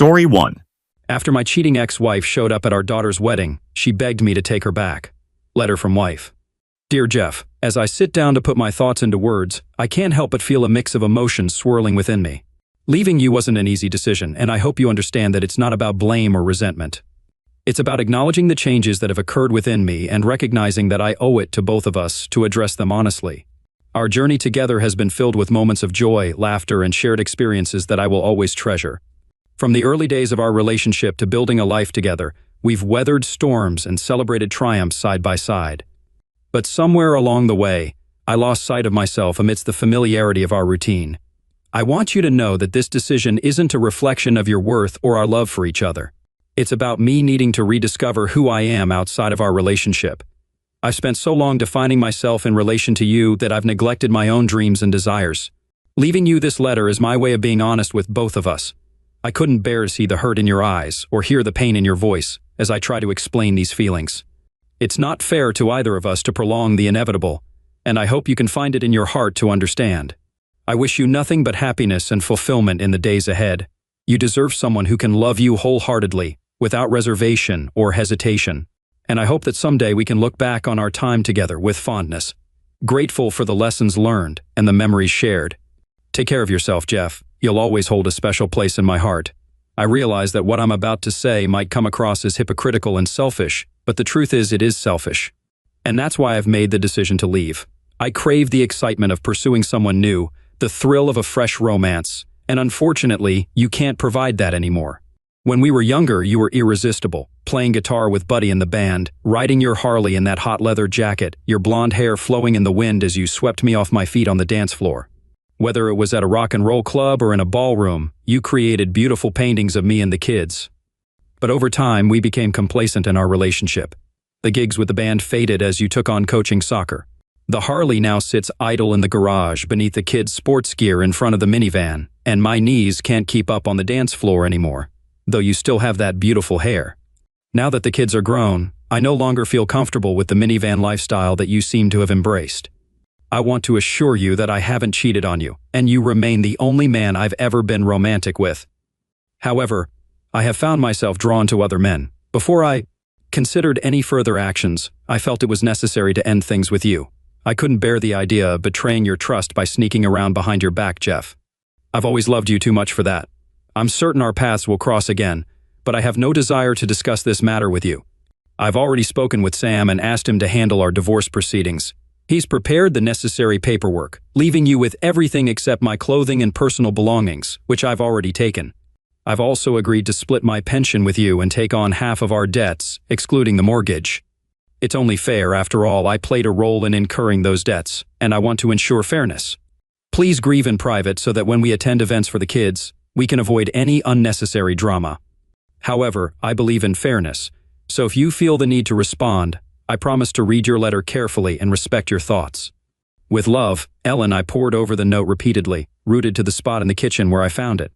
Story 1. After my cheating ex-wife showed up at our daughter's wedding, she begged me to take her back. Letter from wife. Dear Jeff, as I sit down to put my thoughts into words, I can't help but feel a mix of emotions swirling within me. Leaving you wasn't an easy decision, and I hope you understand that it's not about blame or resentment. It's about acknowledging the changes that have occurred within me and recognizing that I owe it to both of us to address them honestly. Our journey together has been filled with moments of joy, laughter, and shared experiences that I will always treasure. From the early days of our relationship to building a life together, we've weathered storms and celebrated triumphs side by side. But somewhere along the way, I lost sight of myself amidst the familiarity of our routine. I want you to know that this decision isn't a reflection of your worth or our love for each other. It's about me needing to rediscover who I am outside of our relationship. I've spent so long defining myself in relation to you that I've neglected my own dreams and desires. Leaving you this letter is my way of being honest with both of us. I couldn't bear to see the hurt in your eyes or hear the pain in your voice as I try to explain these feelings. It's not fair to either of us to prolong the inevitable, and I hope you can find it in your heart to understand. I wish you nothing but happiness and fulfillment in the days ahead. You deserve someone who can love you wholeheartedly, without reservation or hesitation. And I hope that someday we can look back on our time together with fondness, grateful for the lessons learned and the memories shared. Take care of yourself, Jeff. You'll always hold a special place in my heart. I realize that what I'm about to say might come across as hypocritical and selfish, but the truth is it is selfish. And that's why I've made the decision to leave. I crave the excitement of pursuing someone new, the thrill of a fresh romance, and unfortunately, you can't provide that anymore. When we were younger, you were irresistible, playing guitar with Buddy in the band, riding your Harley in that hot leather jacket, your blonde hair flowing in the wind as you swept me off my feet on the dance floor. Whether it was at a rock and roll club or in a ballroom, you created beautiful paintings of me and the kids. But over time, we became complacent in our relationship. The gigs with the band faded as you took on coaching soccer. The Harley now sits idle in the garage beneath the kids' sports gear in front of the minivan, and my knees can't keep up on the dance floor anymore, though you still have that beautiful hair. Now that the kids are grown, I no longer feel comfortable with the minivan lifestyle that you seem to have embraced. I want to assure you that I haven't cheated on you, and you remain the only man I've ever been romantic with. However, I have found myself drawn to other men. Before I considered any further actions, I felt it was necessary to end things with you. I couldn't bear the idea of betraying your trust by sneaking around behind your back, Jeff. I've always loved you too much for that. I'm certain our paths will cross again, but I have no desire to discuss this matter with you. I've already spoken with Sam and asked him to handle our divorce proceedings. He's prepared the necessary paperwork, leaving you with everything except my clothing and personal belongings, which I've already taken. I've also agreed to split my pension with you and take on half of our debts, excluding the mortgage. It's only fair, after all, I played a role in incurring those debts, and I want to ensure fairness. Please grieve in private so that when we attend events for the kids, we can avoid any unnecessary drama. However, I believe in fairness, so if you feel the need to respond, I promise to read your letter carefully and respect your thoughts. With love, Ellen. I poured over the note repeatedly, rooted to the spot in the kitchen where I found it.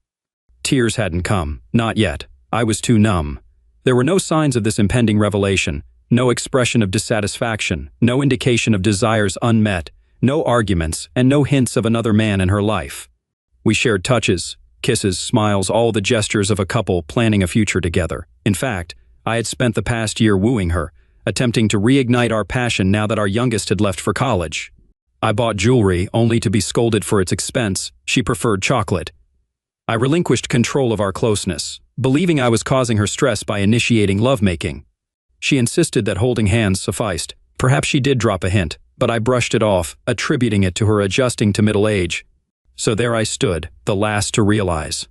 Tears hadn't come, not yet. I was too numb. There were no signs of this impending revelation, no expression of dissatisfaction, no indication of desires unmet, no arguments, and no hints of another man in her life. We shared touches, kisses, smiles, all the gestures of a couple planning a future together. In fact, I had spent the past year wooing her, attempting to reignite our passion now that our youngest had left for college. I bought jewelry only to be scolded for its expense. She preferred chocolate. I relinquished control of our closeness, believing I was causing her stress by initiating lovemaking. She insisted that holding hands sufficed. Perhaps she did drop a hint, but I brushed it off, attributing it to her adjusting to middle age. So there I stood, the last to realize.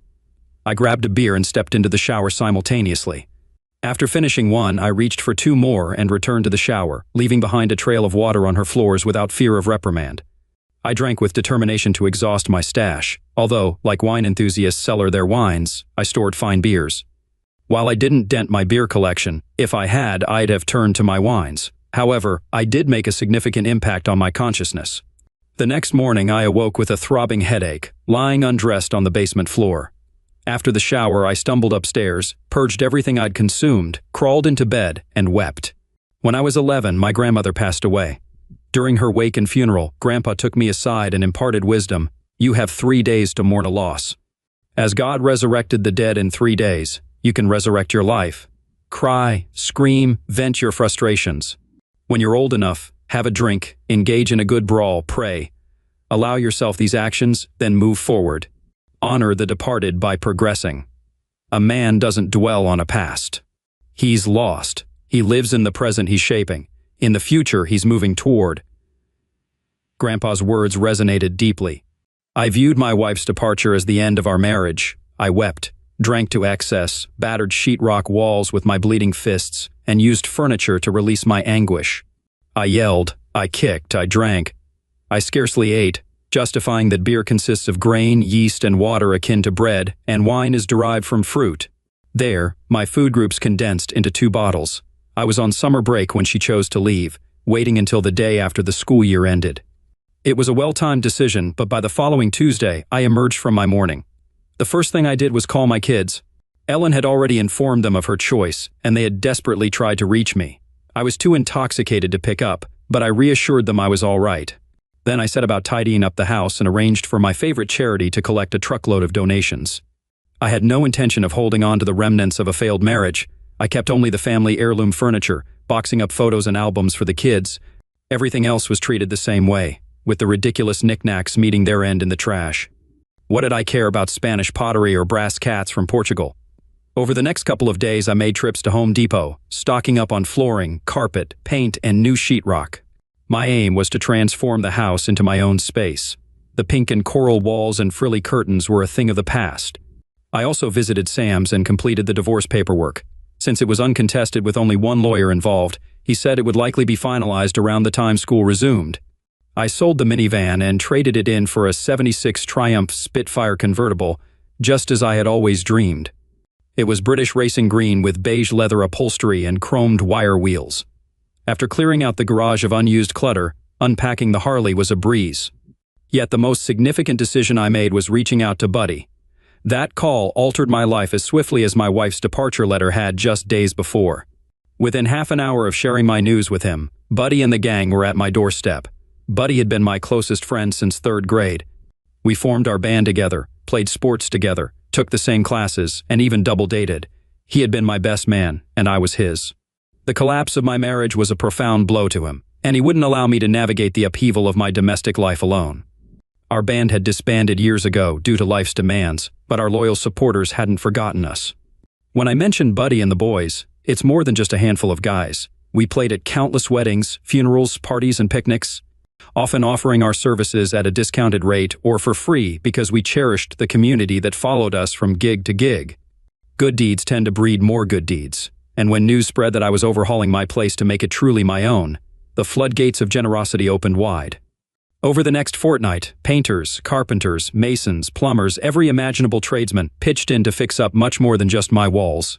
I grabbed a beer and stepped into the shower simultaneously. After finishing one, I reached for two more and returned to the shower, leaving behind a trail of water on her floors without fear of reprimand. I drank with determination to exhaust my stash, although, like wine enthusiasts cellar their wines, I stored fine beers. While I didn't dent my beer collection, if I had, I'd have turned to my wines. However, I did make a significant impact on my consciousness. The next morning, I awoke with a throbbing headache, lying undressed on the basement floor. After the shower, I stumbled upstairs, purged everything I'd consumed, crawled into bed, and wept. When I was 11, my grandmother passed away. During her wake and funeral, Grandpa took me aside and imparted wisdom. You have 3 days to mourn a loss. As God resurrected the dead in 3 days, you can resurrect your life. Cry, scream, vent your frustrations. When you're old enough, have a drink, engage in a good brawl, pray. Allow yourself these actions, then move forward. Honor the departed by progressing. A man doesn't dwell on a past. He's lost. He lives in the present he's shaping. In the future he's moving toward. Grandpa's words resonated deeply. I viewed my wife's departure as the end of our marriage. I wept, drank to excess, battered sheetrock walls with my bleeding fists, and used furniture to release my anguish. I yelled, I kicked, I drank. I scarcely ate, justifying that beer consists of grain, yeast, and water akin to bread, and wine is derived from fruit. There, my food groups condensed into 2 bottles. I was on summer break when she chose to leave, waiting until the day after the school year ended. It was a well-timed decision, but by the following Tuesday, I emerged from my mourning. The first thing I did was call my kids. Ellen had already informed them of her choice, and they had desperately tried to reach me. I was too intoxicated to pick up, but I reassured them I was all right. Then I set about tidying up the house and arranged for my favorite charity to collect a truckload of donations. I had no intention of holding on to the remnants of a failed marriage. I kept only the family heirloom furniture, boxing up photos and albums for the kids. Everything else was treated the same way, with the ridiculous knickknacks meeting their end in the trash. What did I care about Spanish pottery or brass cats from Portugal? Over the next couple of days, I made trips to Home Depot, stocking up on flooring, carpet, paint, and new sheetrock. My aim was to transform the house into my own space. The pink and coral walls and frilly curtains were a thing of the past. I also visited Sam's and completed the divorce paperwork. Since it was uncontested with only one lawyer involved, he said it would likely be finalized around the time school resumed. I sold the minivan and traded it in for a '76 Triumph Spitfire convertible, just as I had always dreamed. It was British racing green with beige leather upholstery and chromed wire wheels. After clearing out the garage of unused clutter, unpacking the Harley was a breeze. Yet the most significant decision I made was reaching out to Buddy. That call altered my life as swiftly as my wife's departure letter had just days before. Within half an hour of sharing my news with him, Buddy and the gang were at my doorstep. Buddy had been my closest friend since 3rd grade. We formed our band together, played sports together, took the same classes, and even double-dated. He had been my best man, and I was his. The collapse of my marriage was a profound blow to him, and he wouldn't allow me to navigate the upheaval of my domestic life alone. Our band had disbanded years ago due to life's demands, but our loyal supporters hadn't forgotten us. When I mentioned Buddy and the boys, it's more than just a handful of guys. We played at countless weddings, funerals, parties, and picnics, often offering our services at a discounted rate or for free because we cherished the community that followed us from gig to gig. Good deeds tend to breed more good deeds, and when news spread that I was overhauling my place to make it truly my own, the floodgates of generosity opened wide. Over the next fortnight, painters, carpenters, masons, plumbers, every imaginable tradesman pitched in to fix up much more than just my walls.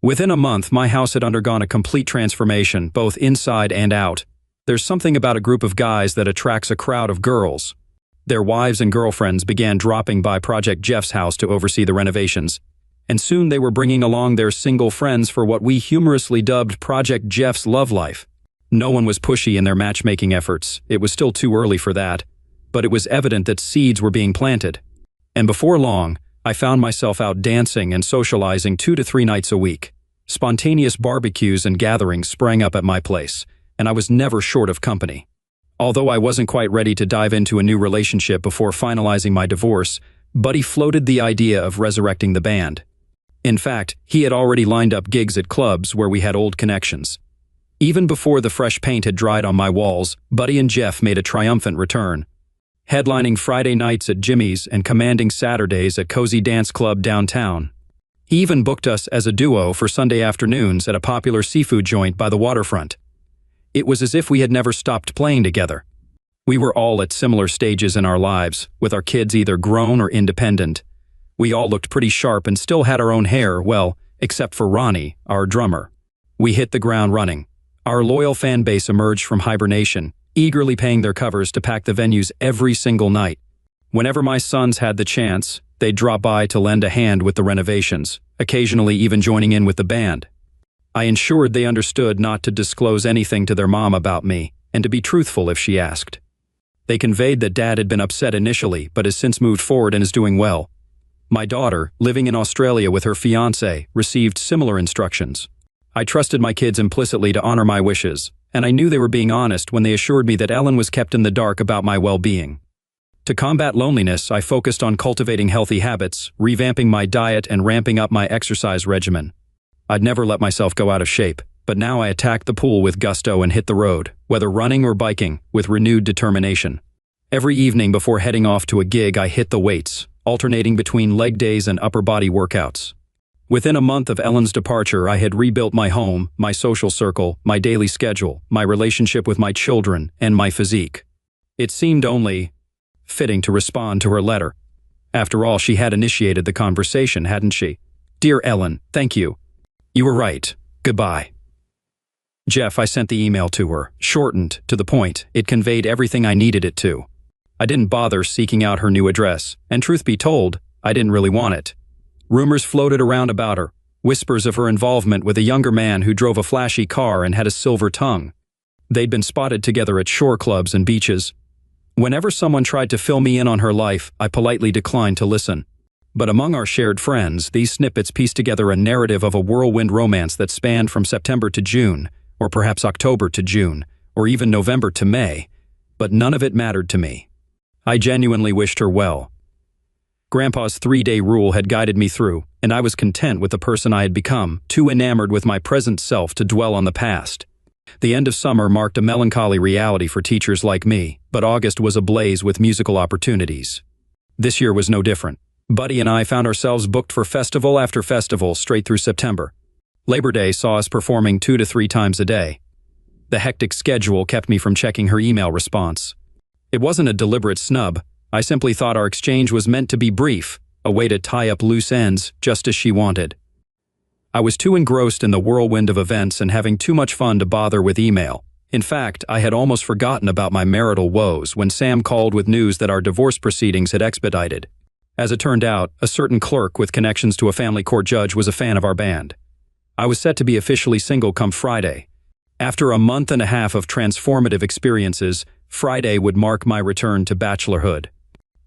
Within a month, my house had undergone a complete transformation, both inside and out. There's something about a group of guys that attracts a crowd of girls. Their wives and girlfriends began dropping by Project Jeff's house to oversee the renovations, and soon they were bringing along their single friends for what we humorously dubbed Project Jeff's love life. No one was pushy in their matchmaking efforts. It was still too early for that, but it was evident that seeds were being planted. And before long, I found myself out dancing and socializing 2 to 3 nights a week. Spontaneous barbecues and gatherings sprang up at my place, and I was never short of company. Although I wasn't quite ready to dive into a new relationship before finalizing my divorce, Buddy floated the idea of resurrecting the band. In fact, he had already lined up gigs at clubs where we had old connections. Even before the fresh paint had dried on my walls, Buddy and Jeff made a triumphant return, headlining Friday nights at Jimmy's and commanding Saturdays at Cozy Dance Club downtown. He even booked us as a duo for Sunday afternoons at a popular seafood joint by the waterfront. It was as if we had never stopped playing together. We were all at similar stages in our lives, with our kids either grown or independent. We all looked pretty sharp and still had our own hair, well, except for Ronnie, our drummer. We hit the ground running. Our loyal fan base emerged from hibernation, eagerly paying their covers to pack the venues every single night. Whenever my sons had the chance, they'd drop by to lend a hand with the renovations, occasionally even joining in with the band. I ensured they understood not to disclose anything to their mom about me, and to be truthful if she asked. They conveyed that Dad had been upset initially, but has since moved forward and is doing well. My daughter, living in Australia with her fiancé, received similar instructions. I trusted my kids implicitly to honor my wishes, and I knew they were being honest when they assured me that Ellen was kept in the dark about my well-being. To combat loneliness, I focused on cultivating healthy habits, revamping my diet, and ramping up my exercise regimen. I'd never let myself go out of shape, but now I attacked the pool with gusto and hit the road, whether running or biking, with renewed determination. Every evening before heading off to a gig, I hit the weights, alternating between leg days and upper body workouts. Within a month of Ellen's departure, I had rebuilt my home, my social circle, my daily schedule, my relationship with my children, and my physique. It seemed only fitting to respond to her letter. After all, she had initiated the conversation, hadn't she? Dear Ellen, thank you. You were right. Goodbye. Jeff, I sent the email to her, shortened, to the point. It conveyed everything I needed it to. I didn't bother seeking out her new address, and truth be told, I didn't really want it. Rumors floated around about her, whispers of her involvement with a younger man who drove a flashy car and had a silver tongue. They'd been spotted together at shore clubs and beaches. Whenever someone tried to fill me in on her life, I politely declined to listen. But among our shared friends, these snippets pieced together a narrative of a whirlwind romance that spanned from September to June, or perhaps October to June, or even November to May, but none of it mattered to me. I genuinely wished her well. Grandpa's 3-day rule had guided me through, and I was content with the person I had become, too enamored with my present self to dwell on the past. The end of summer marked a melancholy reality for teachers like me, but August was ablaze with musical opportunities. This year was no different. Buddy and I found ourselves booked for festival after festival straight through September. Labor Day saw us performing 2 to 3 times a day. The hectic schedule kept me from checking her email response. It wasn't a deliberate snub. I simply thought our exchange was meant to be brief, a way to tie up loose ends just as she wanted. I was too engrossed in the whirlwind of events and having too much fun to bother with email. In fact, I had almost forgotten about my marital woes when Sam called with news that our divorce proceedings had expedited. As it turned out, a certain clerk with connections to a family court judge was a fan of our band. I was set to be officially single come Friday. After a month and a half of transformative experiences, Friday would mark my return to bachelorhood.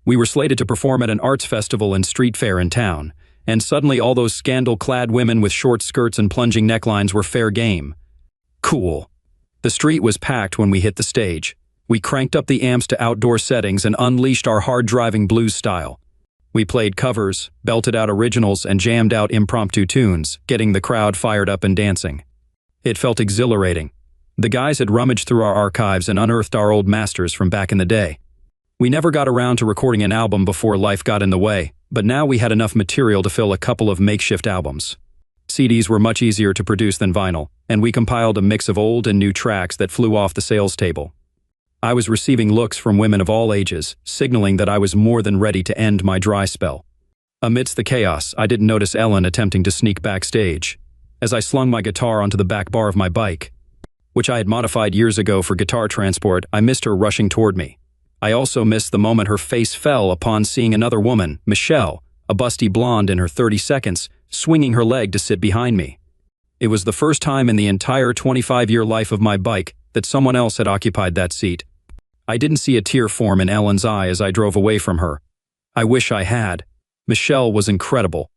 We were slated to perform at an arts festival and street fair in town, and suddenly all those scandal-clad women with short skirts and plunging necklines were fair game. Cool. The street was packed when we hit the stage. We cranked up the amps to outdoor settings and unleashed our hard-driving blues style. We played covers, belted out originals, and jammed out impromptu tunes, getting the crowd fired up and dancing. It felt exhilarating. The guys had rummaged through our archives and unearthed our old masters from back in the day. We never got around to recording an album before life got in the way, but now we had enough material to fill a couple of makeshift albums. CDs were much easier to produce than vinyl, and we compiled a mix of old and new tracks that flew off the sales table. I was receiving looks from women of all ages, signaling that I was more than ready to end my dry spell. Amidst the chaos, I didn't notice Ellen attempting to sneak backstage. As I slung my guitar onto the back bar of my bike, which I had modified years ago for guitar transport, I missed her rushing toward me. I also missed the moment her face fell upon seeing another woman, Michelle, a busty blonde in her 30s, swinging her leg to sit behind me. It was the first time in the entire 25-year life of my bike that someone else had occupied that seat. I didn't see a tear form in Ellen's eye as I drove away from her. I wish I had. Michelle was incredible.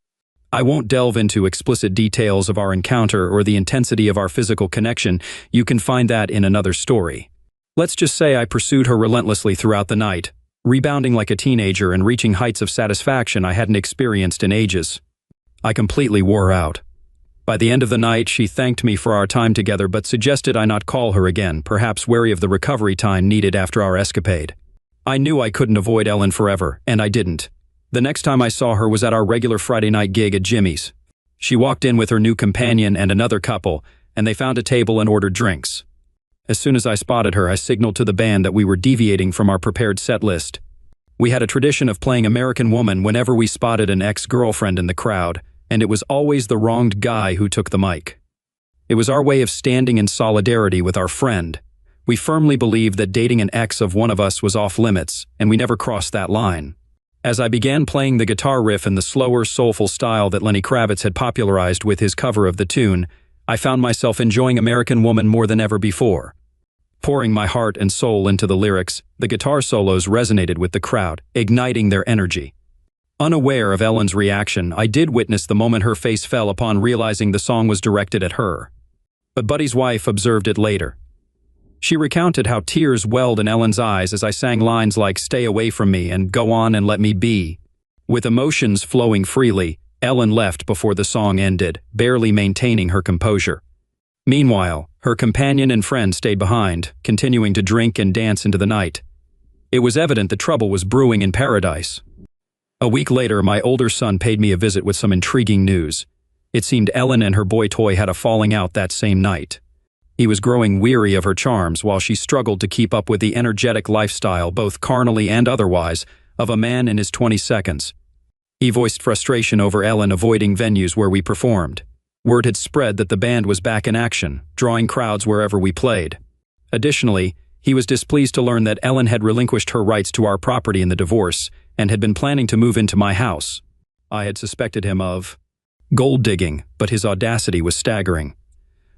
I won't delve into explicit details of our encounter or the intensity of our physical connection. You can find that in another story. Let's just say I pursued her relentlessly throughout the night, rebounding like a teenager and reaching heights of satisfaction I hadn't experienced in ages. I completely wore out. By the end of the night, she thanked me for our time together but suggested I not call her again, perhaps wary of the recovery time needed after our escapade. I knew I couldn't avoid Ellen forever, and I didn't. The next time I saw her was at our regular Friday night gig at Jimmy's. She walked in with her new companion and another couple, and they found a table and ordered drinks. As soon as I spotted her, I signaled to the band that we were deviating from our prepared set list. We had a tradition of playing American Woman whenever we spotted an ex-girlfriend in the crowd, and it was always the wronged guy who took the mic. It was our way of standing in solidarity with our friend. We firmly believed that dating an ex of one of us was off limits, and we never crossed that line. As I began playing the guitar riff in the slower, soulful style that Lenny Kravitz had popularized with his cover of the tune, I found myself enjoying American Woman more than ever before. Pouring my heart and soul into the lyrics, the guitar solos resonated with the crowd, igniting their energy. Unaware of Ellen's reaction, I did witness the moment her face fell upon realizing the song was directed at her. But Buddy's wife observed it later. She recounted how tears welled in Ellen's eyes as I sang lines like "Stay away from me" and "Go on and let me be." With emotions flowing freely, Ellen left before the song ended, barely maintaining her composure. Meanwhile, her companion and friend stayed behind, continuing to drink and dance into the night. It was evident that trouble was brewing in paradise. A week later, my older son paid me a visit with some intriguing news. It seemed Ellen and her boy toy had a falling out that same night. He was growing weary of her charms while she struggled to keep up with the energetic lifestyle, both carnally and otherwise, of a man in his 22nd. He voiced frustration over Ellen avoiding venues where we performed. Word had spread that the band was back in action, drawing crowds wherever we played. Additionally, he was displeased to learn that Ellen had relinquished her rights to our property in the divorce and had been planning to move into my house. I had suspected him of gold digging, but his audacity was staggering.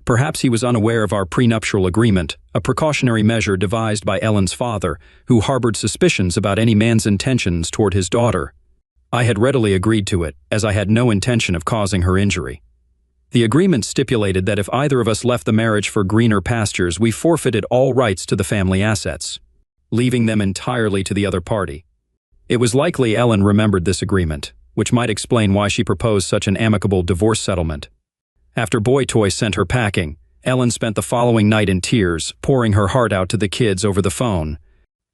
Perhaps he was unaware of our prenuptial agreement, a precautionary measure devised by Ellen's father, who harbored suspicions about any man's intentions toward his daughter. I had readily agreed to it, as I had no intention of causing her injury. The agreement stipulated that if either of us left the marriage for greener pastures, we forfeited all rights to the family assets, leaving them entirely to the other party. It was likely Ellen remembered this agreement, which might explain why she proposed such an amicable divorce settlement. After Boy Toy sent her packing, Ellen spent the following night in tears, pouring her heart out to the kids over the phone.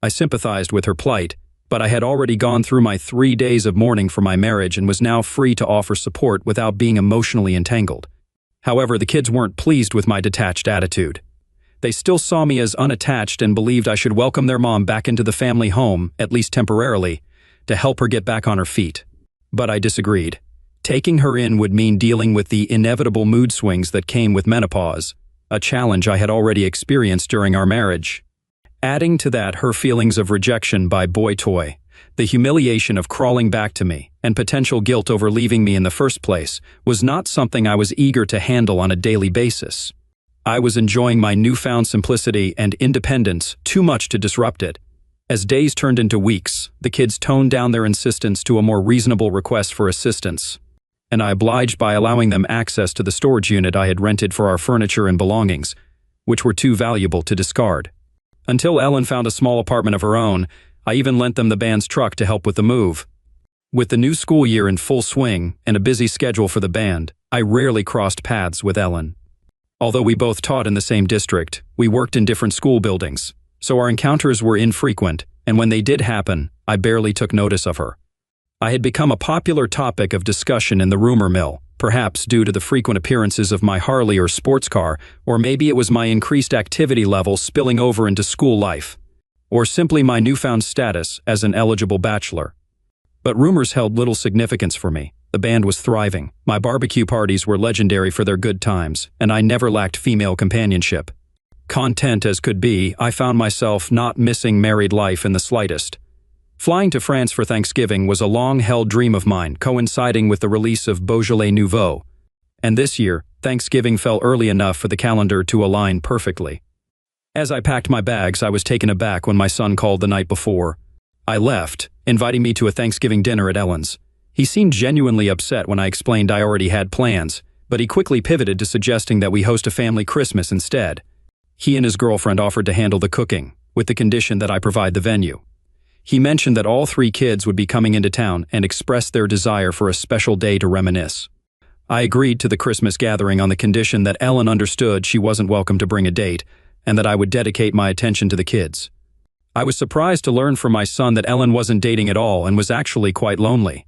I sympathized with her plight, but I had already gone through my 3 days of mourning for my marriage and was now free to offer support without being emotionally entangled. However, the kids weren't pleased with my detached attitude. They still saw me as unattached and believed I should welcome their mom back into the family home, at least temporarily, to help her get back on her feet. But I disagreed. Taking her in would mean dealing with the inevitable mood swings that came with menopause, a challenge I had already experienced during our marriage. Adding to that her feelings of rejection by Boy Toy, the humiliation of crawling back to me, and potential guilt over leaving me in the first place, was not something I was eager to handle on a daily basis. I was enjoying my newfound simplicity and independence too much to disrupt it. As days turned into weeks, the kids toned down their insistence to a more reasonable request for assistance, and I obliged by allowing them access to the storage unit I had rented for our furniture and belongings, which were too valuable to discard. Until Ellen found a small apartment of her own, I even lent them the band's truck to help with the move. With the new school year in full swing and a busy schedule for the band, I rarely crossed paths with Ellen. Although we both taught in the same district, we worked in different school buildings, so our encounters were infrequent, and when they did happen, I barely took notice of her. I had become a popular topic of discussion in the rumor mill, perhaps due to the frequent appearances of my Harley or sports car, or maybe it was my increased activity level spilling over into school life, or simply my newfound status as an eligible bachelor. But rumors held little significance for me. The band was thriving, my barbecue parties were legendary for their good times, and I never lacked female companionship. Content as could be, I found myself not missing married life in the slightest. Flying to France for Thanksgiving was a long-held dream of mine, coinciding with the release of Beaujolais Nouveau. And this year, Thanksgiving fell early enough for the calendar to align perfectly. As I packed my bags, I was taken aback when my son called the night before. I left, inviting me to a Thanksgiving dinner at Ellen's. He seemed genuinely upset when I explained I already had plans, but he quickly pivoted to suggesting that we host a family Christmas instead. He and his girlfriend offered to handle the cooking, with the condition that I provide the venue. He mentioned that all 3 kids would be coming into town and expressed their desire for a special day to reminisce. I agreed to the Christmas gathering on the condition that Ellen understood she wasn't welcome to bring a date, and that I would dedicate my attention to the kids. I was surprised to learn from my son that Ellen wasn't dating at all and was actually quite lonely.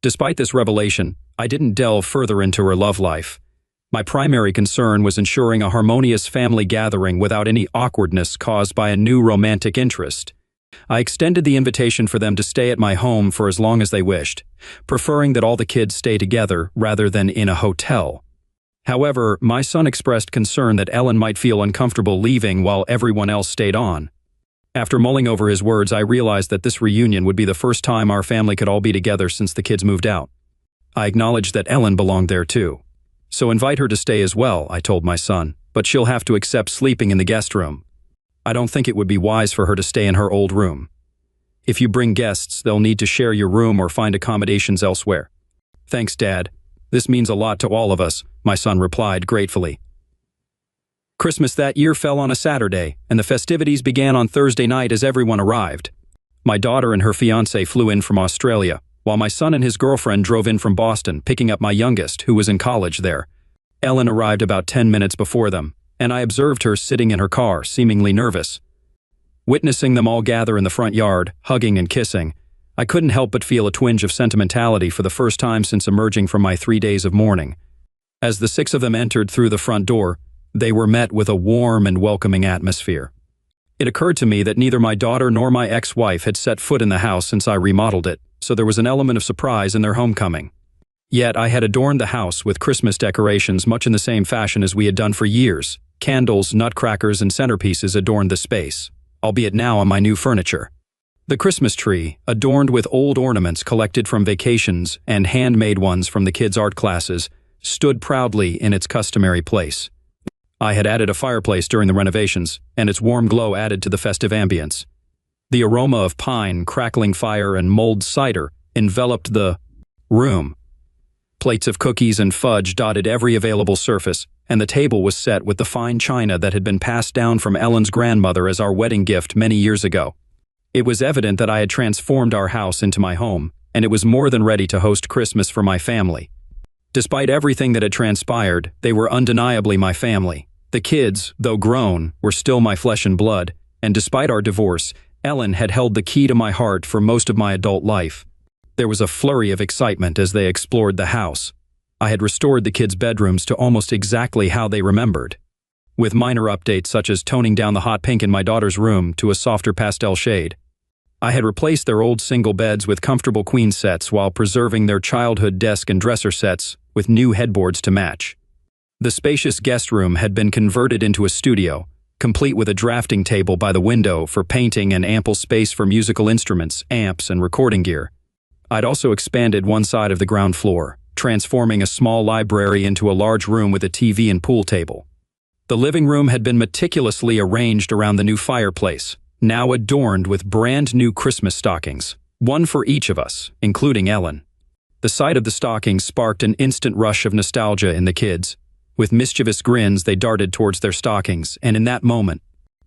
Despite this revelation, I didn't delve further into her love life. My primary concern was ensuring a harmonious family gathering without any awkwardness caused by a new romantic interest. I extended the invitation for them to stay at my home for as long as they wished, preferring that all the kids stay together rather than in a hotel. However, my son expressed concern that Ellen might feel uncomfortable leaving while everyone else stayed on. After mulling over his words, I realized that this reunion would be the first time our family could all be together since the kids moved out. I acknowledged that Ellen belonged there too. So invite her to stay as well, I told my son, but she'll have to accept sleeping in the guest room. I don't think it would be wise for her to stay in her old room. If you bring guests, they'll need to share your room or find accommodations elsewhere." "Thanks, Dad. This means a lot to all of us," my son replied gratefully. Christmas that year fell on a Saturday, and the festivities began on Thursday night as everyone arrived. My daughter and her fiancé flew in from Australia, while my son and his girlfriend drove in from Boston, picking up my youngest, who was in college there. Ellen arrived about 10 minutes before them, and I observed her sitting in her car, seemingly nervous. Witnessing them all gather in the front yard, hugging and kissing, I couldn't help but feel a twinge of sentimentality for the first time since emerging from my 3 days of mourning. As the 6 of them entered through the front door, they were met with a warm and welcoming atmosphere. It occurred to me that neither my daughter nor my ex-wife had set foot in the house since I remodeled it, so there was an element of surprise in their homecoming. Yet I had adorned the house with Christmas decorations much in the same fashion as we had done for years. Candles, nutcrackers, and centerpieces adorned the space, albeit now on my new furniture. The Christmas tree, adorned with old ornaments collected from vacations and handmade ones from the kids' art classes, stood proudly in its customary place. I had added a fireplace during the renovations, and its warm glow added to the festive ambience. The aroma of pine, crackling fire, and mulled cider enveloped the room. Plates of cookies and fudge dotted every available surface, and the table was set with the fine china that had been passed down from Ellen's grandmother as our wedding gift many years ago. It was evident that I had transformed our house into my home, and it was more than ready to host Christmas for my family. Despite everything that had transpired, they were undeniably my family. The kids, though grown, were still my flesh and blood, and despite our divorce, Ellen had held the key to my heart for most of my adult life. There was a flurry of excitement as they explored the house. I had restored the kids' bedrooms to almost exactly how they remembered, with minor updates such as toning down the hot pink in my daughter's room to a softer pastel shade. I had replaced their old single beds with comfortable queen sets while preserving their childhood desk and dresser sets with new headboards to match. The spacious guest room had been converted into a studio, complete with a drafting table by the window for painting and ample space for musical instruments, amps, and recording gear. I'd also expanded one side of the ground floor, transforming a small library into a large room with a TV and pool table. The living room had been meticulously arranged around the new fireplace, now adorned with brand new Christmas stockings, one for each of us, including Ellen. The sight of the stockings sparked an instant rush of nostalgia in the kids. With mischievous grins, they darted towards their stockings, and in that moment,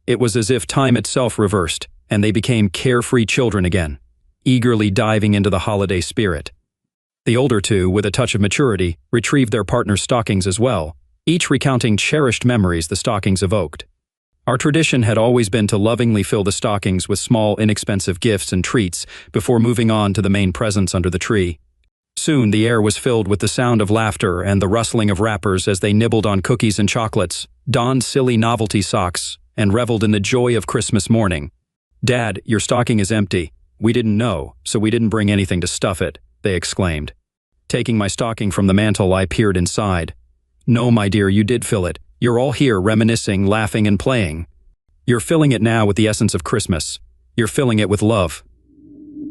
it was as if time itself reversed, and they became carefree children again, eagerly diving into the holiday spirit. The older two, with a touch of maturity, retrieved their partner's stockings as well, each recounting cherished memories the stockings evoked. Our tradition had always been to lovingly fill the stockings with small, inexpensive gifts and treats before moving on to the main presents under the tree. Soon the air was filled with the sound of laughter and the rustling of wrappers as they nibbled on cookies and chocolates, donned silly novelty socks, and reveled in the joy of Christmas morning. "Dad, your stocking is empty. We didn't know, so we didn't bring anything to stuff it," they exclaimed. Taking my stocking from the mantel, I peered inside. "No, my dear, you did fill it. You're all here reminiscing, laughing, and playing. You're filling it now with the essence of Christmas. You're filling it with love."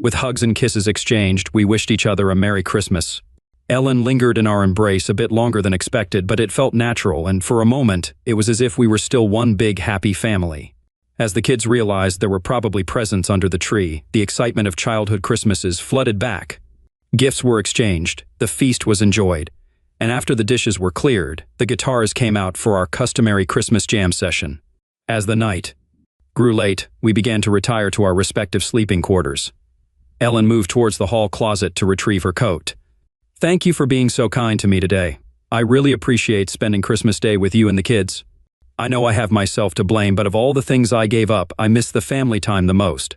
With hugs and kisses exchanged, we wished each other a Merry Christmas. Ellen lingered in our embrace a bit longer than expected, but it felt natural, and for a moment, it was as if we were still one big happy family. As the kids realized there were probably presents under the tree, the excitement of childhood Christmases flooded back. Gifts were exchanged, the feast was enjoyed, and after the dishes were cleared, the guitars came out for our customary Christmas jam session. As the night grew late, we began to retire to our respective sleeping quarters. Ellen moved towards the hall closet to retrieve her coat. "Thank you for being so kind to me today. I really appreciate spending Christmas Day with you and the kids. I know I have myself to blame, but of all the things I gave up, I miss the family time the most.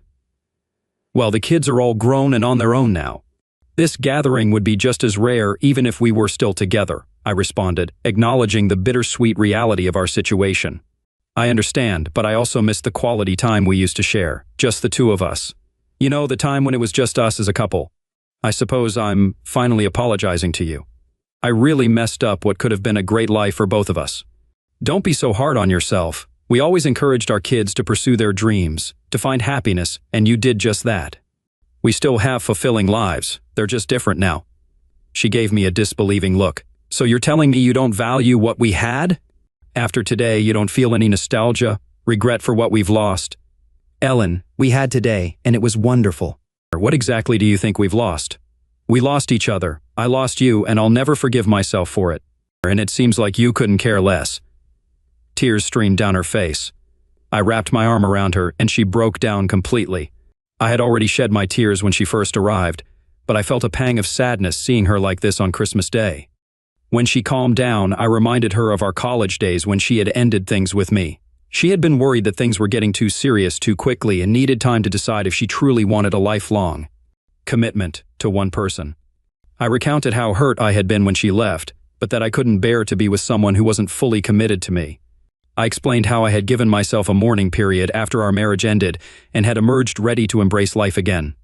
Well, the kids are all grown and on their own now. This gathering would be just as rare even if we were still together," I responded, acknowledging the bittersweet reality of our situation. "I understand, but I also miss the quality time we used to share, just the two of us. You know, the time when it was just us as a couple. I suppose I'm finally apologizing to you. I really messed up what could have been a great life for both of us. Don't be so hard on yourself. We always encouraged our kids to pursue their dreams, to find happiness, and you did just that. We still have fulfilling lives, they're just different now." She gave me a disbelieving look. "So you're telling me you don't value what we had? After today, you don't feel any nostalgia, regret for what we've lost? Ellen, we had today, and it was wonderful. What exactly do you think we've lost? We lost each other. I lost you, and I'll never forgive myself for it. And it seems like you couldn't care less. Tears streamed down her face. I wrapped my arm around her, and she broke down completely. I had already shed my tears when she first arrived, but I felt a pang of sadness seeing her like this on Christmas Day. When she calmed down, I reminded her of our college days when she had ended things with me. She had been worried that things were getting too serious too quickly and needed time to decide if she truly wanted a lifelong commitment to one person. I recounted how hurt I had been when she left, but that I couldn't bear to be with someone who wasn't fully committed to me. I explained how I had given myself a mourning period after our marriage ended and had emerged ready to embrace life again.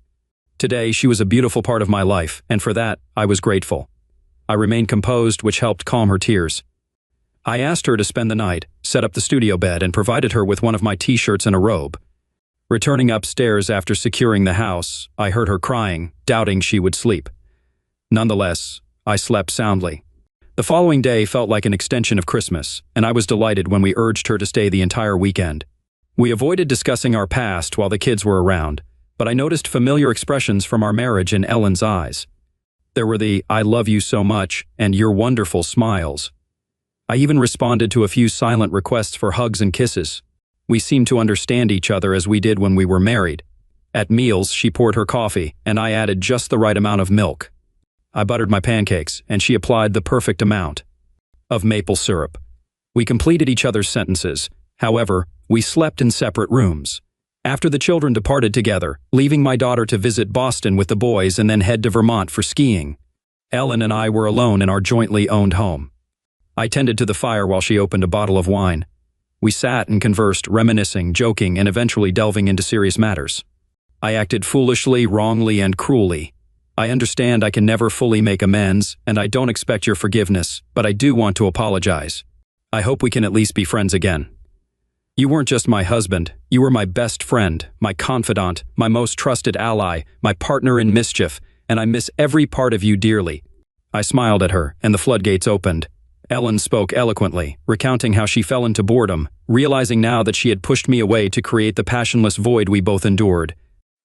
Today, she was a beautiful part of my life, and for that, I was grateful. I remained composed, which helped calm her tears. I asked her to spend the night, set up the studio bed, and provided her with one of my t-shirts and a robe. Returning upstairs after securing the house, I heard her crying, doubting she would sleep. Nonetheless, I slept soundly. The following day felt like an extension of Christmas, and I was delighted when we urged her to stay the entire weekend. We avoided discussing our past while the kids were around, but I noticed familiar expressions from our marriage in Ellen's eyes. There were the "I love you so much" and "you're wonderful" smiles. I even responded to a few silent requests for hugs and kisses. We seemed to understand each other as we did when we were married. At meals, she poured her coffee, and I added just the right amount of milk. I buttered my pancakes, and she applied the perfect amount of maple syrup. We completed each other's sentences. However, we slept in separate rooms. After the children departed together, leaving my daughter to visit Boston with the boys and then head to Vermont for skiing, Ellen and I were alone in our jointly owned home. I tended to the fire while she opened a bottle of wine. We sat and conversed, reminiscing, joking, and eventually delving into serious matters. I acted foolishly, wrongly, and cruelly. I understand I can never fully make amends, and I don't expect your forgiveness, but I do want to apologize. I hope we can at least be friends again. You weren't just my husband, you were my best friend, my confidant, my most trusted ally, my partner in mischief, and I miss every part of you dearly. I smiled at her, and the floodgates opened. Ellen spoke eloquently, recounting how she fell into boredom, realizing now that she had pushed me away to create the passionless void we both endured.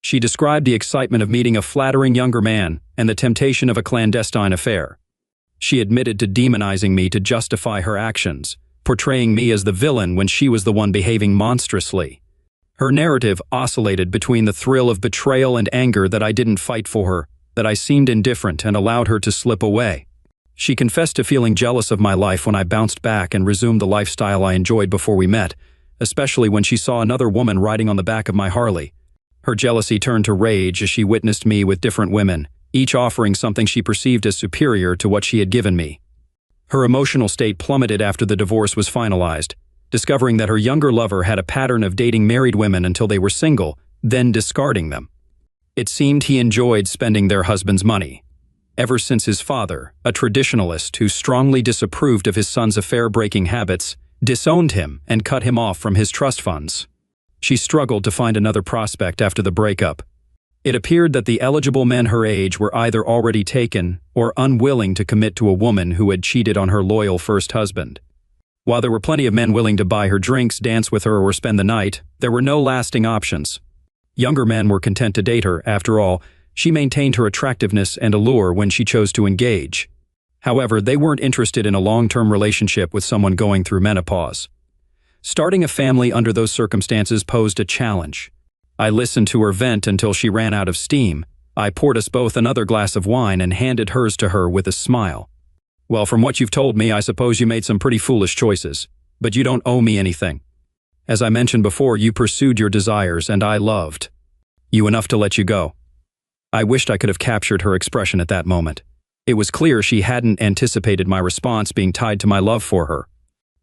She described the excitement of meeting a flattering younger man and the temptation of a clandestine affair. She admitted to demonizing me to justify her actions, portraying me as the villain when she was the one behaving monstrously. Her narrative oscillated between the thrill of betrayal and anger that I didn't fight for her, that I seemed indifferent and allowed her to slip away. She confessed to feeling jealous of my life when I bounced back and resumed the lifestyle I enjoyed before we met, especially when she saw another woman riding on the back of my Harley. Her jealousy turned to rage as she witnessed me with different women, each offering something she perceived as superior to what she had given me. Her emotional state plummeted after the divorce was finalized, discovering that her younger lover had a pattern of dating married women until they were single, then discarding them. It seemed he enjoyed spending their husband's money. Ever since his father, a traditionalist who strongly disapproved of his son's affair-breaking habits, disowned him and cut him off from his trust funds. She struggled to find another prospect after the breakup. It appeared that the eligible men her age were either already taken or unwilling to commit to a woman who had cheated on her loyal first husband. While there were plenty of men willing to buy her drinks, dance with her, or spend the night, there were no lasting options. Younger men were content to date her. After all, she maintained her attractiveness and allure when she chose to engage. However, they weren't interested in a long-term relationship with someone going through menopause. Starting a family under those circumstances posed a challenge. I listened to her vent until she ran out of steam. I poured us both another glass of wine and handed hers to her with a smile. Well, from what you've told me, I suppose you made some pretty foolish choices, but you don't owe me anything. As I mentioned before, you pursued your desires, and I loved you enough to let you go. I wished I could have captured her expression at that moment. It was clear she hadn't anticipated my response being tied to my love for her.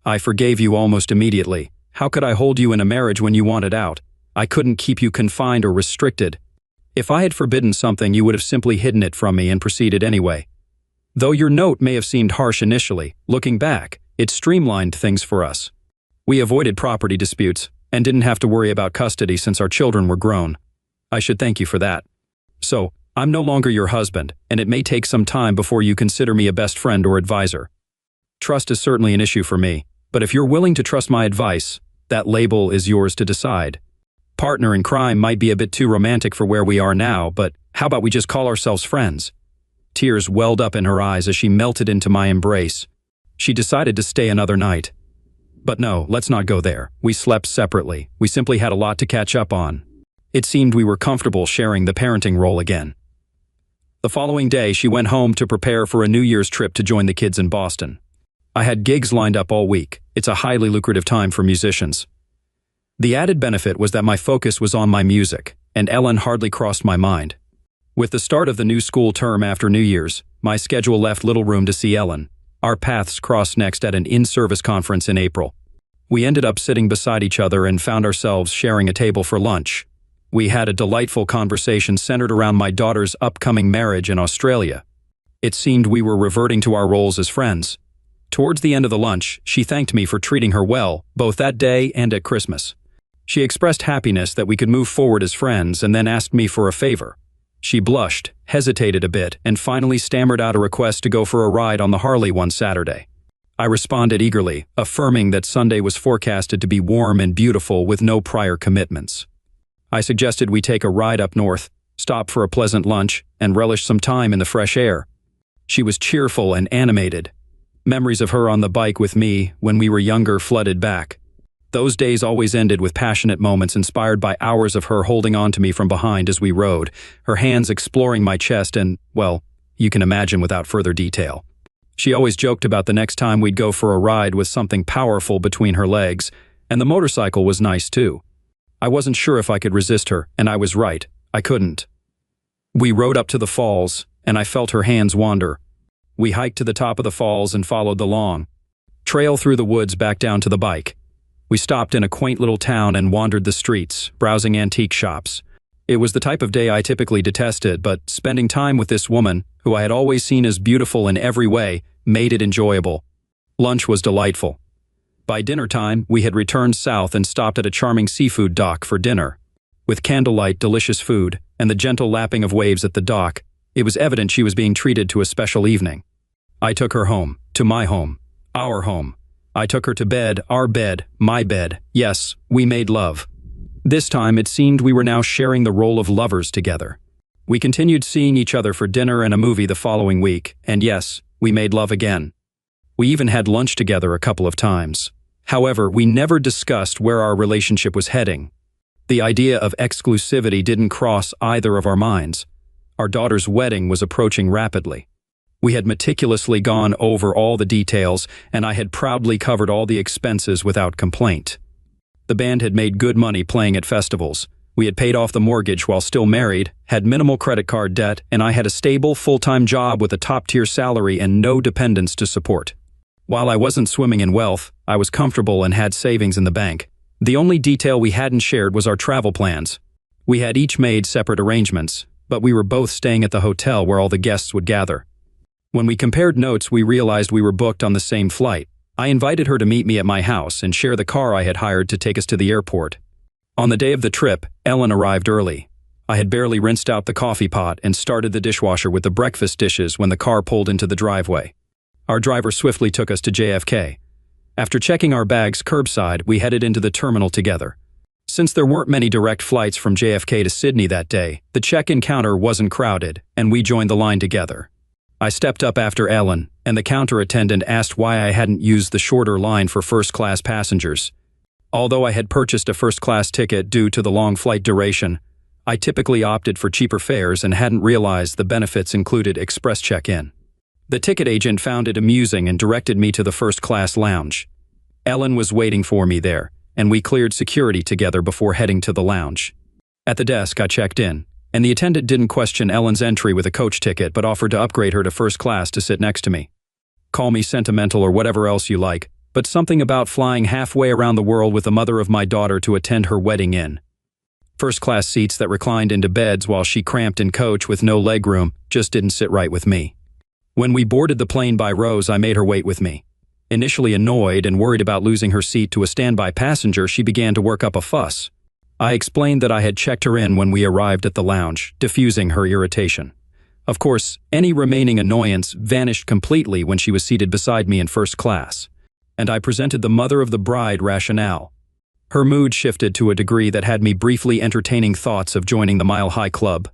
I forgave you almost immediately. How could I hold you in a marriage when you wanted out? I couldn't keep you confined or restricted. If I had forbidden something, you would have simply hidden it from me and proceeded anyway. Though your note may have seemed harsh initially, looking back, it streamlined things for us. We avoided property disputes and didn't have to worry about custody since our children were grown. I should thank you for that. So, I'm no longer your husband, and it may take some time before you consider me a best friend or advisor. Trust is certainly an issue for me, but if you're willing to trust my advice, that label is yours to decide. Partner in crime might be a bit too romantic for where we are now, but how about we just call ourselves friends? Tears welled up in her eyes as she melted into my embrace. She decided to stay another night. But no, let's not go there. We slept separately. We simply had a lot to catch up on. It seemed we were comfortable sharing the parenting role again. The following day, she went home to prepare for a New Year's trip to join the kids in Boston. I had gigs lined up all week. It's a highly lucrative time for musicians. The added benefit was that my focus was on my music, and Ellen hardly crossed my mind. With the start of the new school term after New Year's, my schedule left little room to see Ellen. Our paths crossed next at an in-service conference in April. We ended up sitting beside each other and found ourselves sharing a table for lunch. We had a delightful conversation centered around my daughter's upcoming marriage in Australia. It seemed we were reverting to our roles as friends. Towards the end of the lunch, she thanked me for treating her well, both that day and at Christmas. She expressed happiness that we could move forward as friends and then asked me for a favor. She blushed, hesitated a bit, and finally stammered out a request to go for a ride on the Harley one Saturday. I responded eagerly, affirming that Sunday was forecasted to be warm and beautiful with no prior commitments. I suggested we take a ride up north, stop for a pleasant lunch, and relish some time in the fresh air. She was cheerful and animated. Memories of her on the bike with me when we were younger flooded back. Those days always ended with passionate moments inspired by hours of her holding on to me from behind as we rode, her hands exploring my chest and, well, you can imagine without further detail. She always joked about the next time we'd go for a ride with something powerful between her legs, and the motorcycle was nice too. I wasn't sure if I could resist her, and I was right. I couldn't. We rode up to the falls, and I felt her hands wander. We hiked to the top of the falls and followed the long trail through the woods back down to the bike. We stopped in a quaint little town and wandered the streets, browsing antique shops. It was the type of day I typically detested, but spending time with this woman, who I had always seen as beautiful in every way, made it enjoyable. Lunch was delightful. By dinner time, we had returned south and stopped at a charming seafood dock for dinner. With candlelight, delicious food, and the gentle lapping of waves at the dock, it was evident she was being treated to a special evening. I took her home, to my home, our home. I took her to bed, our bed, my bed. Yes, we made love. This time it seemed we were now sharing the role of lovers together. We continued seeing each other for dinner and a movie the following week, and yes, we made love again. We even had lunch together a couple of times. However, we never discussed where our relationship was heading. The idea of exclusivity didn't cross either of our minds. Our daughter's wedding was approaching rapidly. We had meticulously gone over all the details, and I had proudly covered all the expenses without complaint. The band had made good money playing at festivals. We had paid off the mortgage while still married, had minimal credit card debt, and I had a stable, full-time job with a top-tier salary and no dependents to support. While I wasn't swimming in wealth, I was comfortable and had savings in the bank. The only detail we hadn't shared was our travel plans. We had each made separate arrangements, but we were both staying at the hotel where all the guests would gather. When we compared notes, we realized we were booked on the same flight. I invited her to meet me at my house and share the car I had hired to take us to the airport. On the day of the trip, Ellen arrived early. I had barely rinsed out the coffee pot and started the dishwasher with the breakfast dishes when the car pulled into the driveway. Our driver swiftly took us to JFK. After checking our bags curbside, we headed into the terminal together. Since there weren't many direct flights from JFK to Sydney that day, the check-in counter wasn't crowded, and we joined the line together. I stepped up after Ellen, and the counter attendant asked why I hadn't used the shorter line for first-class passengers. Although I had purchased a first-class ticket due to the long flight duration, I typically opted for cheaper fares and hadn't realized the benefits included express check-in. The ticket agent found it amusing and directed me to the first-class lounge. Ellen was waiting for me there, and we cleared security together before heading to the lounge. At the desk, I checked in, and the attendant didn't question Ellen's entry with a coach ticket but offered to upgrade her to first class to sit next to me. Call me sentimental or whatever else you like, but something about flying halfway around the world with the mother of my daughter to attend her wedding in. First-class seats that reclined into beds while she cramped in coach with no legroom just didn't sit right with me. When we boarded the plane by rows, I made her wait with me. Initially annoyed and worried about losing her seat to a standby passenger, she began to work up a fuss. I explained that I had checked her in when we arrived at the lounge, diffusing her irritation. Of course, any remaining annoyance vanished completely when she was seated beside me in first class, and I presented the mother of the bride rationale. Her mood shifted to a degree that had me briefly entertaining thoughts of joining the Mile High Club.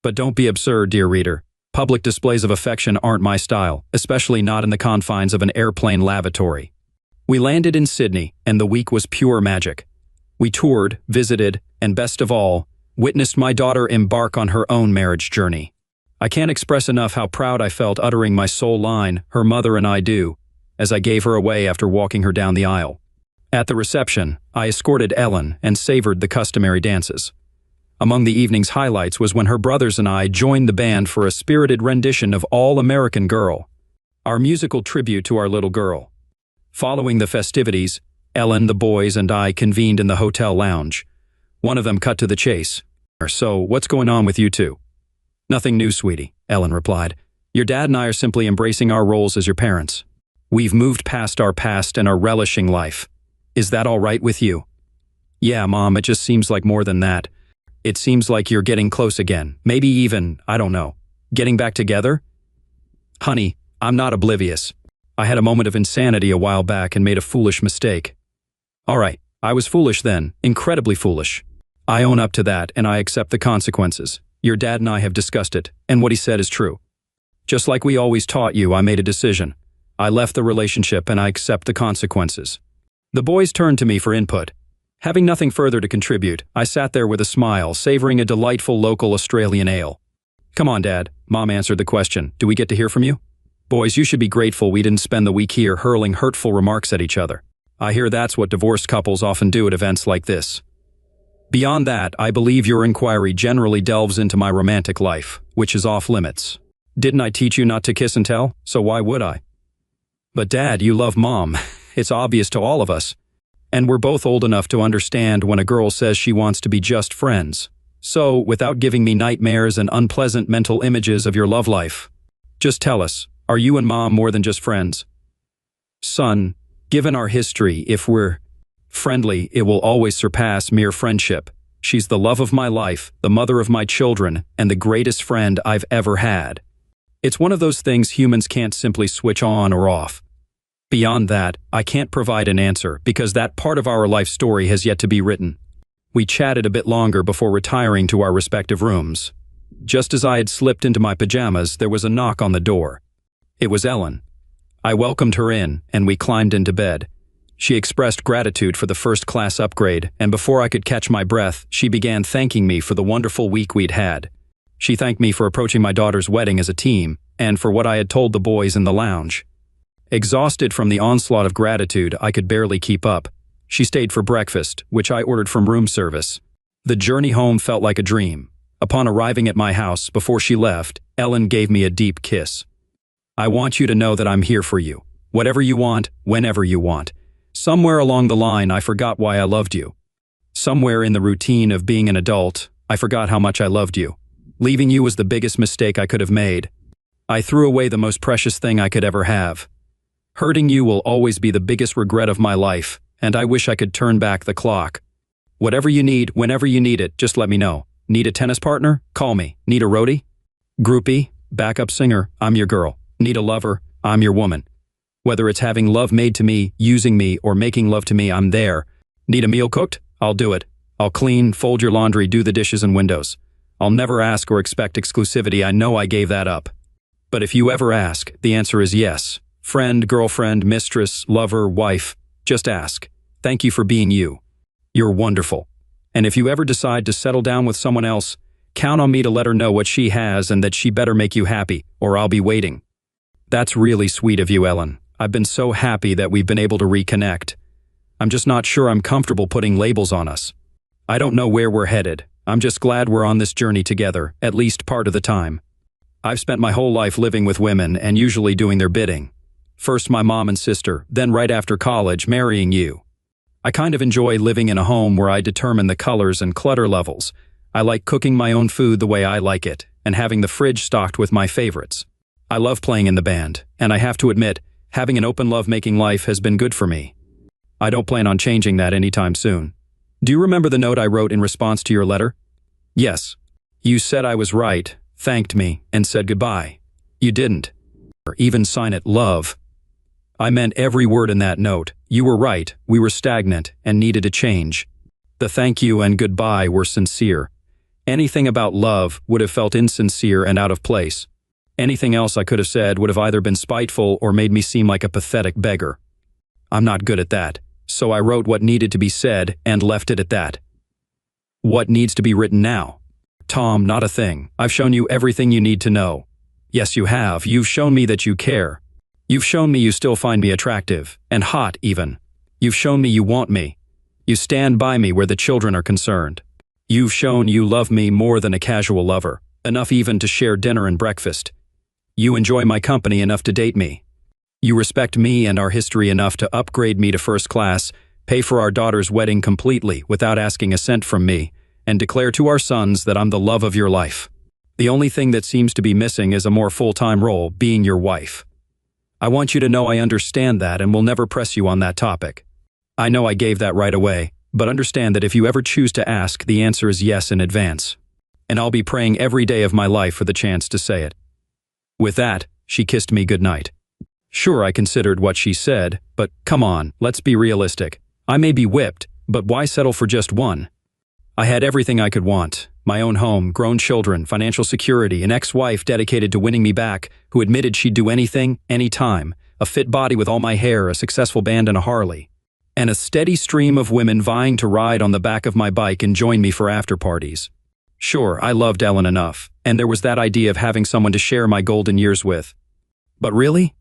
But don't be absurd, dear reader. Public displays of affection aren't my style, especially not in the confines of an airplane lavatory. We landed in Sydney, and the week was pure magic. We toured, visited, and best of all, witnessed my daughter embark on her own marriage journey. I can't express enough how proud I felt uttering my sole line, "Her mother and I do," as I gave her away after walking her down the aisle. At the reception, I escorted Ellen and savored the customary dances. Among the evening's highlights was when her brothers and I joined the band for a spirited rendition of All American Girl, our musical tribute to our little girl. Following the festivities, Ellen, the boys, and I convened in the hotel lounge. One of them cut to the chase. "So, what's going on with you two?" "Nothing new, sweetie," Ellen replied. "Your dad and I are simply embracing our roles as your parents. We've moved past our past and are relishing life. Is that all right with you?" "Yeah, Mom, it just seems like more than that. It seems like you're getting close again. Maybe even, I don't know, getting back together?" "Honey, I'm not oblivious. I had a moment of insanity a while back and made a foolish mistake." "All right, I was foolish then, incredibly foolish. I own up to that and I accept the consequences. Your dad and I have discussed it, and what he said is true. Just like we always taught you, I made a decision. I left the relationship and I accept the consequences." The boys turned to me for input. Having nothing further to contribute, I sat there with a smile, savoring a delightful local Australian ale. "Come on, Dad," Mom answered the question. "Do we get to hear from you?" "Boys, you should be grateful we didn't spend the week here hurling hurtful remarks at each other. I hear that's what divorced couples often do at events like this. Beyond that, I believe your inquiry generally delves into my romantic life, which is off limits. Didn't I teach you not to kiss and tell? So why would I?" "But Dad, you love Mom. It's obvious to all of us. And we're both old enough to understand when a girl says she wants to be just friends. So, without giving me nightmares and unpleasant mental images of your love life, just tell us, are you and Mom more than just friends?" "Son, given our history, if we're friendly, it will always surpass mere friendship. She's the love of my life, the mother of my children, and the greatest friend I've ever had. It's one of those things humans can't simply switch on or off. Beyond that, I can't provide an answer because that part of our life story has yet to be written." We chatted a bit longer before retiring to our respective rooms. Just as I had slipped into my pajamas, there was a knock on the door. It was Ellen. I welcomed her in, and we climbed into bed. She expressed gratitude for the first-class upgrade, and before I could catch my breath, she began thanking me for the wonderful week we'd had. She thanked me for approaching my daughter's wedding as a team, and for what I had told the boys in the lounge. Exhausted from the onslaught of gratitude, I could barely keep up. She stayed for breakfast, which I ordered from room service. The journey home felt like a dream. Upon arriving at my house, before she left, Ellen gave me a deep kiss. "I want you to know that I'm here for you. Whatever you want, whenever you want. Somewhere along the line, I forgot why I loved you. Somewhere in the routine of being an adult, I forgot how much I loved you. Leaving you was the biggest mistake I could have made. I threw away the most precious thing I could ever have. Hurting you will always be the biggest regret of my life, and I wish I could turn back the clock. Whatever you need, whenever you need it, just let me know. Need a tennis partner? Call me. Need a roadie? Groupie? Backup singer? I'm your girl. Need a lover? I'm your woman. Whether it's having love made to me, using me, or making love to me, I'm there. Need a meal cooked? I'll do it. I'll clean, fold your laundry, do the dishes and windows. I'll never ask or expect exclusivity. I know I gave that up. But if you ever ask, the answer is yes. Friend, girlfriend, mistress, lover, wife, just ask. Thank you for being you. You're wonderful. And if you ever decide to settle down with someone else, count on me to let her know what she has and that she better make you happy, or I'll be waiting." That's really sweet of you, Ellen. I've been so happy that we've been able to reconnect. I'm just not sure I'm comfortable putting labels on us. I don't know where we're headed. I'm just glad we're on this journey together, at least part of the time. I've spent my whole life living with women and usually doing their bidding. First my mom and sister, then right after college, marrying you. I kind of enjoy living in a home where I determine the colors and clutter levels. I like cooking my own food the way I like it, and having the fridge stocked with my favorites. I love playing in the band, and I have to admit, having an open love-making life has been good for me. I don't plan on changing that anytime soon. Do you remember the note I wrote in response to your letter? Yes. You said I was right, thanked me, and said goodbye. You didn't. Or even sign it love. I meant every word in that note. You were right, we were stagnant and needed a change. The thank you and goodbye were sincere. Anything about love would have felt insincere and out of place. Anything else I could have said would have either been spiteful or made me seem like a pathetic beggar. I'm not good at that, so I wrote what needed to be said and left it at that. What needs to be written now? Tom, not a thing. I've shown you everything you need to know. Yes, you have. You've shown me that you care. You've shown me you still find me attractive, and hot even. You've shown me you want me. You stand by me where the children are concerned. You've shown you love me more than a casual lover, enough even to share dinner and breakfast. You enjoy my company enough to date me. You respect me and our history enough to upgrade me to first class, pay for our daughter's wedding completely without asking a cent from me, and declare to our sons that I'm the love of your life. The only thing that seems to be missing is a more full-time role, being your wife. I want you to know I understand that and will never press you on that topic. I know I gave that right away, but understand that if you ever choose to ask, the answer is yes in advance. And I'll be praying every day of my life for the chance to say it. With that, she kissed me goodnight. Sure, I considered what she said, but come on, let's be realistic. I may be whipped, but why settle for just one? I had everything I could want. My own home, grown children, financial security, an ex-wife dedicated to winning me back, who admitted she'd do anything, anytime, a fit body with all my hair, a successful band and a Harley, and a steady stream of women vying to ride on the back of my bike and join me for after-parties. Sure, I loved Ellen enough, and there was that idea of having someone to share my golden years with. But really?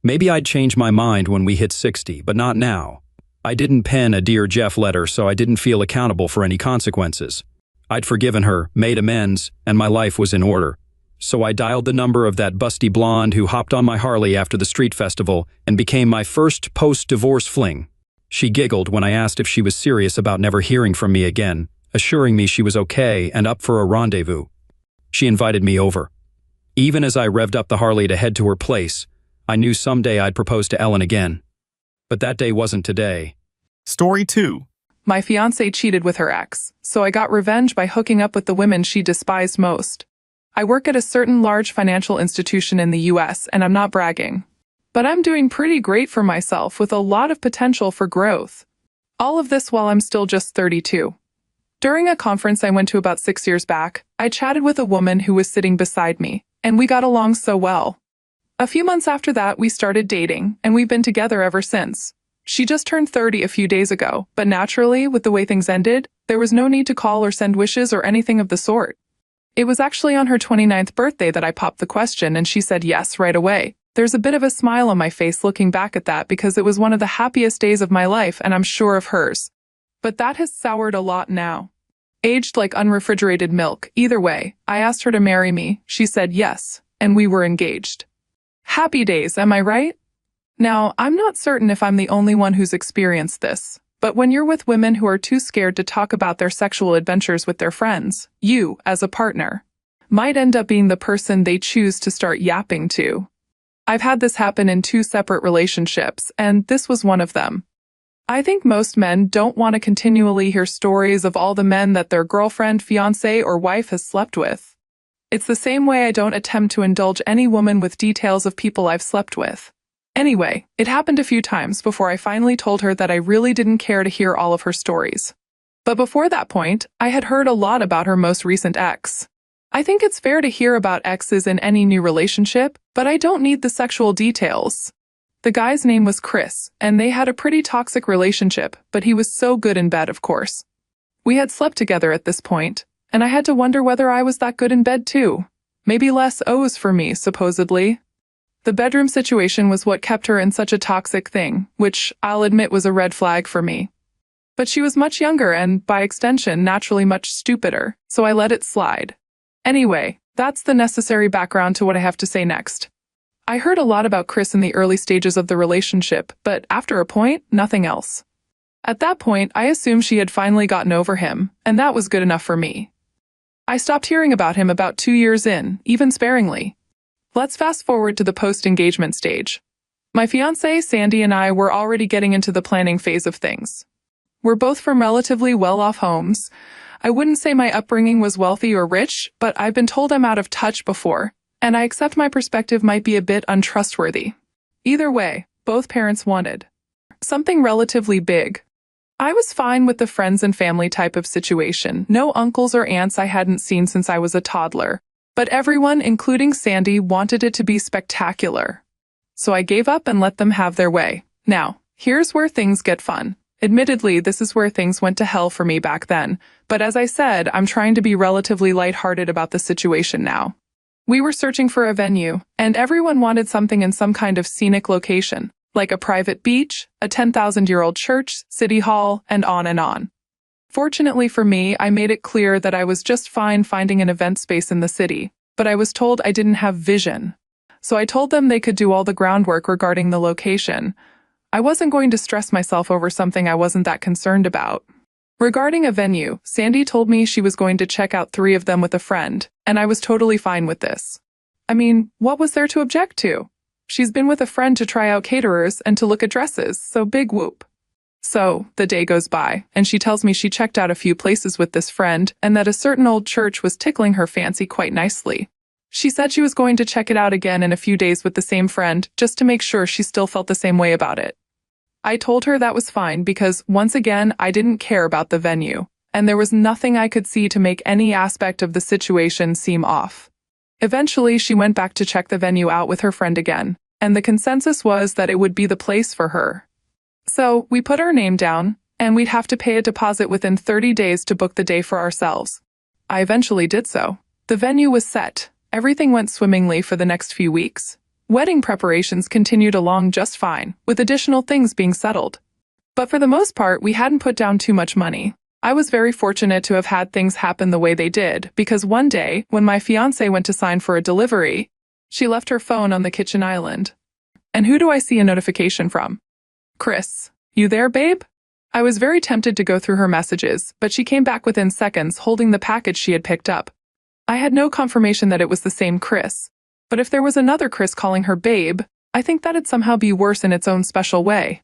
Maybe I'd change my mind when we hit 60, but not now. I didn't pen a Dear Jeff letter, so I didn't feel accountable for any consequences. I'd forgiven her, made amends, and my life was in order. So I dialed the number of that busty blonde who hopped on my Harley after the street festival and became my first post-divorce fling. She giggled when I asked if she was serious about never hearing from me again, assuring me she was okay and up for a rendezvous. She invited me over. Even as I revved up the Harley to head to her place, I knew someday I'd propose to Ellen again. But that day wasn't today. Story 2. My fiancé cheated with her ex, so I got revenge by hooking up with the women she despised most. I work at a certain large financial institution in the US, and I'm not bragging. But I'm doing pretty great for myself with a lot of potential for growth. All of this while I'm still just 32. During a conference I went to about 6 years back, I chatted with a woman who was sitting beside me, and we got along so well. A few months after that, we started dating, and we've been together ever since. She just turned 30 a few days ago, but naturally, with the way things ended, there was no need to call or send wishes or anything of the sort. It was actually on her 29th birthday that I popped the question, and she said yes right away. There's a bit of a smile on my face looking back at that because it was one of the happiest days of my life, and I'm sure of hers. But that has soured a lot now. Aged like unrefrigerated milk. Either way, I asked her to marry me, she said yes, and we were engaged. Happy days, am I right? Now, I'm not certain if I'm the only one who's experienced this, but when you're with women who are too scared to talk about their sexual adventures with their friends, you, as a partner, might end up being the person they choose to start yapping to. I've had this happen in 2 separate relationships, and this was one of them. I think most men don't want to continually hear stories of all the men that their girlfriend, fiancé, or wife has slept with. It's the same way I don't attempt to indulge any woman with details of people I've slept with. Anyway, it happened a few times before I finally told her that I really didn't care to hear all of her stories. But before that point, I had heard a lot about her most recent ex. I think it's fair to hear about exes in any new relationship, but I don't need the sexual details. The guy's name was Chris, and they had a pretty toxic relationship, but he was so good in bed, of course. We had slept together at this point, and I had to wonder whether I was that good in bed too. Maybe less O's for me, supposedly. The bedroom situation was what kept her in such a toxic thing, which I'll admit was a red flag for me. But she was much younger and, by extension, naturally much stupider, so I let it slide. Anyway, that's the necessary background to what I have to say next. I heard a lot about Chris in the early stages of the relationship, but after a point, nothing else. At that point, I assumed she had finally gotten over him, and that was good enough for me. I stopped hearing about him about 2 years in, even sparingly. Let's fast forward to the post-engagement stage. My fiancée, Sandy, and I were already getting into the planning phase of things. We're both from relatively well-off homes. I wouldn't say my upbringing was wealthy or rich, but I've been told I'm out of touch before, and I accept my perspective might be a bit untrustworthy. Either way, Both parents wanted something relatively big. I was fine with the friends and family type of situation, no uncles or aunts I hadn't seen since I was a toddler. But everyone, including Sandy, wanted it to be spectacular. So I gave up and let them have their way. Now, here's where things get fun. Admittedly, this is where things went to hell for me back then, but as I said, I'm trying to be relatively lighthearted about the situation now. We were searching for a venue, and everyone wanted something in some kind of scenic location, like a private beach, a 10,000-year-old church, city hall, and on and on. Fortunately for me, I made it clear that I was just fine finding an event space in the city, but I was told I didn't have vision. So I told them they could do all the groundwork regarding the location. I wasn't going to stress myself over something I wasn't that concerned about. Regarding a venue, Sandy told me she was going to check out 3 of them with a friend, and I was totally fine with this. I mean, what was there to object to? She's been with a friend to try out caterers and to look at dresses, so big whoop. So, the day goes by, and she tells me she checked out a few places with this friend, and that a certain old church was tickling her fancy quite nicely. She said she was going to check it out again in a few days with the same friend, just to make sure she still felt the same way about it. I told her that was fine because, once again, I didn't care about the venue, and there was nothing I could see to make any aspect of the situation seem off. Eventually, she went back to check the venue out with her friend again, and the consensus was that it would be the place for her. So, we put our name down, and we'd have to pay a deposit within 30 days to book the day for ourselves. I eventually did so. The venue was set. Everything went swimmingly for the next few weeks. Wedding preparations continued along just fine, with additional things being settled. But for the most part, we hadn't put down too much money. I was very fortunate to have had things happen the way they did, because one day, when my fiancé went to sign for a delivery, she left her phone on the kitchen island. And who do I see a notification from? Chris. You there, babe? I was very tempted to go through her messages, but she came back within seconds holding the package she had picked up. I had no confirmation that it was the same Chris. But if there was another Chris calling her babe, I think that'd somehow be worse in its own special way.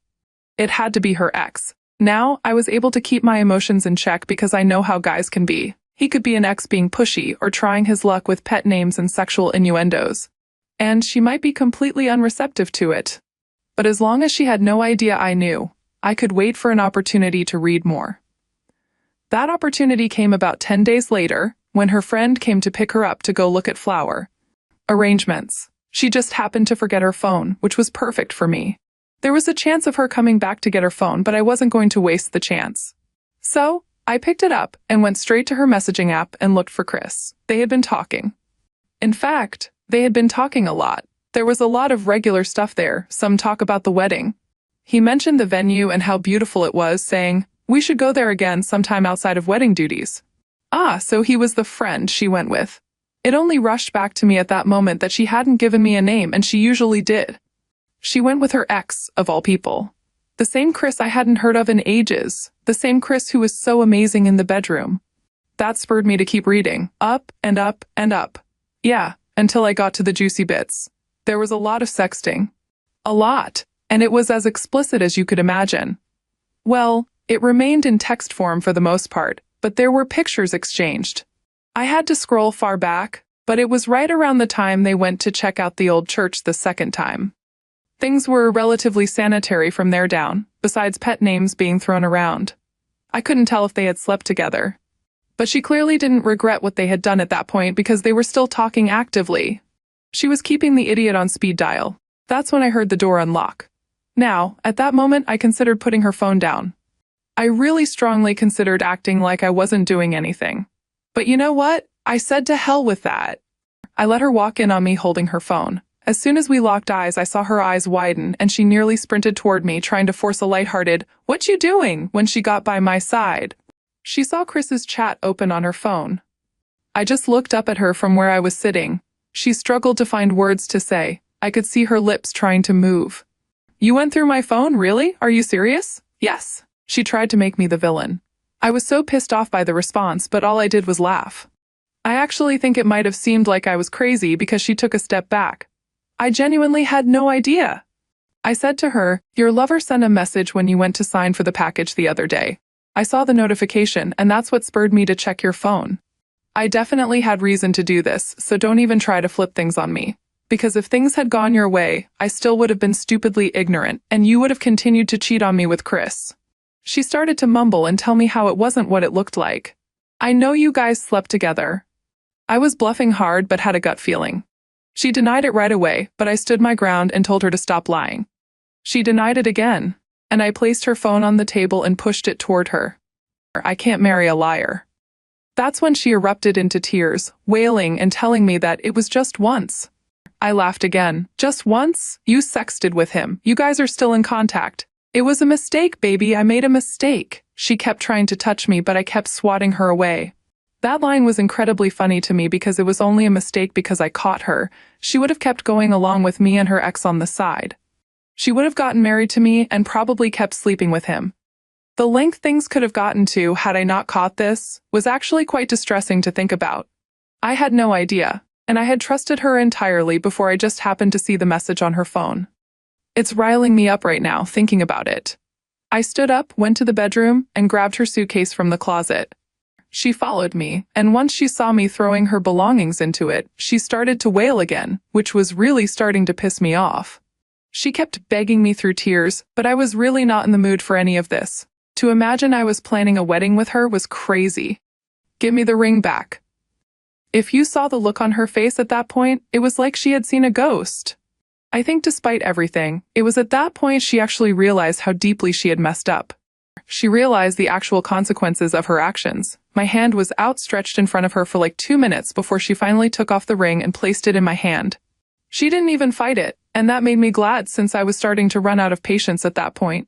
It had to be her ex. Now, I was able to keep my emotions in check because I know how guys can be. He could be an ex being pushy or trying his luck with pet names and sexual innuendos. And she might be completely unreceptive to it. But as long as she had no idea I knew, I could wait for an opportunity to read more. That opportunity came about 10 days later, when her friend came to pick her up to go look at flower arrangements. She just happened to forget her phone, which was perfect for me. There was a chance of her coming back to get her phone, but I wasn't going to waste the chance. So, I picked it up and went straight to her messaging app and looked for Chris. They had been talking. In fact, they had been talking a lot. There was a lot of regular stuff there, some talk about the wedding. He mentioned the venue and how beautiful it was, saying, "We should go there again sometime outside of wedding duties." Ah, so he was the friend she went with. It only rushed back to me at that moment that she hadn't given me a name, and she usually did. She went with her ex, of all people. The same Chris I hadn't heard of in ages. The same Chris who was so amazing in the bedroom. That spurred me to keep reading, up and up and up. Yeah, until I got to the juicy bits. There was a lot of sexting. A lot. And it was as explicit as you could imagine. Well, it remained in text form for the most part, but there were pictures exchanged. I had to scroll far back, but it was right around the time they went to check out the old church the second time. Things were relatively sanitary from there down, besides pet names being thrown around. I couldn't tell if they had slept together. But she clearly didn't regret what they had done at that point because they were still talking actively. She was keeping the idiot on speed dial. That's when I heard the door unlock. Now, at that moment, I considered putting her phone down. I really strongly considered acting like I wasn't doing anything. But you know what? I said to hell with that. I let her walk in on me holding her phone. As soon as we locked eyes, I saw her eyes widen and she nearly sprinted toward me, trying to force a lighthearted, "What you doing?" when she got by my side. She saw Chris's chat open on her phone. I just looked up at her from where I was sitting. She struggled to find words to say. I could see her lips trying to move. "You went through my phone, really? Are you serious?" "Yes." She tried to make me the villain. I was so pissed off by the response, but all I did was laugh. I actually think it might have seemed like I was crazy because she took a step back. I genuinely had no idea. I said to her, "Your lover sent a message when you went to sign for the package the other day. I saw the notification, and that's what spurred me to check your phone. I definitely had reason to do this, so don't even try to flip things on me." Because if things had gone your way, I still would have been stupidly ignorant, and you would have continued to cheat on me with Chris. She started to mumble and tell me how it wasn't what it looked like. I know you guys slept together. I was bluffing hard but had a gut feeling. She denied it right away, but I stood my ground and told her to stop lying. She denied it again, and I placed her phone on the table and pushed it toward her. I can't marry a liar. That's when she erupted into tears, wailing and telling me that it was just once. I laughed again. Just once? You sexted with him. You guys are still in contact. It was a mistake, baby. I made a mistake. She kept trying to touch me, but I kept swatting her away. That line was incredibly funny to me because it was only a mistake because I caught her. She would have kept going along with me and her ex on the side. She would have gotten married to me and probably kept sleeping with him. The length things could have gotten to had I not caught this was actually quite distressing to think about. I had no idea, and I had trusted her entirely before I just happened to see the message on her phone. It's riling me up right now thinking about it. I stood up, went to the bedroom, and grabbed her suitcase from the closet. She followed me, and once she saw me throwing her belongings into it, she started to wail again, which was really starting to piss me off. She kept begging me through tears, but I was really not in the mood for any of this. To imagine I was planning a wedding with her was crazy. Give me the ring back. If you saw the look on her face at that point, it was like she had seen a ghost. I think despite everything, it was at that point she actually realized how deeply she had messed up. She realized the actual consequences of her actions. My hand was outstretched in front of her for like 2 minutes before she finally took off the ring and placed it in my hand. She didn't even fight it, and that made me glad since I was starting to run out of patience at that point.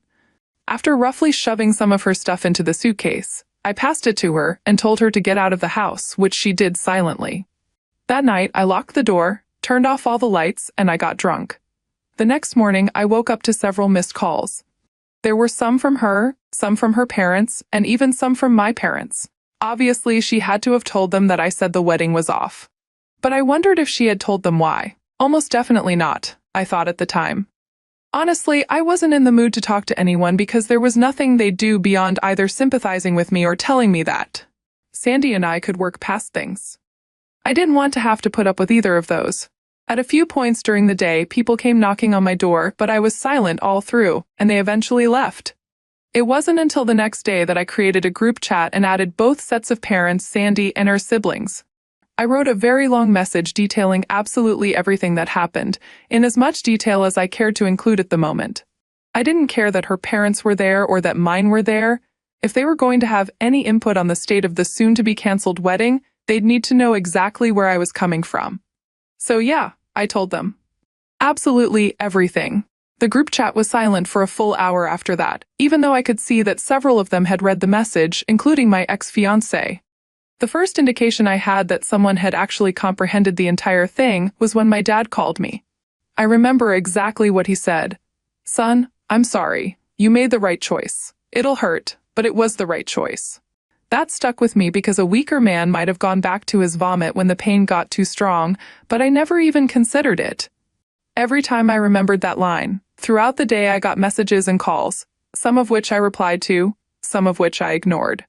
After roughly shoving some of her stuff into the suitcase, I passed it to her and told her to get out of the house, which she did silently. That night, I locked the door, turned off all the lights, and I got drunk. The next morning, I woke up to several missed calls. There were some from her, some from her parents, and even some from my parents. Obviously, she had to have told them that I said the wedding was off. But I wondered if she had told them why. Almost definitely not, I thought at the time. Honestly, I wasn't in the mood to talk to anyone because there was nothing they'd do beyond either sympathizing with me or telling me that Sandy and I could work past things. I didn't want to have to put up with either of those. At a few points during the day, people came knocking on my door, but I was silent all through, and they eventually left. It wasn't until the next day that I created a group chat and added both sets of parents, Sandy and her siblings. I wrote a very long message detailing absolutely everything that happened, in as much detail as I cared to include at the moment. I didn't care that her parents were there or that mine were there. If they were going to have any input on the state of the soon-to-be-cancelled wedding, they'd need to know exactly where I was coming from. So yeah, I told them. Absolutely everything. The group chat was silent for a full hour after that, even though I could see that several of them had read the message, including my ex-fiancé. The first indication I had that someone had actually comprehended the entire thing was when my dad called me. I remember exactly what he said. "Son, I'm sorry. You made the right choice. It'll hurt, but it was the right choice." That stuck with me because a weaker man might have gone back to his vomit when the pain got too strong, but I never even considered it. Every time I remembered that line, throughout the day I got messages and calls, some of which I replied to, some of which I ignored.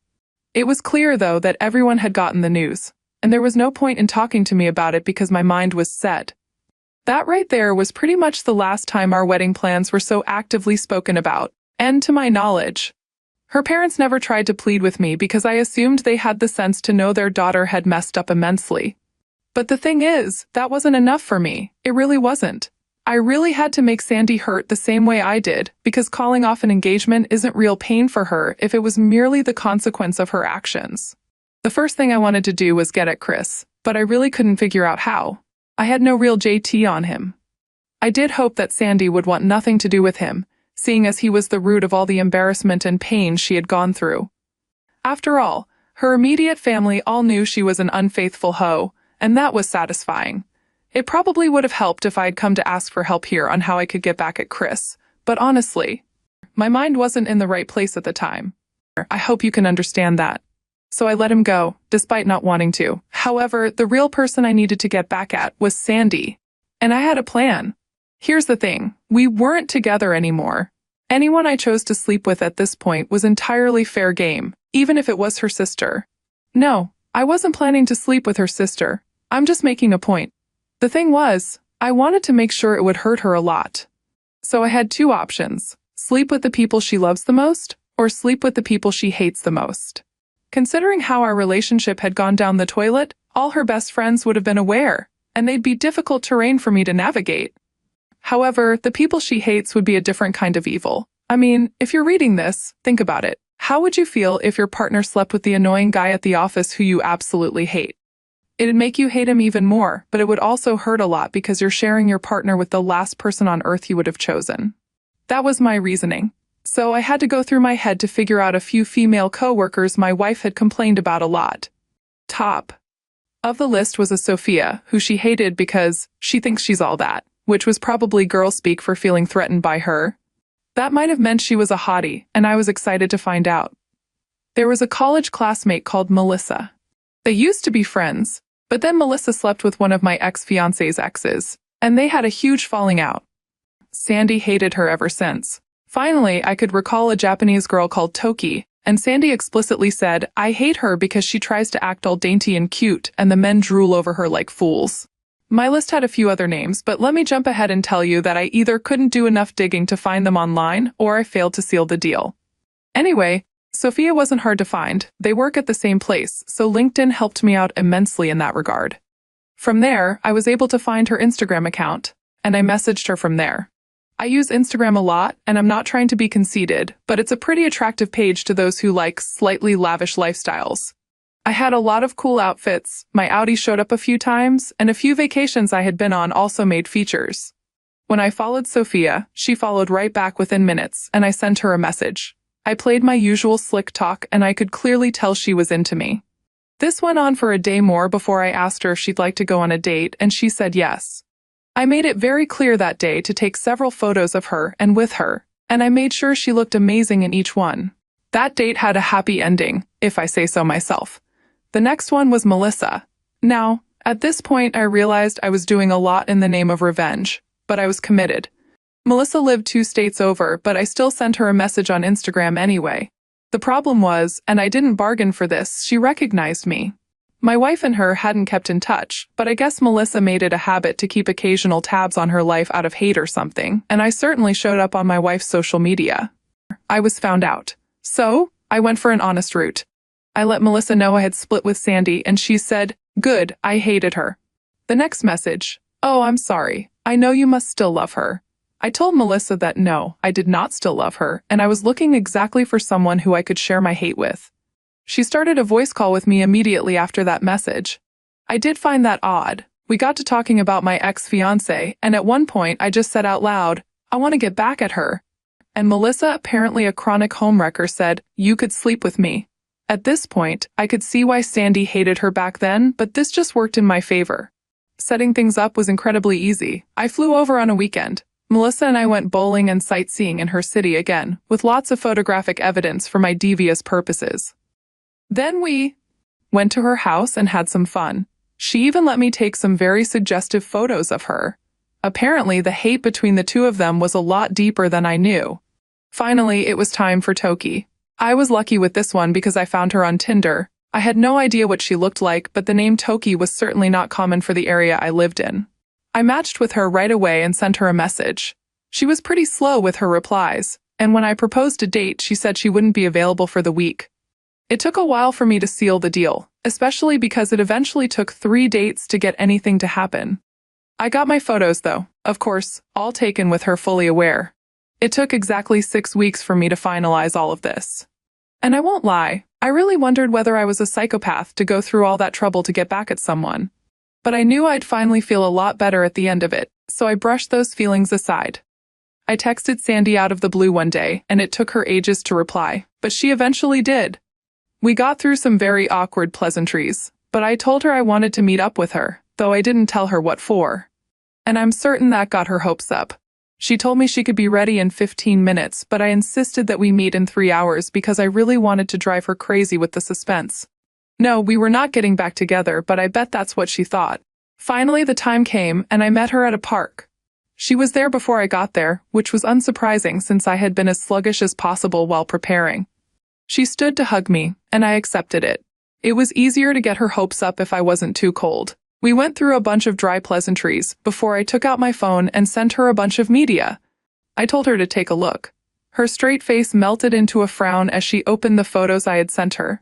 It was clear, though, that everyone had gotten the news, and there was no point in talking to me about it because my mind was set. That right there was pretty much the last time our wedding plans were so actively spoken about, and to my knowledge. Her parents never tried to plead with me because I assumed they had the sense to know their daughter had messed up immensely. But the thing is, that wasn't enough for me. It really wasn't. I really had to make Sandy hurt the same way I did, because calling off an engagement isn't real pain for her if it was merely the consequence of her actions. The first thing I wanted to do was get at Chris, but I really couldn't figure out how. I had no real JT on him. I did hope that Sandy would want nothing to do with him, seeing as he was the root of all the embarrassment and pain she had gone through. After all, her immediate family all knew she was an unfaithful hoe, and that was satisfying. It probably would have helped if I had come to ask for help here on how I could get back at Chris, but honestly, my mind wasn't in the right place at the time. I hope you can understand that. So I let him go, despite not wanting to. However, the real person I needed to get back at was Sandy. And I had a plan. Here's the thing, we weren't together anymore. Anyone I chose to sleep with at this point was entirely fair game, even if it was her sister. No, I wasn't planning to sleep with her sister. I'm just making a point. The thing was, I wanted to make sure it would hurt her a lot. So I had two options: sleep with the people she loves the most, or sleep with the people she hates the most. Considering how our relationship had gone down the toilet, all her best friends would have been aware, and they'd be difficult terrain for me to navigate. However, the people she hates would be a different kind of evil. I mean, if you're reading this, think about it. How would you feel if your partner slept with the annoying guy at the office who you absolutely hate? It'd make you hate him even more, but it would also hurt a lot because you're sharing your partner with the last person on earth you would have chosen. That was my reasoning. So I had to go through my head to figure out a few female coworkers my wife had complained about a lot. Top of the list was a Sophia, who she hated because she thinks she's all that, which was probably girl speak for feeling threatened by her. That might have meant she was a hottie, and I was excited to find out. There was a college classmate called Melissa. They used to be friends, but then Melissa slept with one of my ex-fiance's exes, and they had a huge falling out. Sandy hated her ever since. Finally, I could recall a Japanese girl called Toki, and Sandy explicitly said, "I hate her because she tries to act all dainty and cute, and the men drool over her like fools." My list had a few other names, but let me jump ahead and tell you that I either couldn't do enough digging to find them online, or I failed to seal the deal. Anyway, Sophia wasn't hard to find. They work at the same place, so LinkedIn helped me out immensely in that regard. From there, I was able to find her Instagram account, and I messaged her from there. I use Instagram a lot, and I'm not trying to be conceited, but it's a pretty attractive page to those who like slightly lavish lifestyles. I had a lot of cool outfits, my Audi showed up a few times, and a few vacations I had been on also made features. When I followed Sophia, she followed right back within minutes, and I sent her a message. I played my usual slick talk, and I could clearly tell she was into me. This went on for a day more before I asked her if she'd like to go on a date, and she said yes. I made it very clear that day to take several photos of her and with her, and I made sure she looked amazing in each one. That date had a happy ending, if I say so myself. The next one was Melissa. Now, at this point I realized I was doing a lot in the name of revenge, but I was committed. Melissa lived 2 states over, but I still sent her a message on Instagram anyway. The problem was, and I didn't bargain for this, she recognized me. My wife and her hadn't kept in touch, but I guess Melissa made it a habit to keep occasional tabs on her life out of hate or something, and I certainly showed up on my wife's social media. I was found out. So, I went for an honest route. I let Melissa know I had split with Sandy, and she said, "Good, I hated her." The next message, "Oh, I'm sorry. I know you must still love her." I told Melissa that no, I did not still love her, and I was looking exactly for someone who I could share my hate with. She started a voice call with me immediately after that message. I did find that odd. We got to talking about my ex-fiancé, and at one point I just said out loud, "I want to get back at her." And Melissa, apparently a chronic homewrecker, said, "You could sleep with me." At this point, I could see why Sandy hated her back then, but this just worked in my favor. Setting things up was incredibly easy. I flew over on a weekend. Melissa and I went bowling and sightseeing in her city again, with lots of photographic evidence for my devious purposes. Then we went to her house and had some fun. She even let me take some very suggestive photos of her. Apparently, the hate between the two of them was a lot deeper than I knew. Finally, it was time for Toki. I was lucky with this one because I found her on Tinder. I had no idea what she looked like, but the name Toki was certainly not common for the area I lived in. I matched with her right away and sent her a message. She was pretty slow with her replies, and when I proposed a date, she said she wouldn't be available for the week. It took a while for me to seal the deal, especially because it eventually took 3 dates to get anything to happen. I got my photos though, of course, all taken with her fully aware. It took exactly 6 weeks for me to finalize all of this. And I won't lie, I really wondered whether I was a psychopath to go through all that trouble to get back at someone. But I knew I'd finally feel a lot better at the end of it, so I brushed those feelings aside. I texted Sandy out of the blue one day, and it took her ages to reply, but she eventually did. We got through some very awkward pleasantries, but I told her I wanted to meet up with her, though I didn't tell her what for. And I'm certain that got her hopes up. She told me she could be ready in 15 minutes, but I insisted that we meet in 3 hours because I really wanted to drive her crazy with the suspense. No, we were not getting back together, but I bet that's what she thought. Finally, the time came, and I met her at a park. She was there before I got there, which was unsurprising since I had been as sluggish as possible while preparing. She stood to hug me, and I accepted it. It was easier to get her hopes up if I wasn't too cold. We went through a bunch of dry pleasantries before I took out my phone and sent her a bunch of media. I told her to take a look. Her straight face melted into a frown as she opened the photos I had sent her.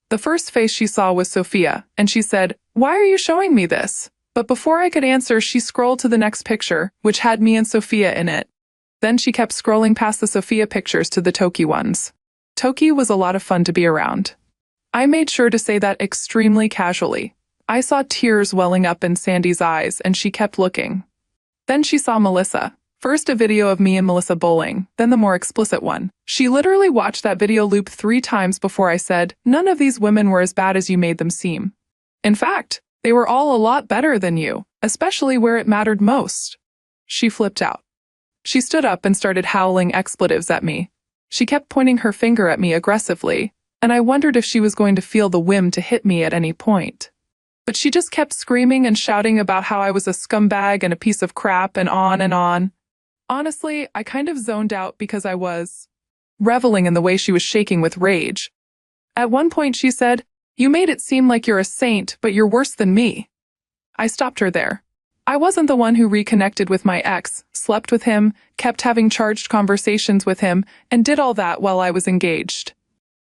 The first face she saw was Sophia, and she said, "Why are you showing me this?" But before I could answer, she scrolled to the next picture, which had me and Sophia in it. Then she kept scrolling past the Sophia pictures to the Toki ones. Toki was a lot of fun to be around. I made sure to say that extremely casually. I saw tears welling up in Sandy's eyes, and she kept looking. Then she saw Melissa. First a video of me and Melissa bowling, then the more explicit one. She literally watched that video loop 3 times before I said, "None of these women were as bad as you made them seem. In fact, they were all a lot better than you, especially where it mattered most." She flipped out. She stood up and started howling expletives at me. She kept pointing her finger at me aggressively, and I wondered if she was going to feel the whim to hit me at any point. But she just kept screaming and shouting about how I was a scumbag and a piece of crap and on and on. Honestly, I kind of zoned out because I was reveling in the way she was shaking with rage. At one point she said, "You made it seem like you're a saint, but you're worse than me." I stopped her there. I wasn't the one who reconnected with my ex, slept with him, kept having charged conversations with him, and did all that while I was engaged.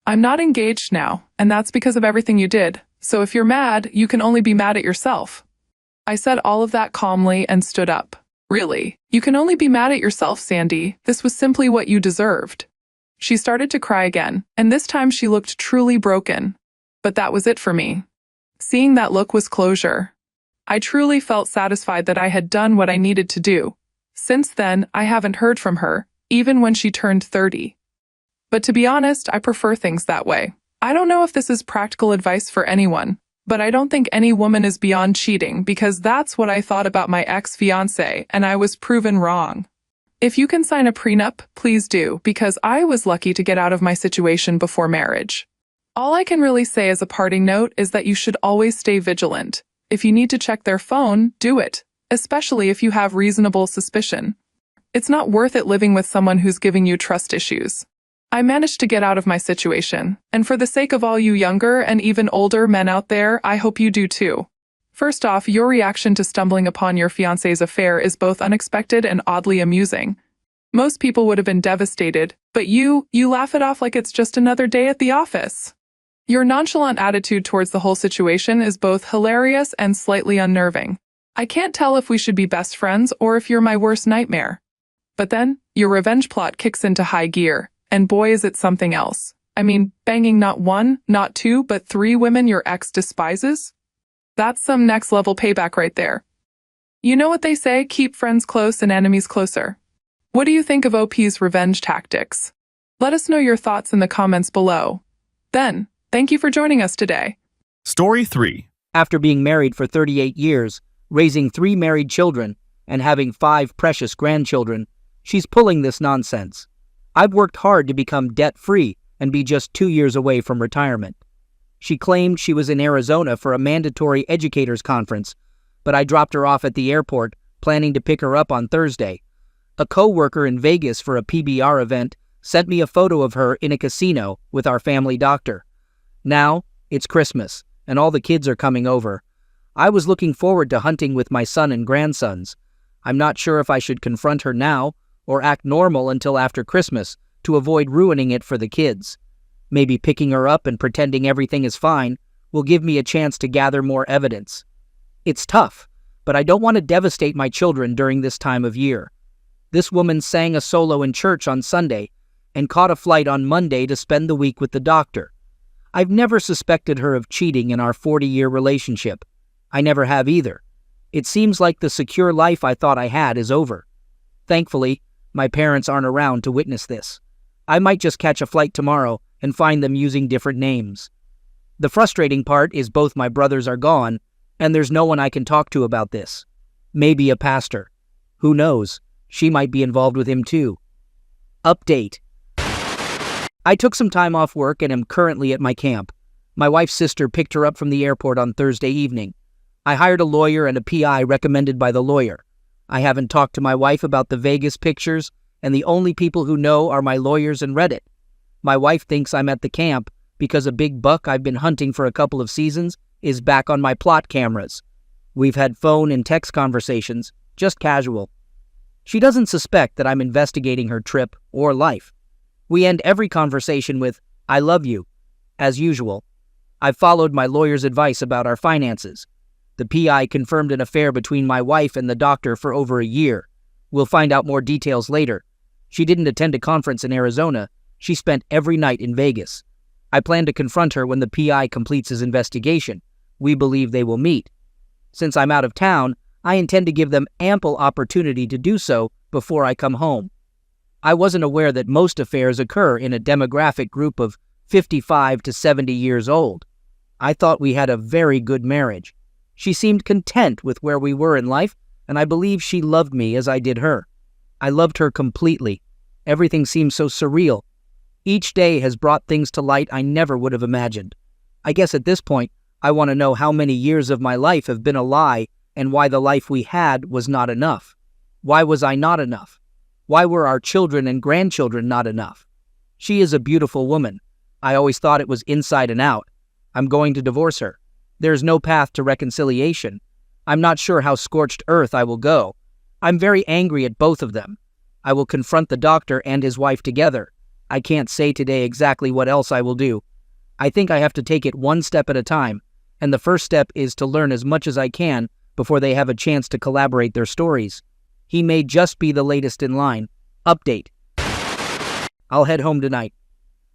I'm not engaged now, and that's because of everything you did. So if you're mad, you can only be mad at yourself. I said all of that calmly and stood up. Really, you can only be mad at yourself, Sandy. This was simply what you deserved. She started to cry again, and this time she looked truly broken. But that was it for me. Seeing that look was closure. I truly felt satisfied that I had done what I needed to do. Since then, I haven't heard from her, even when she turned 30. But to be honest, I prefer things that way. I don't know if this is practical advice for anyone, but I don't think any woman is beyond cheating because that's what I thought about my ex-fiancé, and I was proven wrong. If you can sign a prenup, please do, because I was lucky to get out of my situation before marriage. All I can really say as a parting note is that you should always stay vigilant. If you need to check their phone, do it, especially if you have reasonable suspicion. It's not worth it living with someone who's giving you trust issues. I managed to get out of my situation, and for the sake of all you younger and even older men out there, I hope you do too. First off, your reaction to stumbling upon your fiancé's affair is both unexpected and oddly amusing. Most people would have been devastated, but you laugh it off like it's just another day at the office. Your nonchalant attitude towards the whole situation is both hilarious and slightly unnerving. I can't tell if we should be best friends or if you're my worst nightmare. But then, your revenge plot kicks into high gear. And boy, is it something else. I mean, banging not 1, not 2, but 3 women your ex despises? That's some next-level payback right there. You know what they say, keep friends close and enemies closer. What do you think of OP's revenge tactics? Let us know your thoughts in the comments below. Then, thank you for joining us today. Story 3. After being married for 38 years, raising 3 married children, and having 5 precious grandchildren, she's pulling this nonsense. I've worked hard to become debt-free and be just 2 years away from retirement. She claimed she was in Arizona for a mandatory educators conference, but I dropped her off at the airport, planning to pick her up on Thursday. A co-worker in Vegas for a PBR event sent me a photo of her in a casino with our family doctor. Now, it's Christmas, and all the kids are coming over. I was looking forward to hunting with my son and grandsons. I'm not sure if I should confront her now or act normal until after Christmas to avoid ruining it for the kids. Maybe picking her up and pretending everything is fine will give me a chance to gather more evidence. It's tough, but I don't want to devastate my children during this time of year. This woman sang a solo in church on Sunday and caught a flight on Monday to spend the week with the doctor. I've never suspected her of cheating in our 40-year relationship. I never have either. It seems like the secure life I thought I had is over. Thankfully, my parents aren't around to witness this. I might just catch a flight tomorrow and find them using different names. The frustrating part is both my brothers are gone, and there's no one I can talk to about this. Maybe a pastor. Who knows? She might be involved with him too. Update. I took some time off work and am currently at my camp. My wife's sister picked her up from the airport on Thursday evening. I hired a lawyer and a PI recommended by the lawyer. I haven't talked to my wife about the Vegas pictures, and the only people who know are my lawyers and Reddit. My wife thinks I'm at the camp because a big buck I've been hunting for a couple of seasons is back on my plot cameras. We've had phone and text conversations, just casual. She doesn't suspect that I'm investigating her trip or life. We end every conversation with, "I love you," as usual. I've followed my lawyer's advice about our finances. The PI confirmed an affair between my wife and the doctor for over a year. We'll find out more details later. She didn't attend a conference in Arizona. She spent every night in Vegas. I plan to confront her when the PI completes his investigation. We believe they will meet. Since I'm out of town, I intend to give them ample opportunity to do so before I come home. I wasn't aware that most affairs occur in a demographic group of 55 to 70 years old. I thought we had a very good marriage. She seemed content with where we were in life, and I believe she loved me as I did her. I loved her completely. Everything seemed so surreal. Each day has brought things to light I never would have imagined. I guess at this point, I want to know how many years of my life have been a lie and why the life we had was not enough. Why was I not enough? Why were our children and grandchildren not enough? She is a beautiful woman. I always thought it was inside and out. I'm going to divorce her. There's no path to reconciliation. I'm not sure how scorched earth I will go. I'm very angry at both of them. I will confront the doctor and his wife together. I can't say today exactly what else I will do. I think I have to take it one step at a time, and the first step is to learn as much as I can before they have a chance to collaborate their stories. He may just be the latest in line. Update. I'll head home tonight.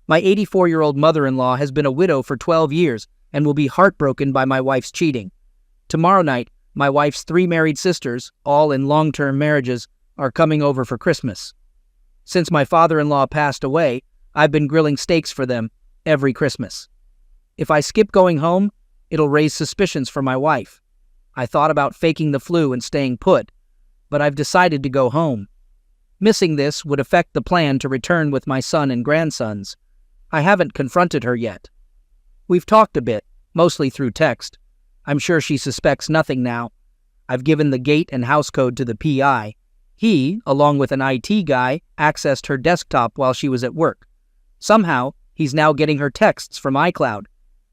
My 84-year-old mother-in-law has been a widow for 12 years and will be heartbroken by my wife's cheating. Tomorrow night, my wife's 3 married sisters, all in long-term marriages, are coming over for Christmas. Since my father-in-law passed away, I've been grilling steaks for them every Christmas. If I skip going home, it'll raise suspicions for my wife. I thought about faking the flu and staying put, but I've decided to go home. Missing this would affect the plan to return with my son and grandsons. I haven't confronted her yet. We've talked a bit, mostly through text. I'm sure she suspects nothing now. I've given the gate and house code to the PI. He, along with an IT guy, accessed her desktop while she was at work. Somehow, he's now getting her texts from iCloud.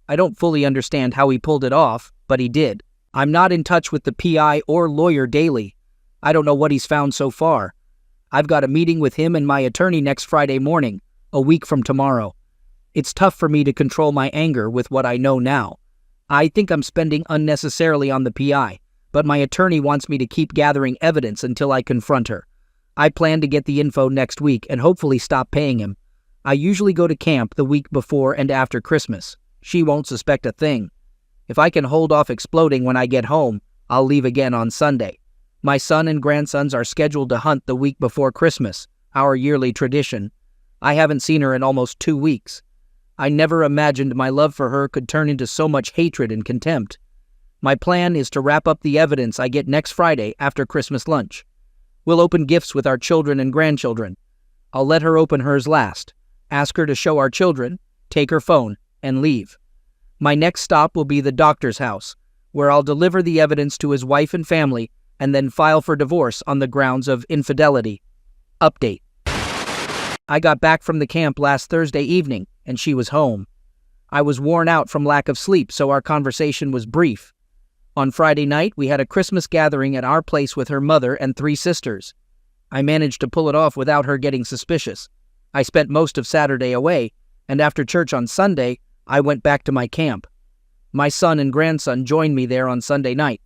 I don't fully understand how he pulled it off, but he did. I'm not in touch with the PI or lawyer daily. I don't know what he's found so far. I've got a meeting with him and my attorney next Friday morning, a week from tomorrow. It's tough for me to control my anger with what I know now. I think I'm spending unnecessarily on the PI, but my attorney wants me to keep gathering evidence until I confront her. I plan to get the info next week and hopefully stop paying him. I usually go to camp the week before and after Christmas. She won't suspect a thing. If I can hold off exploding when I get home, I'll leave again on Sunday. My son and grandsons are scheduled to hunt the week before Christmas, our yearly tradition. I haven't seen her in almost 2 weeks. I never imagined my love for her could turn into so much hatred and contempt. My plan is to wrap up the evidence I get next Friday after Christmas lunch. We'll open gifts with our children and grandchildren. I'll let her open hers last, ask her to show our children, take her phone, and leave. My next stop will be the doctor's house, where I'll deliver the evidence to his wife and family and then file for divorce on the grounds of infidelity. Update. I got back from the camp last Thursday evening, and she was home. I was worn out from lack of sleep, so our conversation was brief. On Friday night, we had a Christmas gathering at our place with her mother and 3 sisters. I managed to pull it off without her getting suspicious. I spent most of Saturday away, and after church on Sunday, I went back to my camp. My son and grandson joined me there on Sunday night.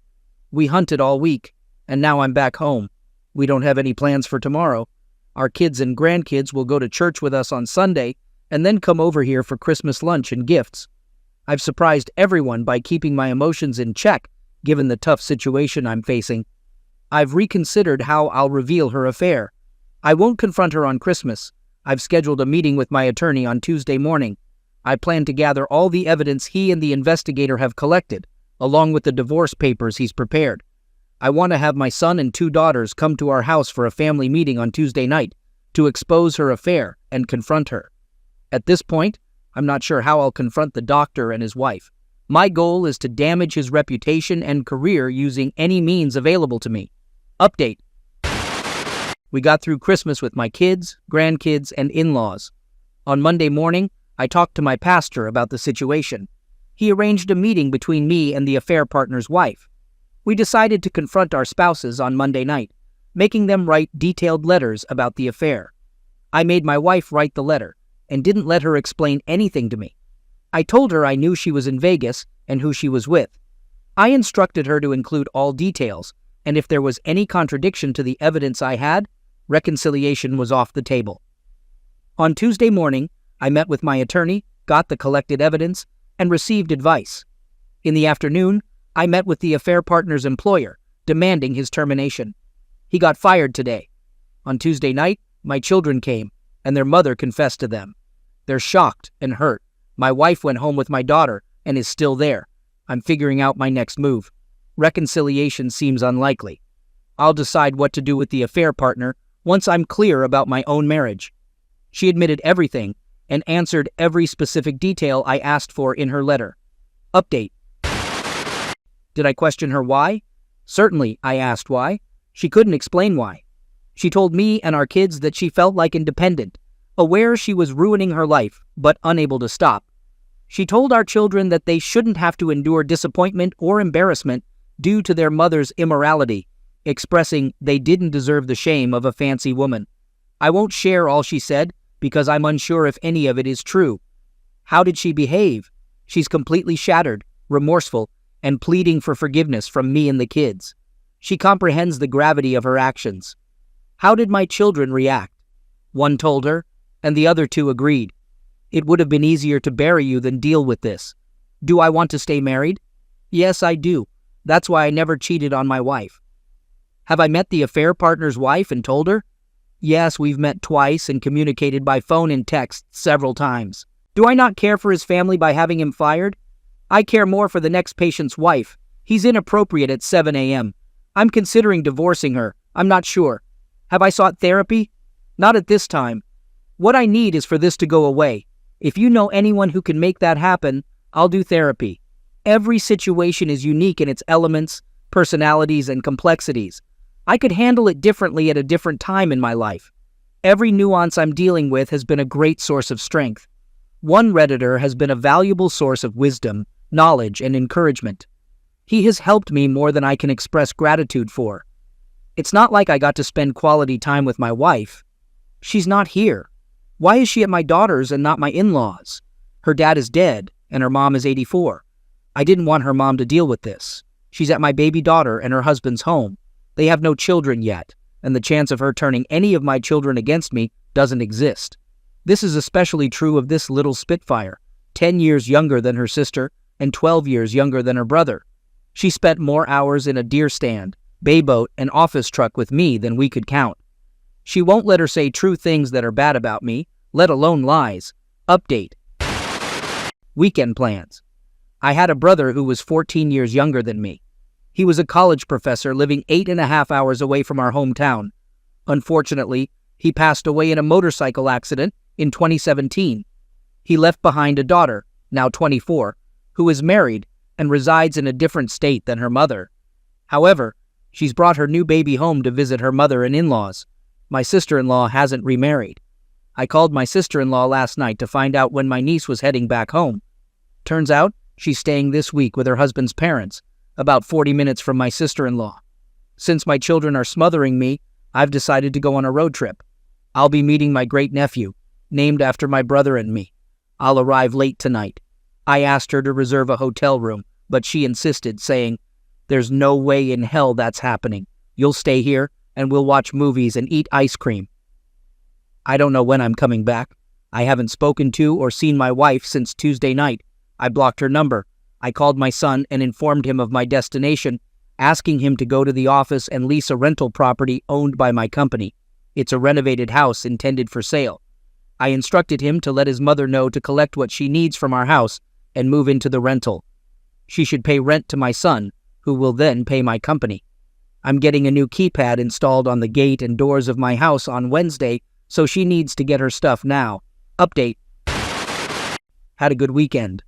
We hunted all week, and now I'm back home. We don't have any plans for tomorrow. Our kids and grandkids will go to church with us on Sunday and then come over here for Christmas lunch and gifts. I've surprised everyone by keeping my emotions in check, given the tough situation I'm facing. I've reconsidered how I'll reveal her affair. I won't confront her on Christmas. I've scheduled a meeting with my attorney on Tuesday morning. I plan to gather all the evidence he and the investigator have collected, along with the divorce papers he's prepared. I want to have my son and 2 daughters come to our house for a family meeting on Tuesday night to expose her affair and confront her. At this point, I'm not sure how I'll confront the doctor and his wife. My goal is to damage his reputation and career using any means available to me. Update. We got through Christmas with my kids, grandkids, and in-laws. On Monday morning, I talked to my pastor about the situation. He arranged a meeting between me and the affair partner's wife. We decided to confront our spouses on Monday night, making them write detailed letters about the affair. I made my wife write the letter and didn't let her explain anything to me. I told her I knew she was in Vegas and who she was with. I instructed her to include all details, and if there was any contradiction to the evidence I had, reconciliation was off the table. On Tuesday morning, I met with my attorney, got the collected evidence, and received advice. In the afternoon, I met with the affair partner's employer, demanding his termination. He got fired today. On Tuesday night, my children came, and their mother confessed to them. They're shocked and hurt. My wife went home with my daughter and is still there. I'm figuring out my next move. Reconciliation seems unlikely. I'll decide what to do with the affair partner once I'm clear about my own marriage. She admitted everything and answered every specific detail I asked for in her letter. Update. Did I question her why? Certainly, I asked why. She couldn't explain why. She told me and our kids that she felt like independent, aware she was ruining her life, but unable to stop. She told our children that they shouldn't have to endure disappointment or embarrassment due to their mother's immorality, expressing they didn't deserve the shame of a fancy woman. I won't share all she said because I'm unsure if any of it is true. How did she behave? She's completely shattered, remorseful, and pleading for forgiveness from me and the kids. She comprehends the gravity of her actions. How did my children react? One told her, and the other two agreed. It would have been easier to bury you than deal with this. Do I want to stay married? Yes, I do. That's why I never cheated on my wife. Have I met the affair partner's wife and told her? Yes, we've met twice and communicated by phone and text several times. Do I not care for his family by having him fired? I care more for the next patient's wife. He's inappropriate at 7 a.m. I'm considering divorcing her. I'm not sure. Have I sought therapy? Not at this time. What I need is for this to go away. If you know anyone who can make that happen, I'll do therapy. Every situation is unique in its elements, personalities, and complexities. I could handle it differently at a different time in my life. Every nuance I'm dealing with has been a great source of strength. One Redditor has been a valuable source of wisdom, knowledge, and encouragement. He has helped me more than I can express gratitude for. It's not like I got to spend quality time with my wife. She's not here. Why is she at my daughter's and not my in-laws? Her dad is dead, and her mom is 84. I didn't want her mom to deal with this. She's at my baby daughter and her husband's home. They have no children yet, and the chance of her turning any of my children against me doesn't exist. This is especially true of this little Spitfire, 10 years younger than her sister and 12 years younger than her brother. She spent more hours in a deer stand, bay boat, and office truck with me than we could count. She won't let her say true things that are bad about me, let alone lies. Update. Weekend plans. I had a brother who was 14 years younger than me. He was a college professor living 8.5 hours away from our hometown. Unfortunately, he passed away in a motorcycle accident in 2017. He left behind a daughter, now 24, who is married and resides in a different state than her mother. However, she's brought her new baby home to visit her mother and in-laws. My sister-in-law hasn't remarried. I called my sister-in-law last night to find out when my niece was heading back home. Turns out, she's staying this week with her husband's parents, about 40 minutes from my sister-in-law. Since my children are smothering me, I've decided to go on a road trip. I'll be meeting my great-nephew, named after my brother and me. I'll arrive late tonight. I asked her to reserve a hotel room, but she insisted, saying, "There's no way in hell that's happening. You'll stay here, and we'll watch movies and eat ice cream." I don't know when I'm coming back. I haven't spoken to or seen my wife since Tuesday night. I blocked her number. I called my son and informed him of my destination, asking him to go to the office and lease a rental property owned by my company. It's a renovated house intended for sale. I instructed him to let his mother know to collect what she needs from our house and move into the rental. She should pay rent to my son, who will then pay my company. I'm getting a new keypad installed on the gate and doors of my house on Wednesday, so she needs to get her stuff now. Update. Had a good weekend.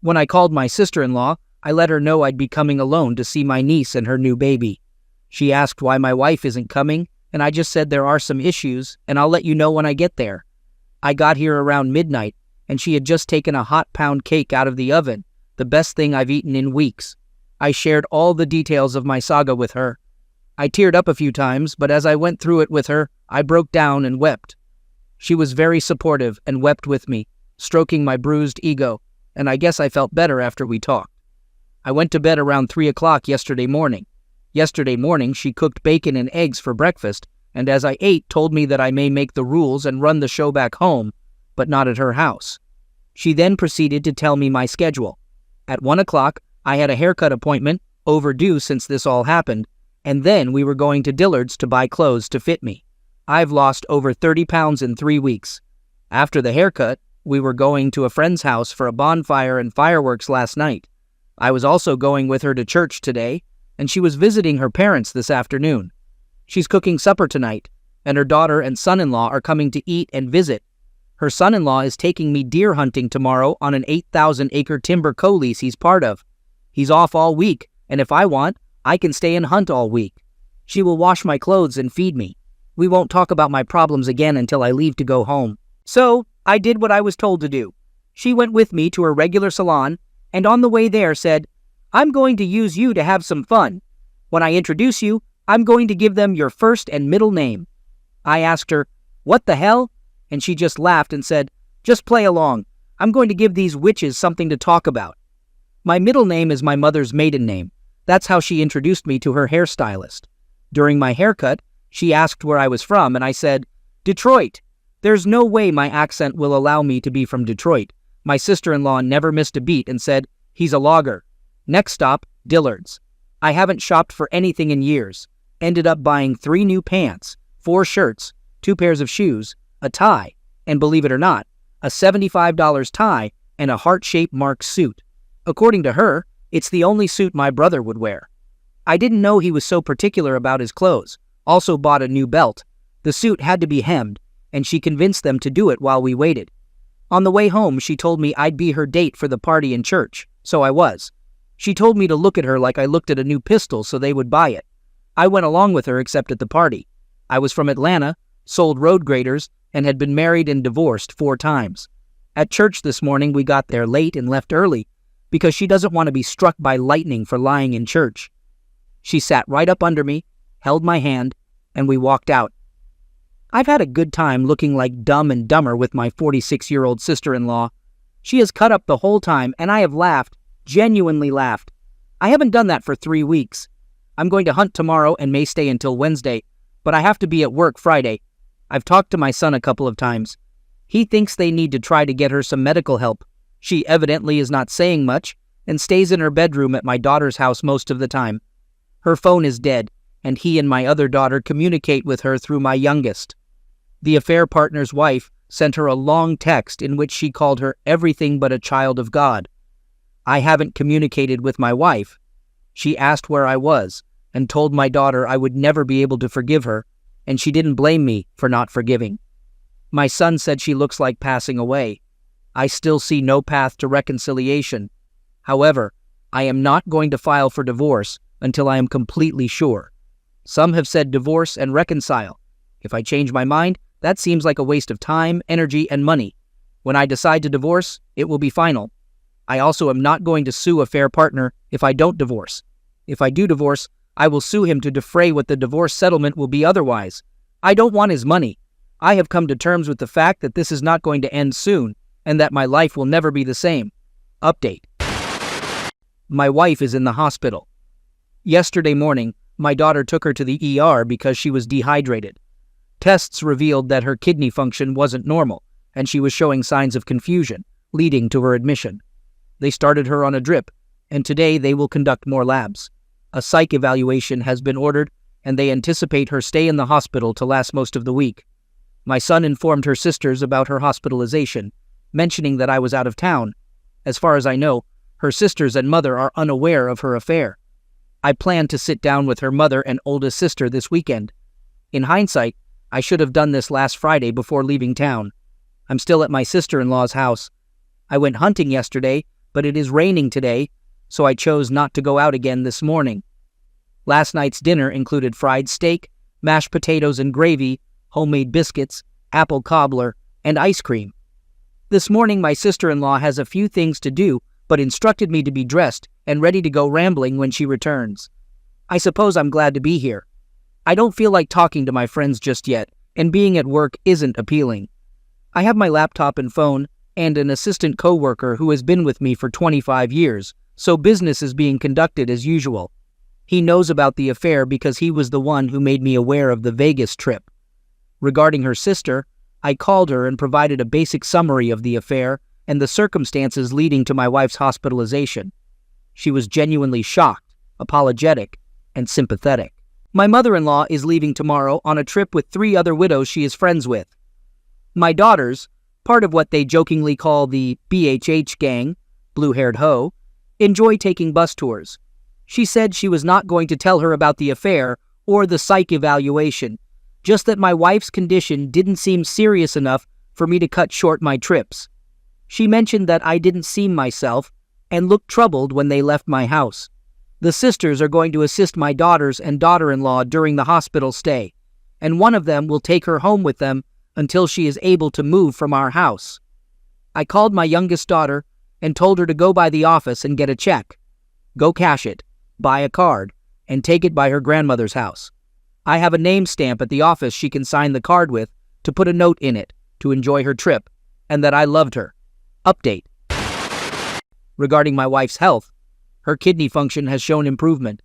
When I called my sister-in-law, I let her know I'd be coming alone to see my niece and her new baby. She asked why my wife isn't coming, and I just said there are some issues, and I'll let you know when I get there. I got here around midnight, and she had just taken a hot pound cake out of the oven, the best thing I've eaten in weeks. I shared all the details of my saga with her. I teared up a few times, but as I went through it with her, I broke down and wept. She was very supportive and wept with me, stroking my bruised ego, and I guess I felt better after we talked. I went to bed around 3 o'clock yesterday morning. Yesterday morning, she cooked bacon and eggs for breakfast, and as I ate, told me that I may make the rules and run the show back home, but not at her house. She then proceeded to tell me my schedule. At 1 o'clock, I had a haircut appointment, overdue since this all happened, and then we were going to Dillard's to buy clothes to fit me. I've lost over 30 pounds in 3 weeks. After the haircut, we were going to a friend's house for a bonfire and fireworks last night. I was also going with her to church today, and she was visiting her parents this afternoon. She's cooking supper tonight, and her daughter and son-in-law are coming to eat and visit. Her son-in-law is taking me deer hunting tomorrow on an 8,000-acre timber co-lease he's part of. He's off all week, and if I want, I can stay and hunt all week. She will wash my clothes and feed me. We won't talk about my problems again until I leave to go home. So, I did what I was told to do. She went with me to her regular salon, and on the way there said, "I'm going to use you to have some fun. When I introduce you, I'm going to give them your first and middle name." I asked her, "What the hell?" And she just laughed and said, "Just play along. I'm going to give these witches something to talk about." My middle name is my mother's maiden name. That's how she introduced me to her hairstylist. During my haircut, she asked where I was from, and I said, "Detroit." There's no way my accent will allow me to be from Detroit. My sister-in-law never missed a beat and said, "He's a logger." Next stop, Dillard's. I haven't shopped for anything in years. Ended up buying 3 new pants, 4 shirts, 2 pairs of shoes, a tie, and believe it or not, a $75 tie and a heart-shaped marked suit. According to her, it's the only suit my brother would wear. I didn't know he was so particular about his clothes. Also bought a new belt. The suit had to be hemmed, and she convinced them to do it while we waited. On the way home, she told me I'd be her date for the party in church, so I was. She told me to look at her like I looked at a new pistol so they would buy it. I went along with her except at the party. I was from Atlanta, sold road graders, and had been married and divorced 4 times. At church this morning, we got there late and left early because she doesn't want to be struck by lightning for lying in church. She sat right up under me, held my hand, and we walked out. I've had a good time looking like Dumb and Dumber with my 46-year-old sister-in-law. She has cut up the whole time, and I have laughed, genuinely laughed. I haven't done that for 3 weeks. I'm going to hunt tomorrow and may stay until Wednesday, but I have to be at work Friday. I've talked to my son a couple of times. He thinks they need to try to get her some medical help. She evidently is not saying much and stays in her bedroom at my daughter's house most of the time. Her phone is dead, and he and my other daughter communicate with her through my youngest. The affair partner's wife sent her a long text in which she called her everything but a child of God. I haven't communicated with my wife. She asked where I was and told my daughter I would never be able to forgive her, and she didn't blame me for not forgiving. My son said she looks like passing away. I still see no path to reconciliation. However, I am not going to file for divorce until I am completely sure. Some have said divorce and reconcile. If I change my mind, that seems like a waste of time, energy, and money. When I decide to divorce, it will be final. I also am not going to sue a fair partner if I don't divorce. If I do divorce, I will sue him to defray what the divorce settlement will be otherwise. I don't want his money. I have come to terms with the fact that this is not going to end soon, and that my life will never be the same. Update. My wife is in the hospital. Yesterday morning, my daughter took her to the ER because she was dehydrated. Tests revealed that her kidney function wasn't normal, and she was showing signs of confusion, leading to her admission. They started her on a drip, and today they will conduct more labs. A psych evaluation has been ordered, and they anticipate her stay in the hospital to last most of the week. My son informed her sisters about her hospitalization, mentioning that I was out of town. As far as I know, her sisters and mother are unaware of her affair. I plan to sit down with her mother and oldest sister this weekend. In hindsight, I should have done this last Friday before leaving town. I'm still at my sister-in-law's house. I went hunting yesterday, but it is raining today, so I chose not to go out again this morning. Last night's dinner included fried steak, mashed potatoes and gravy, homemade biscuits, apple cobbler, and ice cream. This morning my sister-in-law has a few things to do, but instructed me to be dressed and ready to go rambling when she returns. I suppose I'm glad to be here. I don't feel like talking to my friends just yet, and being at work isn't appealing. I have my laptop and phone, and an assistant coworker who has been with me for 25 years, so business is being conducted as usual. He knows about the affair because he was the one who made me aware of the Vegas trip. Regarding her sister, I called her and provided a basic summary of the affair and the circumstances leading to my wife's hospitalization. She was genuinely shocked, apologetic, and sympathetic. My mother-in-law is leaving tomorrow on a trip with 3 other widows she is friends with. My daughters, part of what they jokingly call the BHH gang, blue-haired hoe, enjoy taking bus tours. She said she was not going to tell her about the affair or the psych evaluation, just that my wife's condition didn't seem serious enough for me to cut short my trips. She mentioned that I didn't seem myself and looked troubled when they left my house. The sisters are going to assist my daughters and daughter-in-law during the hospital stay, and one of them will take her home with them until she is able to move from our house. I called my youngest daughter and told her to go by the office and get a check. Go cash it, buy a card, and take it by her grandmother's house. I have a name stamp at the office she can sign the card with to put a note in it to enjoy her trip and that I loved her. Update. Regarding my wife's health, her kidney function has shown improvement.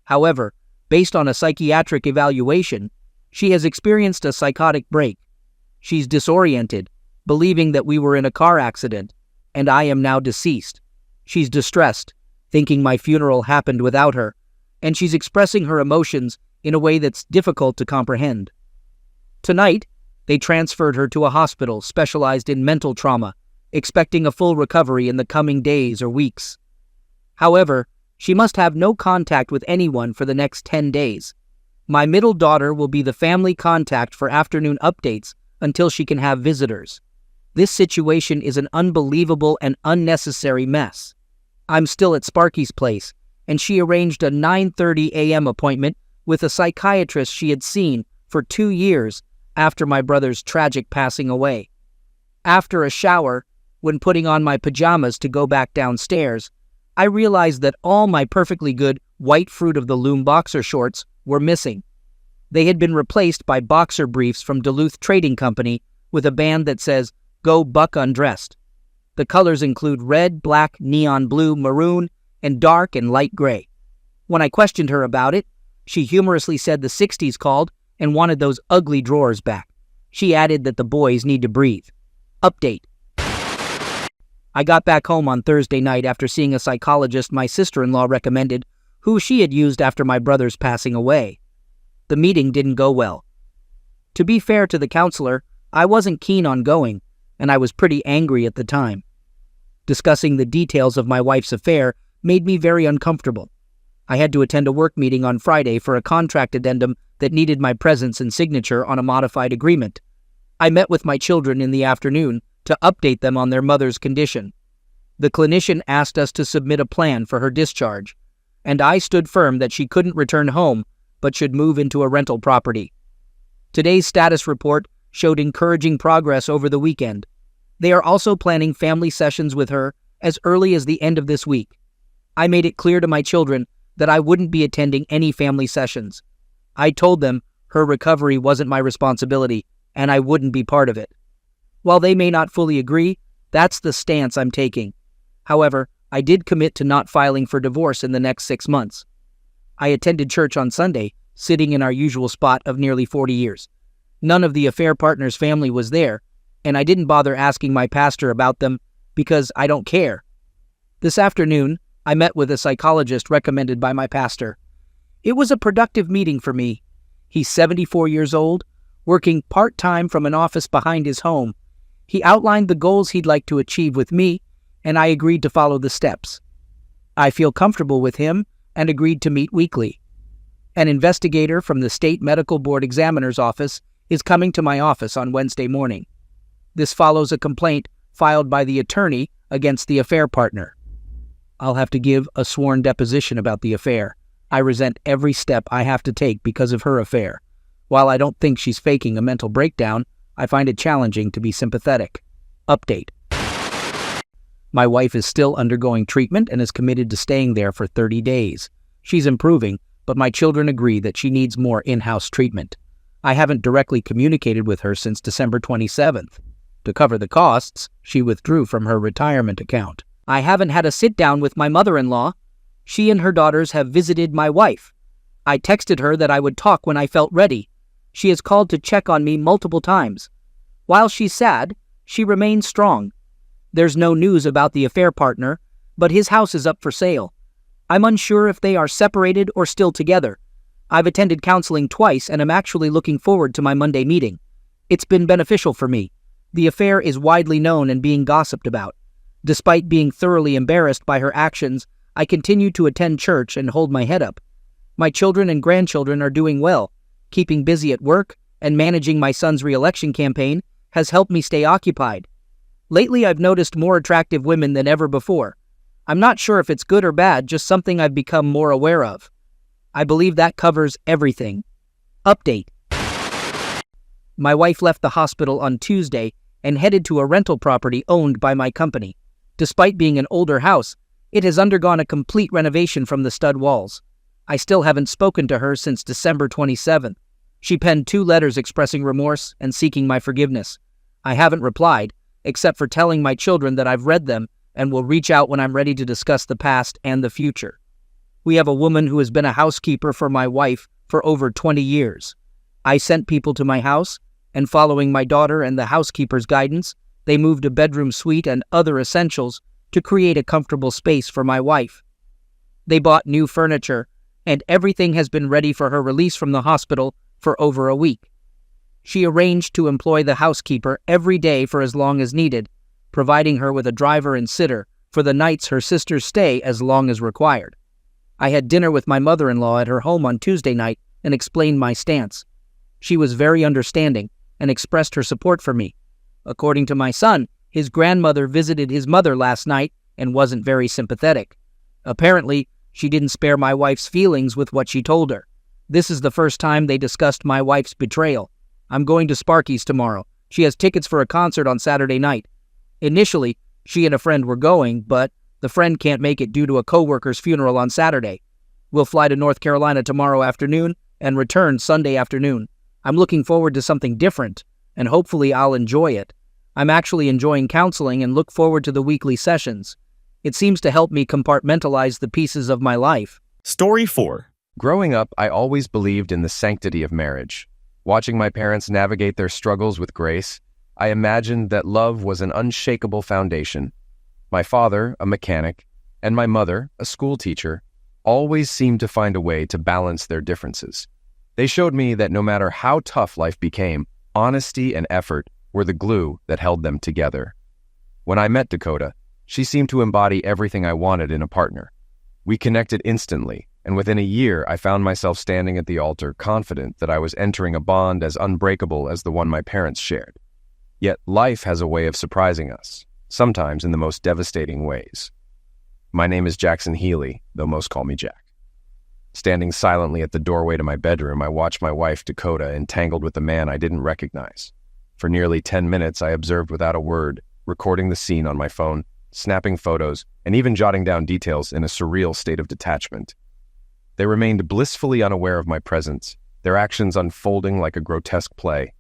However, based on a psychiatric evaluation, she has experienced a psychotic break. She's disoriented, believing that we were in a car accident, and I am now deceased. She's distressed, thinking my funeral happened without her, and she's expressing her emotions in a way that's difficult to comprehend. Tonight, they transferred her to a hospital specialized in mental trauma, expecting a full recovery in the coming days or weeks. However, she must have no contact with anyone for the next 10 days. My middle daughter will be the family contact for afternoon updates until she can have visitors. This situation is an unbelievable and unnecessary mess. I'm still at Sparky's place, and she arranged a 9:30 a.m. appointment with a psychiatrist she had seen for 2 years after my brother's tragic passing away. After a shower, when putting on my pajamas to go back downstairs, I realized that all my perfectly good white Fruit of the Loom boxer shorts were missing. They had been replaced by boxer briefs from Duluth Trading Company with a band that says, "Go Buck Undressed." The colors include red, black, neon blue, maroon, and dark and light gray. When I questioned her about it, she humorously said the 60s called and wanted those ugly drawers back. She added that the boys need to breathe. Update. I got back home on Thursday night after seeing a psychologist my sister-in-law recommended, who she had used after my brother's passing away. The meeting didn't go well. To be fair to the counselor, I wasn't keen on going, and I was pretty angry at the time. Discussing the details of my wife's affair made me very uncomfortable. I had to attend a work meeting on Friday for a contract addendum that needed my presence and signature on a modified agreement. I met with my children in the afternoon to update them on their mother's condition. The clinician asked us to submit a plan for her discharge, and I stood firm that she couldn't return home but should move into a rental property. Today's status report showed encouraging progress over the weekend. They are also planning family sessions with her as early as the end of this week. I made it clear to my children that I wouldn't be attending any family sessions. I told them her recovery wasn't my responsibility and I wouldn't be part of it. While they may not fully agree, that's the stance I'm taking. However, I did commit to not filing for divorce in the next 6 months. I attended church on Sunday, sitting in our usual spot of nearly 40 years. None of the affair partner's family was there, and I didn't bother asking my pastor about them because I don't care. This afternoon, I met with a psychologist recommended by my pastor. It was a productive meeting for me. He's 74 years old, working part-time from an office behind his home. He outlined the goals he'd like to achieve with me, and I agreed to follow the steps. I feel comfortable with him and agreed to meet weekly. An investigator from the State Medical Board Examiner's Office is coming to my office on Wednesday morning. This follows a complaint filed by the attorney against the affair partner. I'll have to give a sworn deposition about the affair. I resent every step I have to take because of her affair. While I don't think she's faking a mental breakdown, I find it challenging to be sympathetic. Update. My wife is still undergoing treatment and is committed to staying there for 30 days. She's improving, but my children agree that she needs more in-house treatment. I haven't directly communicated with her since December 27th. To cover the costs, she withdrew from her retirement account. I haven't had a sit-down with my mother-in-law. She and her daughters have visited my wife. I texted her that I would talk when I felt ready. She has called to check on me multiple times. While she's sad, she remains strong. There's no news about the affair partner, but his house is up for sale. I'm unsure if they are separated or still together. I've attended counseling twice and am actually looking forward to my Monday meeting. It's been beneficial for me. The affair is widely known and being gossiped about. Despite being thoroughly embarrassed by her actions, I continue to attend church and hold my head up. My children and grandchildren are doing well. Keeping busy at work and managing my son's re-election campaign has helped me stay occupied. Lately, I've noticed more attractive women than ever before. I'm not sure if it's good or bad, just something I've become more aware of. I believe that covers everything. Update. My wife left the hospital on Tuesday and headed to a rental property owned by my company. Despite being an older house, it has undergone a complete renovation from the stud walls. I still haven't spoken to her since December 27th. She penned 2 letters expressing remorse and seeking my forgiveness. I haven't replied, except for telling my children that I've read them and will reach out when I'm ready to discuss the past and the future. We have a woman who has been a housekeeper for my wife for over 20 years. I sent people to my house, and following my daughter and the housekeeper's guidance, they moved a bedroom suite and other essentials to create a comfortable space for my wife. They bought new furniture, and everything has been ready for her release from the hospital for over a week. She arranged to employ the housekeeper every day for as long as needed, providing her with a driver and sitter for the nights her sisters stay as long as required. I had dinner with my mother-in-law at her home on Tuesday night and explained my stance. She was very understanding and expressed her support for me. According to my son, his grandmother visited his mother last night and wasn't very sympathetic. Apparently, she didn't spare my wife's feelings with what she told her. This is the first time they discussed my wife's betrayal. I'm going to Sparky's tomorrow. She has tickets for a concert on Saturday night. Initially, she and a friend were going, but the friend can't make it due to a coworker's funeral on Saturday. We'll fly to North Carolina tomorrow afternoon and return Sunday afternoon. I'm looking forward to something different, and hopefully I'll enjoy it. I'm actually enjoying counseling and look forward to the weekly sessions. It seems to help me compartmentalize the pieces of my life. Story 4. Growing up, I always believed in the sanctity of marriage. Watching my parents navigate their struggles with grace, I imagined that love was an unshakable foundation. My father, a mechanic, and my mother, a school teacher, always seemed to find a way to balance their differences. They showed me that no matter how tough life became, honesty and effort were the glue that held them together. When I met Dakota, she seemed to embody everything I wanted in a partner. We connected instantly, and within a year I found myself standing at the altar, confident that I was entering a bond as unbreakable as the one my parents shared. Yet life has a way of surprising us, sometimes in the most devastating ways. My name is Jackson Healy, though most call me Jack. Standing silently at the doorway to my bedroom, I watched my wife, Dakota, entangled with a man I didn't recognize. For nearly 10 minutes, I observed without a word, recording the scene on my phone, snapping photos, and even jotting down details in a surreal state of detachment. They remained blissfully unaware of my presence, their actions unfolding like a grotesque play.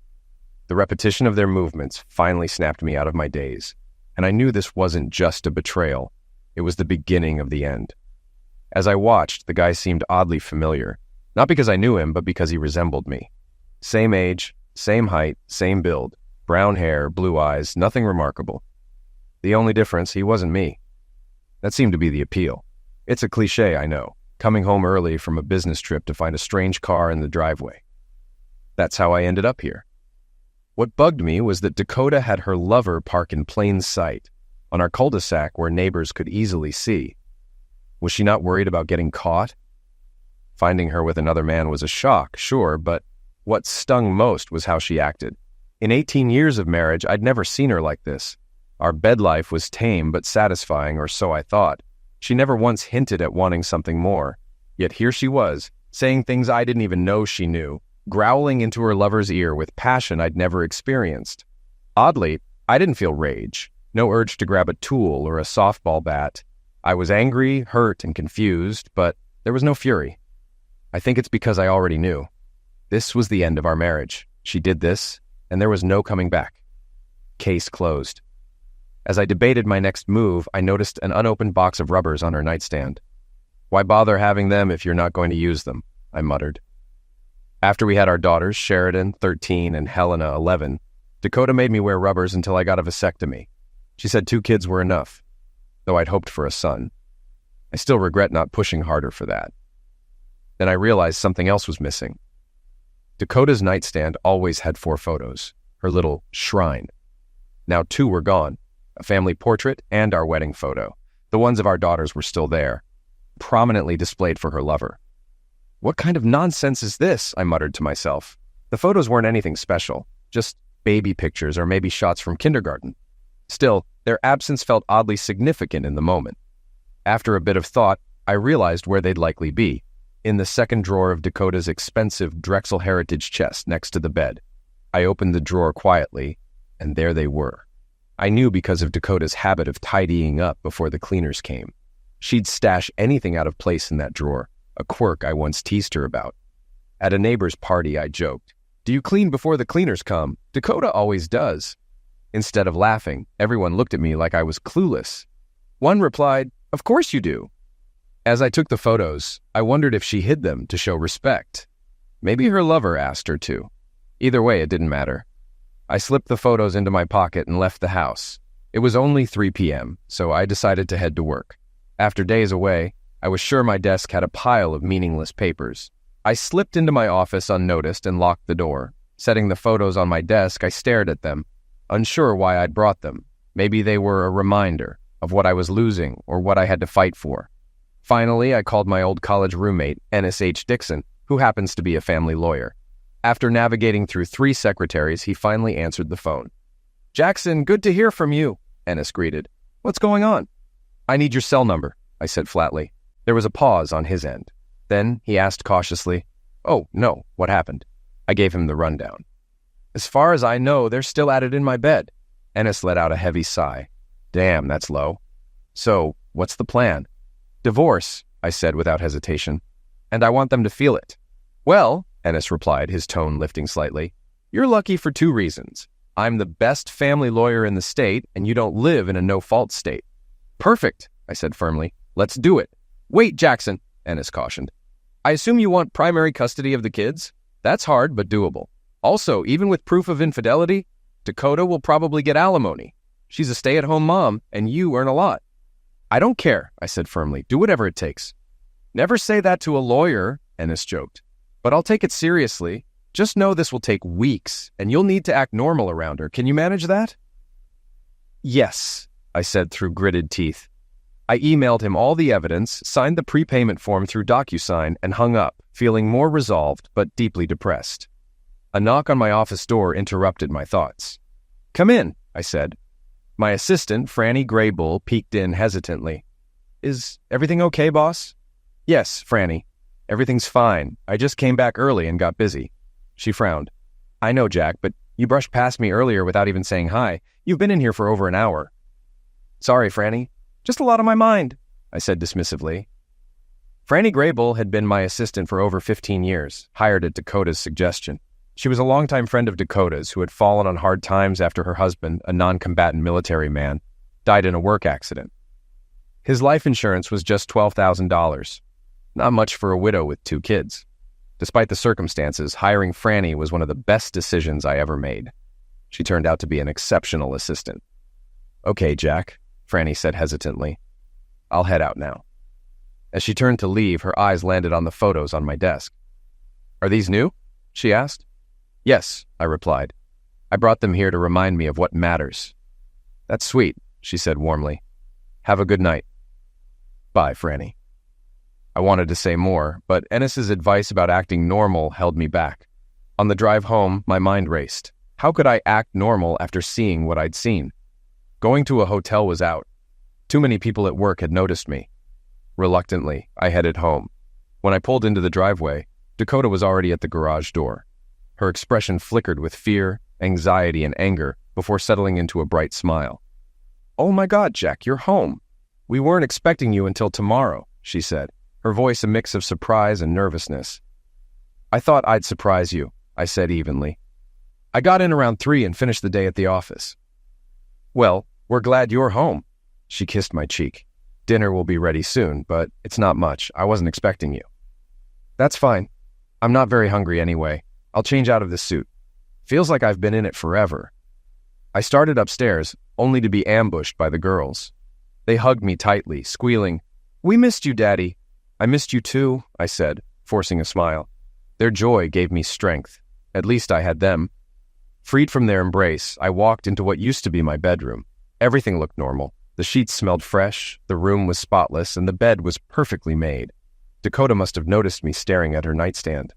The repetition of their movements finally snapped me out of my daze, and I knew this wasn't just a betrayal. It was the beginning of the end. As I watched, the guy seemed oddly familiar, not because I knew him, but because he resembled me. Same age, same height, same build, brown hair, blue eyes, nothing remarkable. The only difference, he wasn't me. That seemed to be the appeal. It's a cliche, I know, coming home early from a business trip to find a strange car in the driveway. That's how I ended up here. What bugged me was that Dakota had her lover park in plain sight, on our cul-de-sac where neighbors could easily see. Was she not worried about getting caught? Finding her with another man was a shock, sure, but what stung most was how she acted. In 18 years of marriage, I'd never seen her like this. Our bed life was tame but satisfying, or so I thought. She never once hinted at wanting something more. Yet here she was, saying things I didn't even know she knew, growling into her lover's ear with passion I'd never experienced. Oddly, I didn't feel rage. No urge to grab a tool or a softball bat. I was angry, hurt, and confused, but there was no fury. I think it's because I already knew. This was the end of our marriage. She did this, and there was no coming back. Case closed. As I debated my next move, I noticed an unopened box of rubbers on her nightstand. "Why bother having them if you're not going to use them?" I muttered. After we had our daughters, Sheridan, 13, and Helena, 11, Dakota made me wear rubbers until I got a vasectomy. She said 2 kids were enough, though I'd hoped for a son. I still regret not pushing harder for that. Then I realized something else was missing. Dakota's nightstand always had 4 photos, her little shrine. Now 2 were gone, a family portrait and our wedding photo. The ones of our daughters were still there, prominently displayed for her lover. "What kind of nonsense is this?" I muttered to myself. The photos weren't anything special, just baby pictures or maybe shots from kindergarten. Still, their absence felt oddly significant in the moment. After a bit of thought, I realized where they'd likely be, in the second drawer of Dakota's expensive Drexel Heritage chest next to the bed. I opened the drawer quietly, and there they were. I knew because of Dakota's habit of tidying up before the cleaners came. She'd stash anything out of place in that drawer, a quirk I once teased her about. At a neighbor's party, I joked, "Do you clean before the cleaners come? Dakota always does." Instead of laughing, everyone looked at me like I was clueless. One replied, "Of course you do." As I took the photos, I wondered if she hid them to show respect. Maybe her lover asked her to. Either way, it didn't matter. I slipped the photos into my pocket and left the house. It was only 3 p.m., so I decided to head to work. After days away, I was sure my desk had a pile of meaningless papers. I slipped into my office unnoticed and locked the door. Setting the photos on my desk, I stared at them, unsure why I'd brought them. Maybe they were a reminder of what I was losing or what I had to fight for. Finally, I called my old college roommate, Ennis H. Dixon, who happens to be a family lawyer. After navigating through 3 secretaries, he finally answered the phone. "Jackson, good to hear from you," Ennis greeted. "What's going on?" "I need your cell number," I said flatly. There was a pause on his end. Then he asked cautiously, "Oh, no, what happened?" I gave him the rundown. "As far as I know, they're still at it in my bed." Ennis let out a heavy sigh. "Damn, that's low. So, what's the plan?" "Divorce," I said without hesitation. "And I want them to feel it." "Well," Ennis replied, his tone lifting slightly, "you're lucky for 2 reasons. I'm the best family lawyer in the state, and you don't live in a no-fault state." "Perfect," I said firmly. "Let's do it." "Wait, Jackson," Ennis cautioned. "I assume you want primary custody of the kids? That's hard, but doable. Also, even with proof of infidelity, Dakota will probably get alimony. She's a stay-at-home mom, and you earn a lot." "I don't care," I said firmly. "Do whatever it takes." "Never say that to a lawyer," Ennis joked. "But I'll take it seriously. Just know this will take weeks, and you'll need to act normal around her. Can you manage that?" "Yes," I said through gritted teeth. I emailed him all the evidence, signed the prepayment form through DocuSign, and hung up, feeling more resolved but deeply depressed. A knock on my office door interrupted my thoughts. "Come in," I said. My assistant, Franny Graybull, peeked in hesitantly. "Is everything okay, boss?" "Yes, Franny. Everything's fine. I just came back early and got busy." She frowned. "I know, Jack, but you brushed past me earlier without even saying hi. You've been in here for over an hour." "Sorry, Franny. Just a lot on my mind," I said dismissively. Franny Graybull had been my assistant for over 15 years, hired at Dakota's suggestion. She was a longtime friend of Dakota's who had fallen on hard times after her husband, a non-combatant military man, died in a work accident. His life insurance was just $12,000. Not much for a widow with 2 kids. Despite the circumstances, hiring Franny was one of the best decisions I ever made. She turned out to be an exceptional assistant. "Okay, Jack," Franny said hesitantly. "I'll head out now." As she turned to leave, her eyes landed on the photos on my desk. "Are these new?" she asked. "Yes," I replied. "I brought them here to remind me of what matters." "That's sweet," she said warmly. "Have a good night." "Bye, Franny." I wanted to say more, but Ennis's advice about acting normal held me back. On the drive home, my mind raced. How could I act normal after seeing what I'd seen? Going to a hotel was out. Too many people at work had noticed me. Reluctantly, I headed home. When I pulled into the driveway, Dakota was already at the garage door. Her expression flickered with fear, anxiety, and anger before settling into a bright smile. "Oh my God, Jack, you're home. We weren't expecting you until tomorrow," she said, her voice a mix of surprise and nervousness. "I thought I'd surprise you," I said evenly. "I got in around 3 and finished the day at the office." "Well, we're glad you're home." She kissed my cheek. "Dinner will be ready soon, but it's not much. I wasn't expecting you." "That's fine. I'm not very hungry anyway. I'll change out of this suit. Feels like I've been in it forever." I started upstairs, only to be ambushed by the girls. They hugged me tightly, squealing, "We missed you, Daddy." "I missed you too," I said, forcing a smile. Their joy gave me strength. At least I had them. Freed from their embrace, I walked into what used to be my bedroom. Everything looked normal. The sheets smelled fresh, the room was spotless, and the bed was perfectly made. Dakota must have noticed me staring at her nightstand.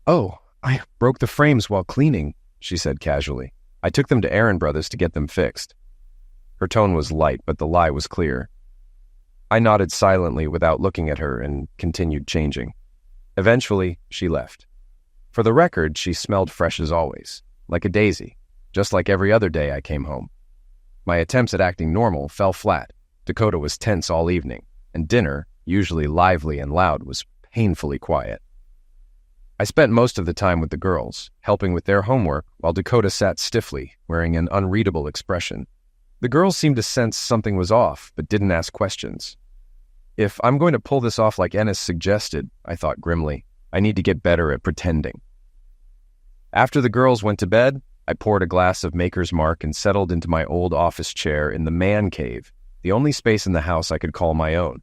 "Oh, I broke the frames while cleaning," she said casually. "I took them to Aaron Brothers to get them fixed." Her tone was light, but the lie was clear. I nodded silently without looking at her and continued changing. Eventually, she left. For the record, she smelled fresh as always, like a daisy, just like every other day I came home. My attempts at acting normal fell flat. Dakota was tense all evening, and dinner, usually lively and loud, was painfully quiet. I spent most of the time with the girls, helping with their homework, while Dakota sat stiffly, wearing an unreadable expression. The girls seemed to sense something was off, but didn't ask questions. If I'm going to pull this off like Ennis suggested, I thought grimly, I need to get better at pretending. After the girls went to bed, I poured a glass of Maker's Mark and settled into my old office chair in the man cave, the only space in the house I could call my own.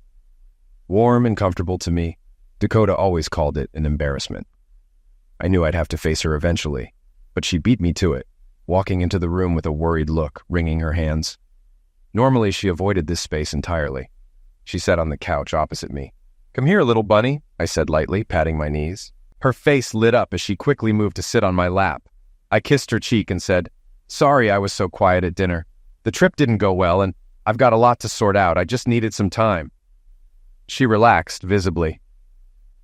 Warm and comfortable to me, Dakota always called it an embarrassment. I knew I'd have to face her eventually, but she beat me to it, walking into the room with a worried look, wringing her hands. Normally, she avoided this space entirely. She sat on the couch opposite me. "Come here, little bunny," I said lightly, patting my knees. Her face lit up as she quickly moved to sit on my lap. I kissed her cheek and said, "Sorry I was so quiet at dinner. The trip didn't go well, and I've got a lot to sort out. I just needed some time." She relaxed visibly.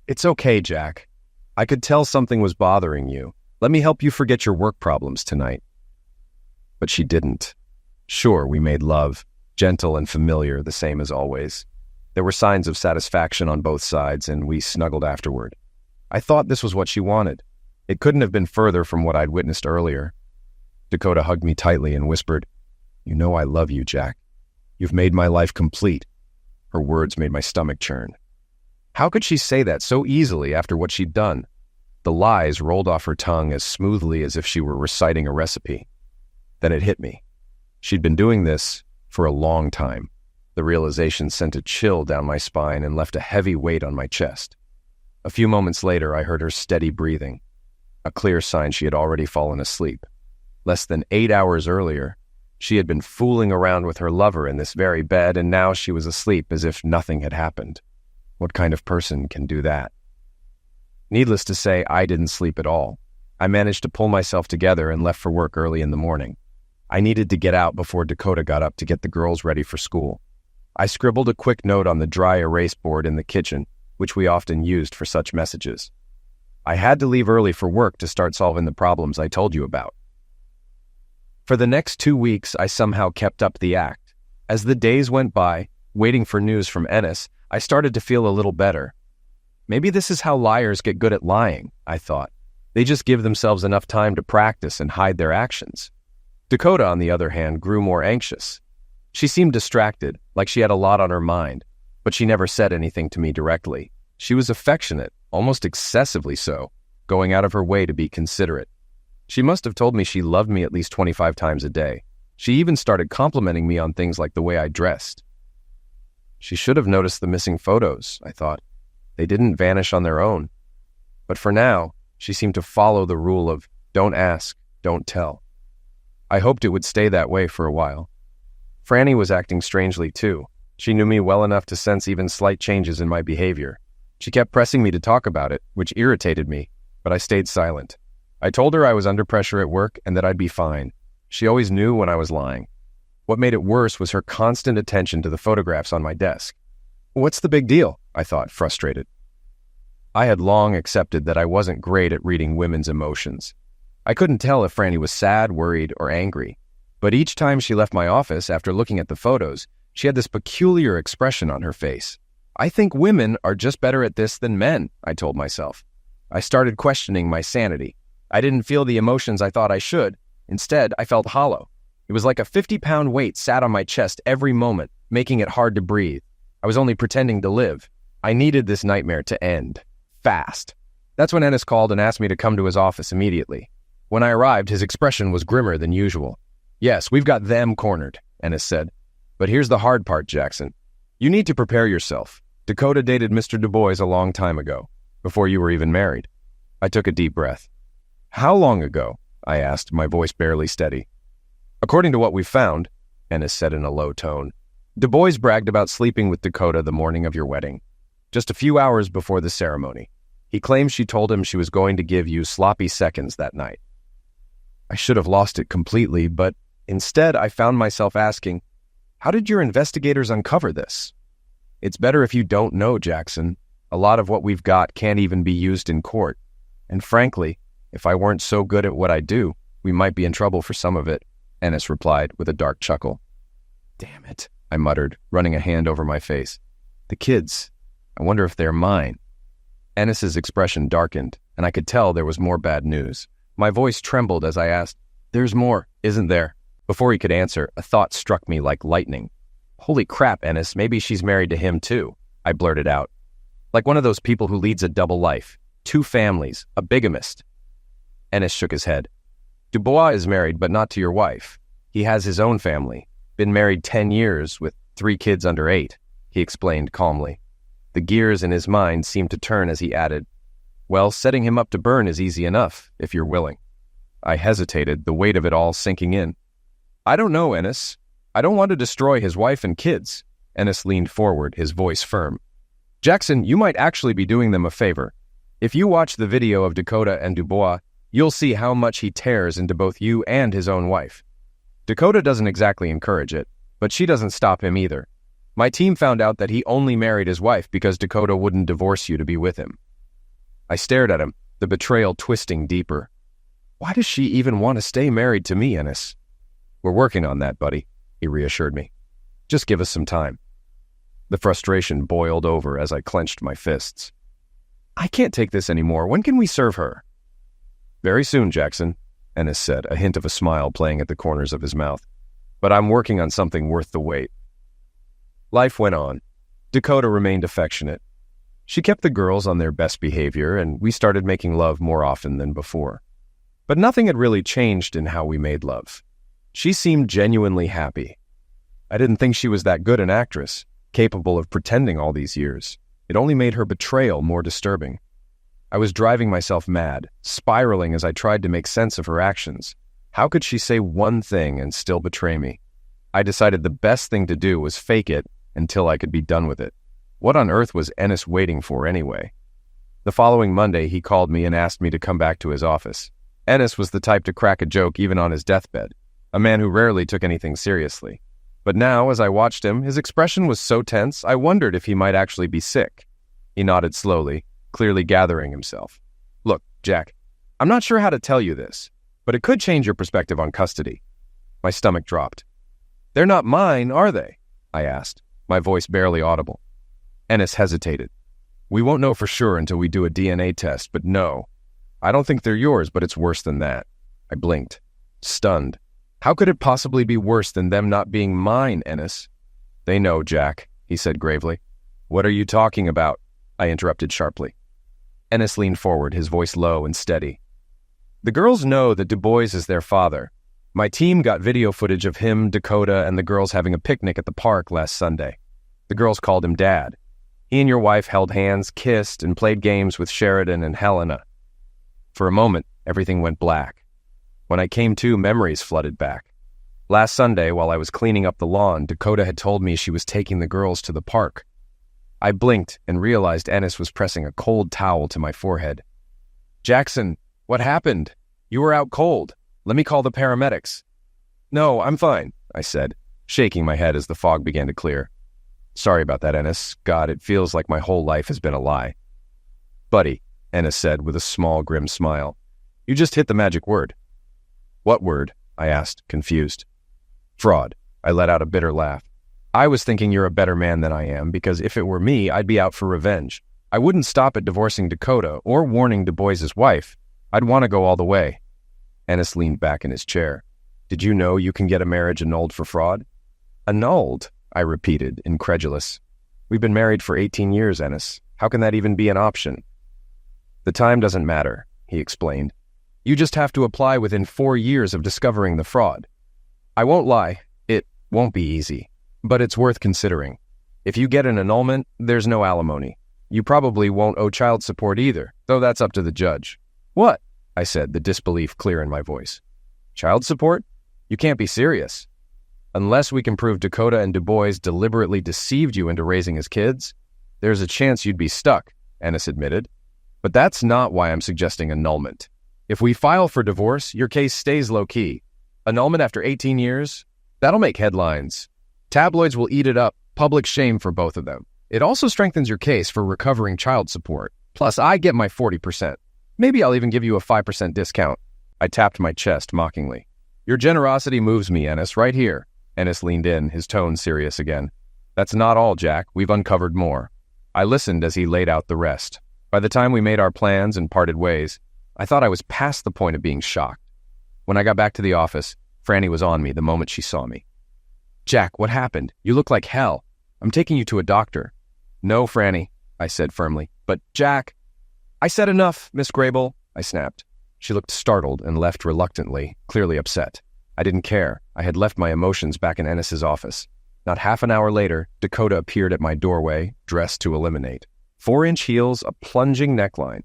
"It's okay, Jack. I could tell something was bothering you. Let me help you forget your work problems tonight." But she didn't. Sure, we made love, gentle and familiar, the same as always. There were signs of satisfaction on both sides, and we snuggled afterward. I thought this was what she wanted. It couldn't have been further from what I'd witnessed earlier. Dakota hugged me tightly and whispered, "You know I love you, Jack. You've made my life complete." Her words made my stomach churn. How could she say that so easily after what she'd done? The lies rolled off her tongue as smoothly as if she were reciting a recipe. Then it hit me. She'd been doing this for a long time. The realization sent a chill down my spine and left a heavy weight on my chest. A few moments later, I heard her steady breathing, a clear sign she had already fallen asleep. Less than 8 hours earlier, she had been fooling around with her lover in this very bed, and now she was asleep as if nothing had happened. What kind of person can do that? Needless to say, I didn't sleep at all. I managed to pull myself together and left for work early in the morning. I needed to get out before Dakota got up to get the girls ready for school. I scribbled a quick note on the dry erase board in the kitchen, which we often used for such messages. I had to leave early for work to start solving the problems I told you about. For the next 2 weeks, I somehow kept up the act. As the days went by, waiting for news from Ennis, I started to feel a little better. Maybe this is how liars get good at lying, I thought. They just give themselves enough time to practice and hide their actions. Dakota, on the other hand, grew more anxious. She seemed distracted, like she had a lot on her mind, but she never said anything to me directly. She was affectionate, almost excessively so, going out of her way to be considerate. She must have told me she loved me at least 25 times a day. She even started complimenting me on things like the way I dressed. She should have noticed the missing photos, I thought. They didn't vanish on their own. But for now, she seemed to follow the rule of don't ask, don't tell. I hoped it would stay that way for a while. Franny was acting strangely too. She knew me well enough to sense even slight changes in my behavior. She kept pressing me to talk about it, which irritated me, but I stayed silent. I told her I was under pressure at work and that I'd be fine. She always knew when I was lying. What made it worse was her constant attention to the photographs on my desk. What's the big deal? I thought, frustrated. I had long accepted that I wasn't great at reading women's emotions. I couldn't tell if Franny was sad, worried, or angry. But each time she left my office after looking at the photos, she had this peculiar expression on her face. I think women are just better at this than men, I told myself. I started questioning my sanity. I didn't feel the emotions I thought I should. Instead, I felt hollow. It was like a 50-pound weight sat on my chest every moment, making it hard to breathe. I was only pretending to live. I needed this nightmare to end. Fast. That's when Ennis called and asked me to come to his office immediately. When I arrived, his expression was grimmer than usual. Yes, we've got them cornered, Ennis said. But here's the hard part, Jackson. You need to prepare yourself. Dakota dated Mr. Du Bois a long time ago, before you were even married. I took a deep breath. How long ago? I asked, my voice barely steady. According to what we found, Ennis said in a low tone, Du Bois bragged about sleeping with Dakota the morning of your wedding, just a few hours before the ceremony. He claims she told him she was going to give you sloppy seconds that night. I should have lost it completely, but instead I found myself asking, how did your investigators uncover this? It's better if you don't know, Jackson. A lot of what we've got can't even be used in court. And frankly, if I weren't so good at what I do, we might be in trouble for some of it, Ennis replied with a dark chuckle. Damn it, I muttered, running a hand over my face. The kids, I wonder if they're mine. Ennis's expression darkened, and I could tell there was more bad news. My voice trembled as I asked, There's more, isn't there? Before he could answer, a thought struck me like lightning. Holy crap, Ennis, maybe she's married to him too, I blurted out. Like one of those people who leads a double life, 2 families, a bigamist. Ennis shook his head. Du Bois is married, but not to your wife. He has his own family, been married 10 years with 3 kids under 8, he explained calmly. The gears in his mind seemed to turn as he added, Well, setting him up to burn is easy enough, if you're willing. I hesitated, the weight of it all sinking in. I don't know, Ennis. I don't want to destroy his wife and kids. Ennis leaned forward, his voice firm. Jackson, you might actually be doing them a favor. If you watch the video of Dakota and Du Bois, you'll see how much he tears into both you and his own wife. Dakota doesn't exactly encourage it, but she doesn't stop him either. My team found out that he only married his wife because Dakota wouldn't divorce you to be with him. I stared at him, the betrayal twisting deeper. Why does she even want to stay married to me, Ennis? We're working on that, buddy, he reassured me. Just give us some time. The frustration boiled over as I clenched my fists. I can't take this anymore. When can we serve her? Very soon, Jackson, Ennis said, a hint of a smile playing at the corners of his mouth. But I'm working on something worth the wait. Life went on. Dakota remained affectionate. She kept the girls on their best behavior, and we started making love more often than before. But nothing had really changed in how we made love. She seemed genuinely happy. I didn't think she was that good an actress, capable of pretending all these years. It only made her betrayal more disturbing. I was driving myself mad, spiraling as I tried to make sense of her actions. How could she say one thing and still betray me? I decided the best thing to do was fake it until I could be done with it. What on earth was Ennis waiting for anyway? The following Monday, he called me and asked me to come back to his office. Ennis was the type to crack a joke even on his deathbed, a man who rarely took anything seriously. But now, as I watched him, his expression was so tense, I wondered if he might actually be sick. He nodded slowly, clearly gathering himself. Look, Jack, I'm not sure how to tell you this, but it could change your perspective on custody. My stomach dropped. They're not mine, are they? I asked, my voice barely audible. Ennis hesitated. We won't know for sure until we do a DNA test, but no. I don't think they're yours, but it's worse than that. I blinked, stunned. How could it possibly be worse than them not being mine, Ennis? They know, Jack, he said gravely. What are you talking about? I interrupted sharply. Ennis leaned forward, his voice low and steady. The girls know that Du Bois is their father. My team got video footage of him, Dakota, and the girls having a picnic at the park last Sunday. The girls called him Dad. He and your wife held hands, kissed, and played games with Sheridan and Helena. For a moment, everything went black. When I came to, memories flooded back. Last Sunday, while I was cleaning up the lawn, Dakota had told me she was taking the girls to the park. I blinked and realized Ennis was pressing a cold towel to my forehead. Jackson, what happened? You were out cold. Let me call the paramedics. No, I'm fine, I said, shaking my head as the fog began to clear. Sorry about that, Ennis. God, it feels like my whole life has been a lie. Buddy, Ennis said with a small, grim smile, you just hit the magic word. What word? I asked, confused. Fraud. I let out a bitter laugh. I was thinking you're a better man than I am, because if it were me, I'd be out for revenge. I wouldn't stop at divorcing Dakota or warning Du Bois's wife. I'd want to go all the way. Ennis leaned back in his chair. Did you know you can get a marriage annulled for fraud? Annulled, I repeated, incredulous. We've been married for 18 years, Ennis. How can that even be an option? The time doesn't matter, he explained. You just have to apply within 4 years of discovering the fraud. I won't lie, it won't be easy, but it's worth considering. If you get an annulment, there's no alimony. You probably won't owe child support either, though that's up to the judge. What? I said, the disbelief clear in my voice. Child support? You can't be serious. Unless we can prove Dakota and Du Bois deliberately deceived you into raising his kids, there's a chance you'd be stuck, Ennis admitted. But that's not why I'm suggesting annulment. If we file for divorce, your case stays low-key. Annulment after 18 years? That'll make headlines. Tabloids will eat it up, public shame for both of them. It also strengthens your case for recovering child support. Plus, I get my 40%. Maybe I'll even give you a 5% discount. I tapped my chest mockingly. Your generosity moves me, Ennis, right here. Ennis leaned in, his tone serious again. That's not all, Jack. We've uncovered more. I listened as he laid out the rest. By the time we made our plans and parted ways, I thought I was past the point of being shocked. When I got back to the office, Franny was on me the moment she saw me. Jack, what happened? You look like hell. I'm taking you to a doctor. No, Franny, I said firmly. But, Jack... I said enough, Miss Grable, I snapped. She looked startled and left reluctantly, clearly upset. I didn't care. I had left my emotions back in Ennis's office. Not half an hour later, Dakota appeared at my doorway, dressed to eliminate. 4-inch heels, a plunging neckline.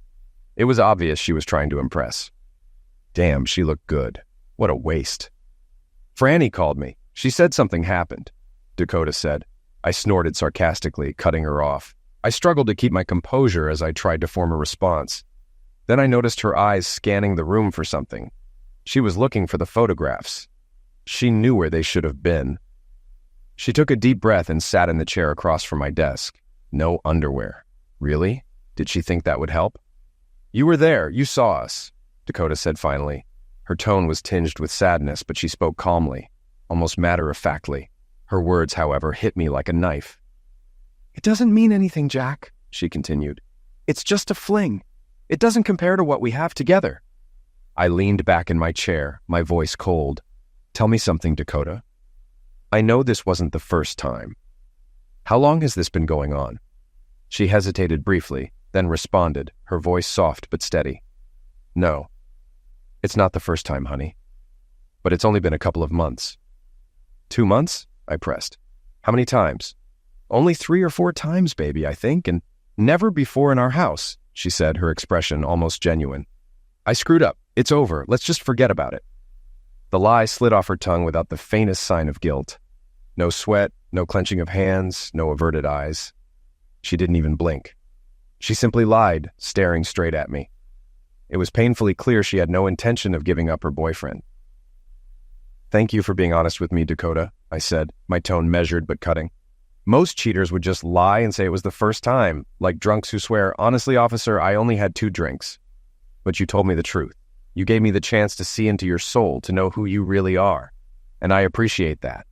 It was obvious she was trying to impress. Damn, she looked good. What a waste. Franny called me. She said something happened, Dakota said. I snorted sarcastically, cutting her off. I struggled to keep my composure as I tried to form a response. Then I noticed her eyes scanning the room for something. She was looking for the photographs. She knew where they should have been. She took a deep breath and sat in the chair across from my desk. No underwear. Really? Did she think that would help? You were there. You saw us, Dakota said finally. Her tone was tinged with sadness, but she spoke calmly, almost matter-of-factly. Her words, however, hit me like a knife. It doesn't mean anything, Jack, she continued. It's just a fling. It doesn't compare to what we have together. I leaned back in my chair, my voice cold. Tell me something, Dakota. I know this wasn't the first time. How long has this been going on? She hesitated briefly, then responded, her voice soft but steady. No, it's not the first time, honey. But it's only been a couple of months. 2 months? I pressed. How many times? Only 3 or 4 times, baby, I think, and never before in our house, she said, her expression almost genuine. I screwed up. It's over. Let's just forget about it. The lie slid off her tongue without the faintest sign of guilt. No sweat, no clenching of hands, no averted eyes. She didn't even blink. She simply lied, staring straight at me. It was painfully clear she had no intention of giving up her boyfriend. Thank you for being honest with me, Dakota, I said, my tone measured but cutting. Most cheaters would just lie and say it was the first time, like drunks who swear, honestly, officer, I only had 2 drinks. But you told me the truth. You gave me the chance to see into your soul, to know who you really are. And I appreciate that.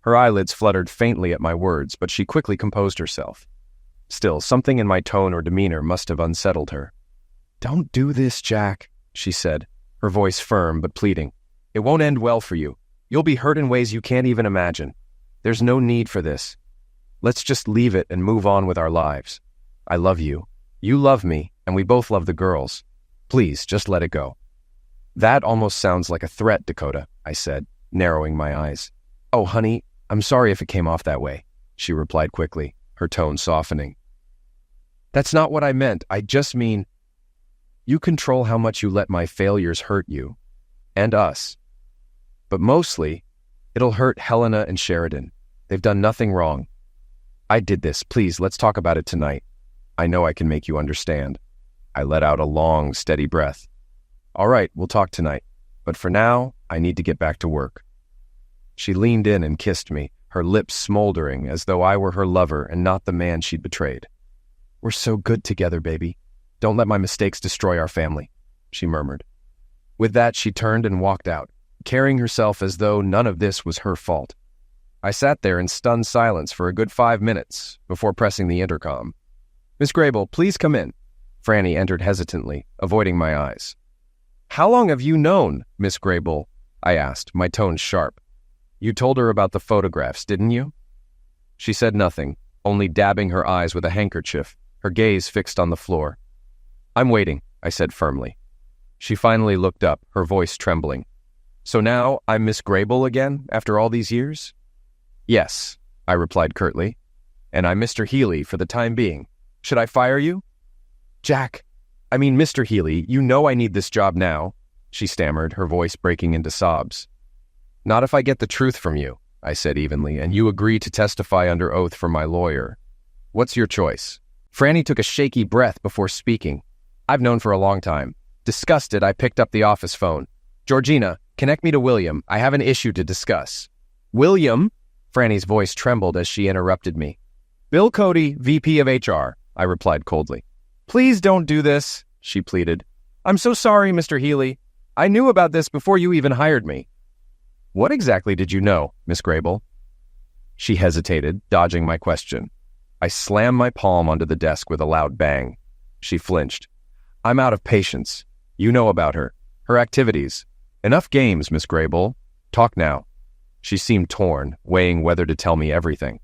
Her eyelids fluttered faintly at my words, but she quickly composed herself. Still, something in my tone or demeanor must have unsettled her. Don't do this, Jack, she said, her voice firm but pleading. It won't end well for you. You'll be hurt in ways you can't even imagine. There's no need for this. Let's just leave it and move on with our lives. I love you. You love me, and we both love the girls. Please, just let it go. That almost sounds like a threat, Dakota, I said, narrowing my eyes. Oh, honey, I'm sorry if it came off that way, she replied quickly, her tone softening. That's not what I meant. I just mean, you control how much you let my failures hurt you, and us. But mostly, it'll hurt Helena and Sheridan. They've done nothing wrong. I did this. Please, let's talk about it tonight. I know I can make you understand. I let out a long, steady breath. All right, we'll talk tonight. But for now, I need to get back to work. She leaned in and kissed me, her lips smoldering as though I were her lover and not the man she'd betrayed. We're so good together, baby. Don't let my mistakes destroy our family, she murmured. With that, she turned and walked out, carrying herself as though none of this was her fault. I sat there in stunned silence for a good 5 minutes before pressing the intercom. "Miss Grable, please come in." Franny entered hesitantly, avoiding my eyes. "How long have you known, Miss Grable?" I asked, my tone sharp. "You told her about the photographs, didn't you?" She said nothing, only dabbing her eyes with a handkerchief, her gaze fixed on the floor. "I'm waiting," I said firmly. She finally looked up, her voice trembling. "So now I'm Miss Grable again, after all these years?" "Yes," I replied curtly. "And I'm Mr. Healy for the time being. Should I fire you?" Mr. Healy, you know I need this job now," she stammered, her voice breaking into sobs. "Not if I get the truth from you," I said evenly, "and you agree to testify under oath for my lawyer. What's your choice?" Franny took a shaky breath before speaking. "I've known for a long time." Disgusted, I picked up the office phone. "Georgina, connect me to William. I have an issue to discuss." "William?" Franny's voice trembled as she interrupted me. "Bill Cody, VP of HR," I replied coldly. "Please don't do this," she pleaded. "I'm so sorry, Mr. Healy. I knew about this before you even hired me." "What exactly did you know, Miss Grable?" She hesitated, dodging my question. I slammed my palm onto the desk with a loud bang. She flinched. "I'm out of patience. You know about her, her activities. Enough games, Miss Grable. Talk now." She seemed torn, weighing whether to tell me everything.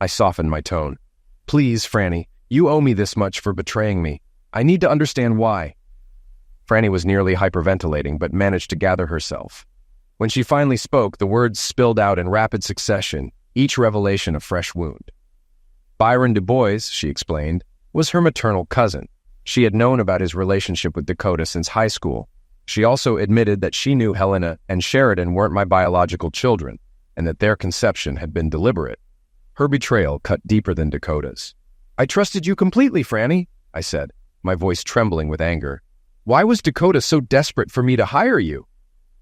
I softened my tone. "Please, Franny, you owe me this much for betraying me. I need to understand why." Franny was nearly hyperventilating, but managed to gather herself. When she finally spoke, the words spilled out in rapid succession, each revelation a fresh wound. Byron Du Bois, she explained, was her maternal cousin. She had known about his relationship with Dakota since high school. She also admitted that she knew Helena and Sheridan weren't my biological children, and that their conception had been deliberate. Her betrayal cut deeper than Dakota's. "I trusted you completely, Franny," I said, my voice trembling with anger. "Why was Dakota so desperate for me to hire you?"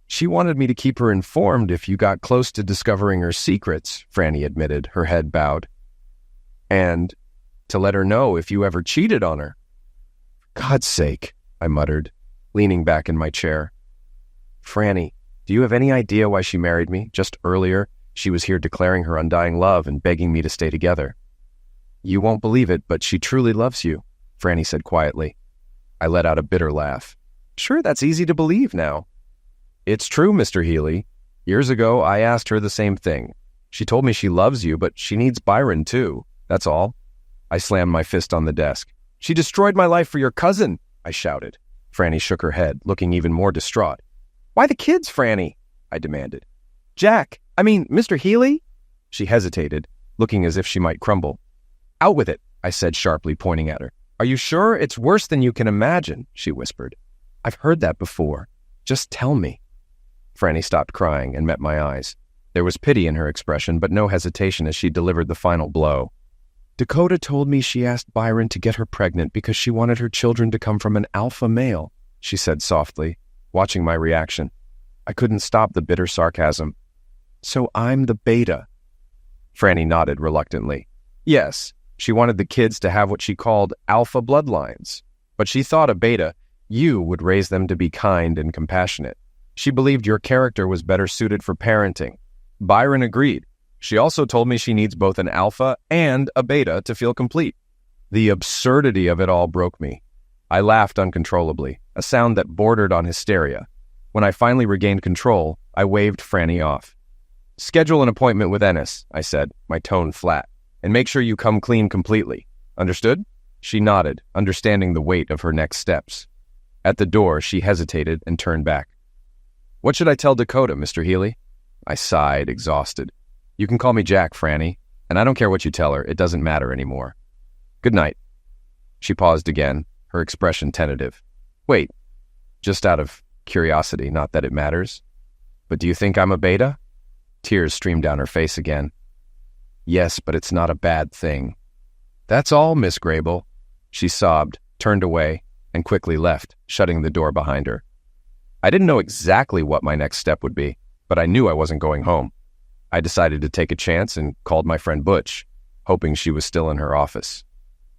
"She wanted me to keep her informed if you got close to discovering her secrets," Franny admitted, her head bowed. "And to let her know if you ever cheated on her." "For God's sake," I muttered, leaning back in my chair. "Franny, do you have any idea why she married me? Just earlier, she was here declaring her undying love and begging me to stay together." "You won't believe it, but she truly loves you," Franny said quietly. I let out a bitter laugh. "Sure, that's easy to believe now." "It's true, Mr. Healy. Years ago, I asked her the same thing. She told me she loves you, but she needs Byron too. That's all." I slammed my fist on the desk. "She destroyed my life for your cousin," I shouted. Franny shook her head, looking even more distraught. "Why the kids, Franny?" I demanded. Mr. Healy?" She hesitated, looking as if she might crumble. "Out with it," I said sharply, pointing at her. "Are you sure? It's worse than you can imagine," she whispered. "I've heard that before. Just tell me." Franny stopped crying and met my eyes. There was pity in her expression, but no hesitation as she delivered the final blow. "Dakota told me she asked Byron to get her pregnant because she wanted her children to come from an alpha male," she said softly, watching my reaction. I couldn't stop the bitter sarcasm. "So I'm the beta?" Franny nodded reluctantly. "Yes, she wanted the kids to have what she called alpha bloodlines. But she thought a beta, you, would raise them to be kind and compassionate. She believed your character was better suited for parenting. Byron agreed. She also told me she needs both an alpha and a beta to feel complete." The absurdity of it all broke me. I laughed uncontrollably, a sound that bordered on hysteria. When I finally regained control, I waved Franny off. "Schedule an appointment with Ennis," I said, my tone flat, "and make sure you come clean completely. Understood?" She nodded, understanding the weight of her next steps. At the door, she hesitated and turned back. "What should I tell Dakota, Mr. Healy?" I sighed, exhausted. "You can call me Jack, Franny, and I don't care what you tell her. It doesn't matter anymore. Good night." She paused again, her expression tentative. "Wait, just out of curiosity, not that it matters. But do you think I'm a beta?" Tears streamed down her face again. "Yes, but it's not a bad thing." "That's all, Miss Grable." She sobbed, turned away, and quickly left, shutting the door behind her. I didn't know exactly what my next step would be, but I knew I wasn't going home. I decided to take a chance and called my friend Butch, hoping she was still in her office.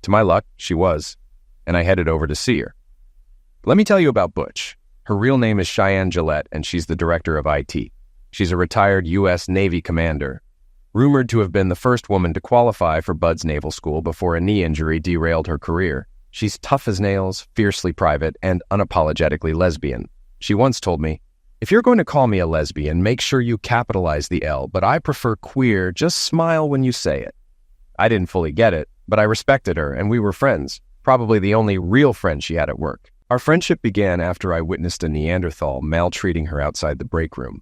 To my luck, she was, and I headed over to see her. Let me tell you about Butch. Her real name is Cheyenne Gillette, and she's the director of IT. She's a retired U.S. Navy commander, rumored to have been the first woman to qualify for Bud's naval school before a knee injury derailed her career. She's tough as nails, fiercely private, and unapologetically lesbian. She once told me, "If you're going to call me a lesbian, make sure you capitalize the L, but I prefer queer, just smile when you say it." I didn't fully get it, but I respected her, and we were friends, probably the only real friend she had at work. Our friendship began after I witnessed a Neanderthal maltreating her outside the break room.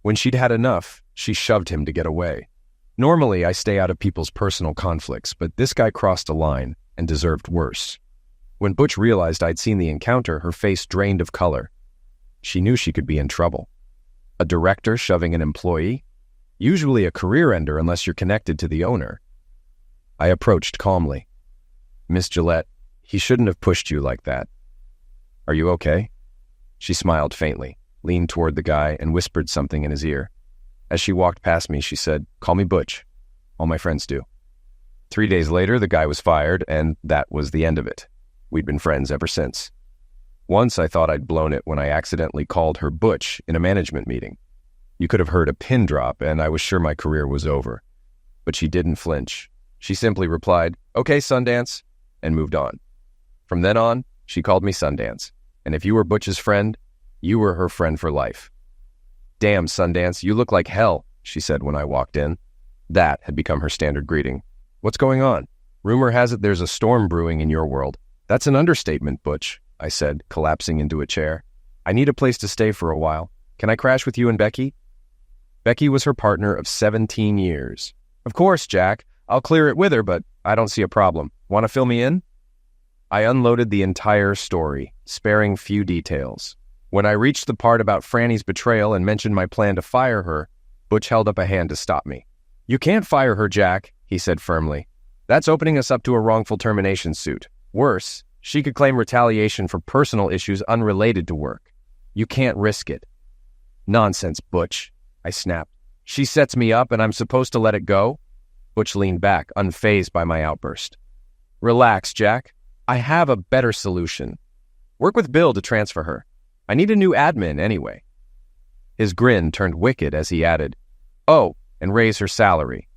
When she'd had enough, she shoved him to get away. Normally, I stay out of people's personal conflicts, but this guy crossed a line and deserved worse. When Butch realized I'd seen the encounter, her face drained of color. She knew she could be in trouble. A director shoving an employee? Usually a career ender unless you're connected to the owner. I approached calmly. "Miss Gillette, he shouldn't have pushed you like that. Are you okay?" She smiled faintly, leaned toward the guy, and whispered something in his ear. As she walked past me, she said, "Call me Butch. All my friends do." 3 days later, the guy was fired, and that was the end of it. We'd been friends ever since. Once I thought I'd blown it when I accidentally called her Butch in a management meeting. You could have heard a pin drop, and I was sure my career was over. But she didn't flinch. She simply replied, "Okay, Sundance," and moved on. From then on, she called me Sundance, and if you were Butch's friend, you were her friend for life. "Damn, Sundance, you look like hell," she said when I walked in. That had become her standard greeting. "What's going on? Rumor has it there's a storm brewing in your world." "That's an understatement, Butch," I said, collapsing into a chair. "I need a place to stay for a while. Can I crash with you and Becky?" Becky was her partner of 17 years. "Of course, Jack. I'll clear it with her, but I don't see a problem. Want to fill me in?" I unloaded the entire story, sparing few details. When I reached the part about Franny's betrayal and mentioned my plan to fire her, Butch held up a hand to stop me. "You can't fire her, Jack," he said firmly. "That's opening us up to a wrongful termination suit. Worse, she could claim retaliation for personal issues unrelated to work. You can't risk it." "Nonsense, Butch," I snapped. "She sets me up and I'm supposed to let it go?" Butch leaned back, unfazed by my outburst. "Relax, Jack. I have a better solution. Work with Bill to transfer her. I need a new admin anyway." His grin turned wicked as he added, "Oh, and raise her salary.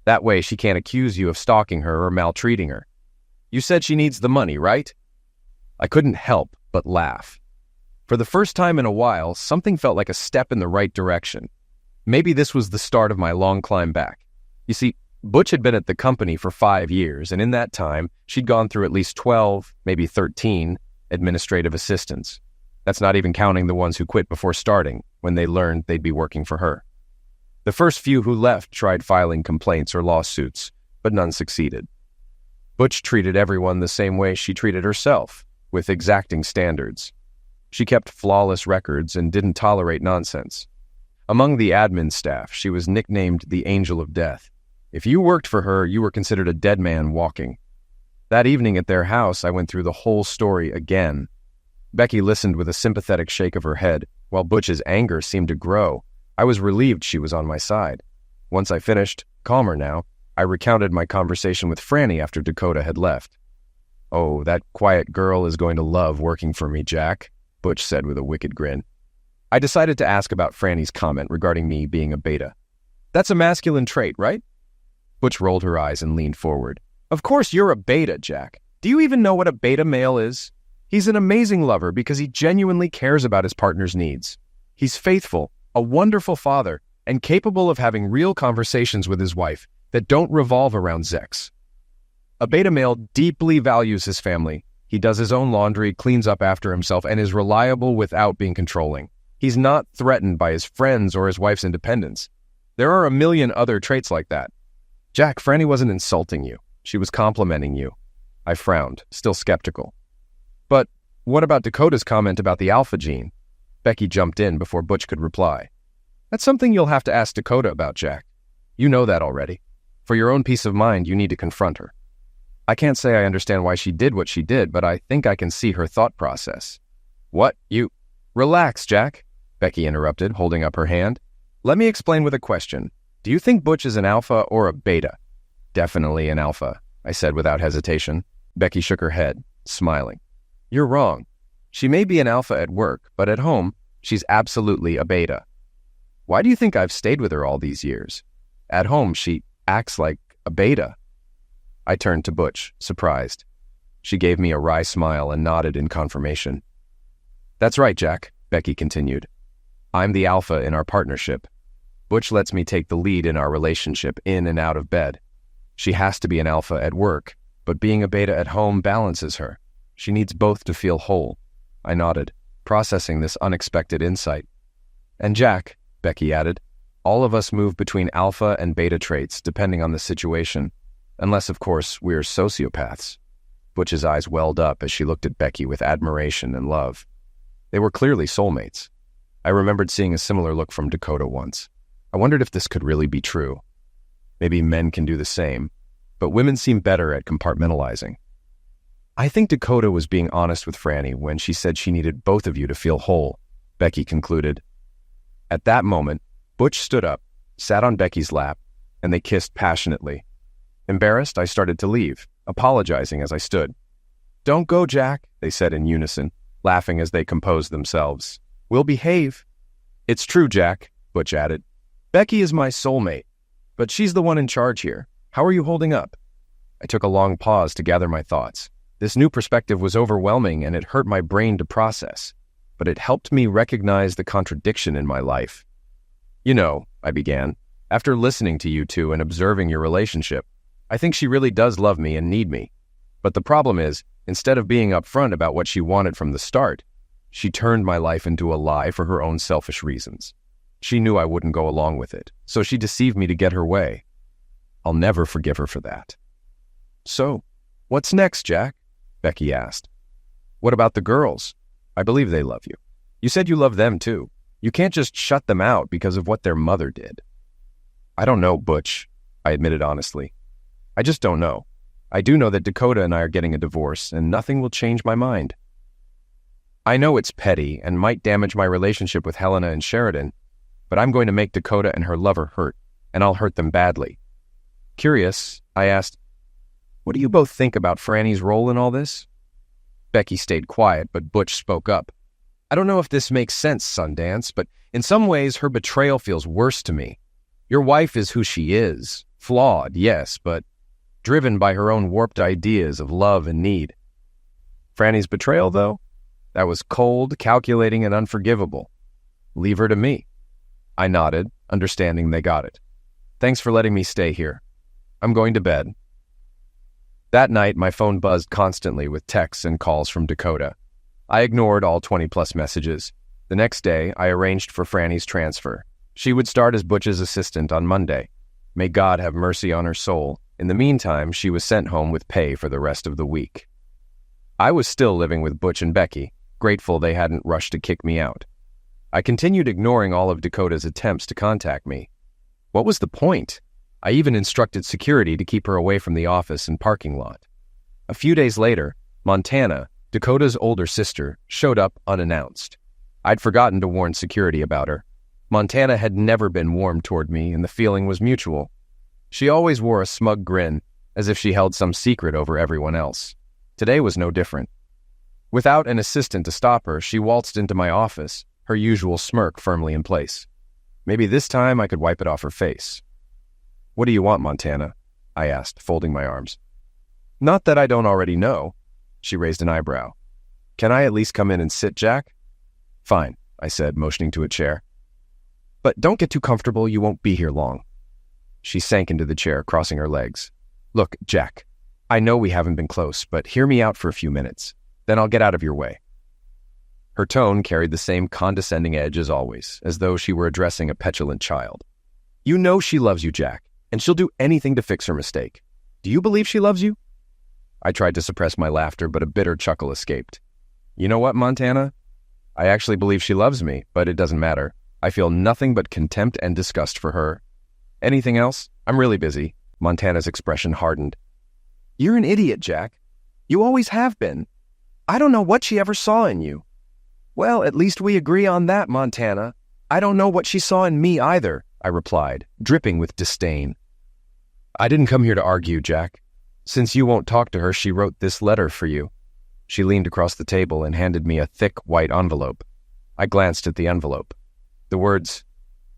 That way she can't accuse you of stalking her or maltreating her. You said she needs the money, right?" I couldn't help but laugh. For the first time in a while, something felt like a step in the right direction. Maybe this was the start of my long climb back. You see, Butch had been at the company for 5 years, and in that time, she'd gone through at least 12, maybe 13, administrative assistants. That's not even counting the ones who quit before starting, when they learned they'd be working for her. The first few who left tried filing complaints or lawsuits, but none succeeded. Butch treated everyone the same way she treated herself, with exacting standards. She kept flawless records and didn't tolerate nonsense. Among the admin staff, she was nicknamed the Angel of Death. If you worked for her, you were considered a dead man walking. That evening at their house, I went through the whole story again. Becky listened with a sympathetic shake of her head, while Butch's anger seemed to grow. I was relieved she was on my side. Once I finished, calmer now, I recounted my conversation with Franny after Dakota had left. "Oh, that quiet girl is going to love working for me, Jack," Butch said with a wicked grin. I decided to ask about Franny's comment regarding me being a beta. "That's a masculine trait, right?" Butch rolled her eyes and leaned forward. "Of course you're a beta, Jack. Do you even know what a beta male is? He's an amazing lover because he genuinely cares about his partner's needs. He's faithful, a wonderful father, and capable of having real conversations with his wife that don't revolve around sex. A beta male deeply values his family. He does his own laundry, cleans up after himself, and is reliable without being controlling. He's not threatened by his friends or his wife's independence. There are a million other traits like that." "Jack, Franny wasn't insulting you. She was complimenting you." I frowned, still skeptical. "But what about Dakota's comment about the alpha gene?" Becky jumped in before Butch could reply. "That's something you'll have to ask Dakota about, Jack. You know that already. For your own peace of mind, you need to confront her. I can't say I understand why she did what she did, but I think I can see her thought process." "What? You—" "Relax, Jack," Becky interrupted, holding up her hand. "Let me explain with a question. Do you think Butch is an alpha or a beta?" "Definitely an alpha," I said without hesitation. Becky shook her head, smiling. "You're wrong. She may be an alpha at work, but at home, she's absolutely a beta. Why do you think I've stayed with her all these years? At home, she acts like a beta. I turned to Butch, surprised. She gave me a wry smile and nodded in confirmation. That's right, Jack, Becky continued. I'm the alpha in our partnership. Butch lets me take the lead in our relationship in and out of bed. She has to be an alpha at work, but being a beta at home balances her. She needs both to feel whole. I nodded, processing this unexpected insight. And Jack, Becky added, all of us move between alpha and beta traits depending on the situation, unless, of course, we're sociopaths. Butch's eyes welled up as she looked at Becky with admiration and love. They were clearly soulmates. I remembered seeing a similar look from Dakota once. I wondered if this could really be true. Maybe men can do the same, but women seem better at compartmentalizing. I think Dakota was being honest with Franny when she said she needed both of you to feel whole, Becky concluded. At that moment, Butch stood up, sat on Becky's lap, and they kissed passionately. Embarrassed, I started to leave, apologizing as I stood. Don't go, Jack, they said in unison, laughing as they composed themselves. We'll behave. It's true, Jack, Butch added. Becky is my soulmate, but she's the one in charge here. How are you holding up? I took a long pause to gather my thoughts. This new perspective was overwhelming and it hurt my brain to process, but it helped me recognize the contradiction in my life. You know, I began, after listening to you two and observing your relationship, I think she really does love me and need me. But the problem is, instead of being upfront about what she wanted from the start, she turned my life into a lie for her own selfish reasons. She knew I wouldn't go along with it, so she deceived me to get her way. I'll never forgive her for that. So, what's next, Jack? Becky asked. What about the girls? I believe they love you. You said you love them too. You can't just shut them out because of what their mother did. I don't know, Butch, I admitted honestly. I just don't know. I do know that Dakota and I are getting a divorce, and nothing will change my mind. I know it's petty and might damage my relationship with Helena and Sheridan, but I'm going to make Dakota and her lover hurt, and I'll hurt them badly. Curious, I asked, what do you both think about Franny's role in all this? Becky stayed quiet, but Butch spoke up. I don't know if this makes sense, Sundance, but in some ways her betrayal feels worse to me. Your wife is who she is, flawed, yes, but driven by her own warped ideas of love and need. Franny's betrayal, though? That was cold, calculating, and unforgivable. Leave her to me. I nodded, understanding they got it. Thanks for letting me stay here. I'm going to bed. That night, my phone buzzed constantly with texts and calls from Dakota. I ignored all 20-plus messages. The next day, I arranged for Franny's transfer. She would start as Butch's assistant on Monday. May God have mercy on her soul. In the meantime, she was sent home with pay for the rest of the week. I was still living with Butch and Becky, grateful they hadn't rushed to kick me out. I continued ignoring all of Dakota's attempts to contact me. What was the point? I even instructed security to keep her away from the office and parking lot. A few days later, Montana, Dakota's older sister, showed up unannounced. I'd forgotten to warn security about her. Montana had never been warm toward me, and the feeling was mutual. She always wore a smug grin, as if she held some secret over everyone else. Today was no different. Without an assistant to stop her, she waltzed into my office, her usual smirk firmly in place. Maybe this time I could wipe it off her face. What do you want, Montana? I asked, folding my arms. Not that I don't already know. She raised an eyebrow. Can I at least come in and sit, Jack? Fine, I said, motioning to a chair. But don't get too comfortable, you won't be here long. She sank into the chair, crossing her legs. Look, Jack, I know we haven't been close, but hear me out for a few minutes. Then I'll get out of your way. Her tone carried the same condescending edge as always, as though she were addressing a petulant child. You know she loves you, Jack, and she'll do anything to fix her mistake. Do you believe she loves you? I tried to suppress my laughter, but a bitter chuckle escaped. You know what, Montana? I actually believe she loves me, but it doesn't matter. I feel nothing but contempt and disgust for her. Anything else? I'm really busy. Montana's expression hardened. You're an idiot, Jack. You always have been. I don't know what she ever saw in you. Well, at least we agree on that, Montana. I don't know what she saw in me either, I replied, dripping with disdain. I didn't come here to argue, Jack. Since you won't talk to her, she wrote this letter for you. She leaned across the table and handed me a thick white envelope. I glanced at the envelope. The words,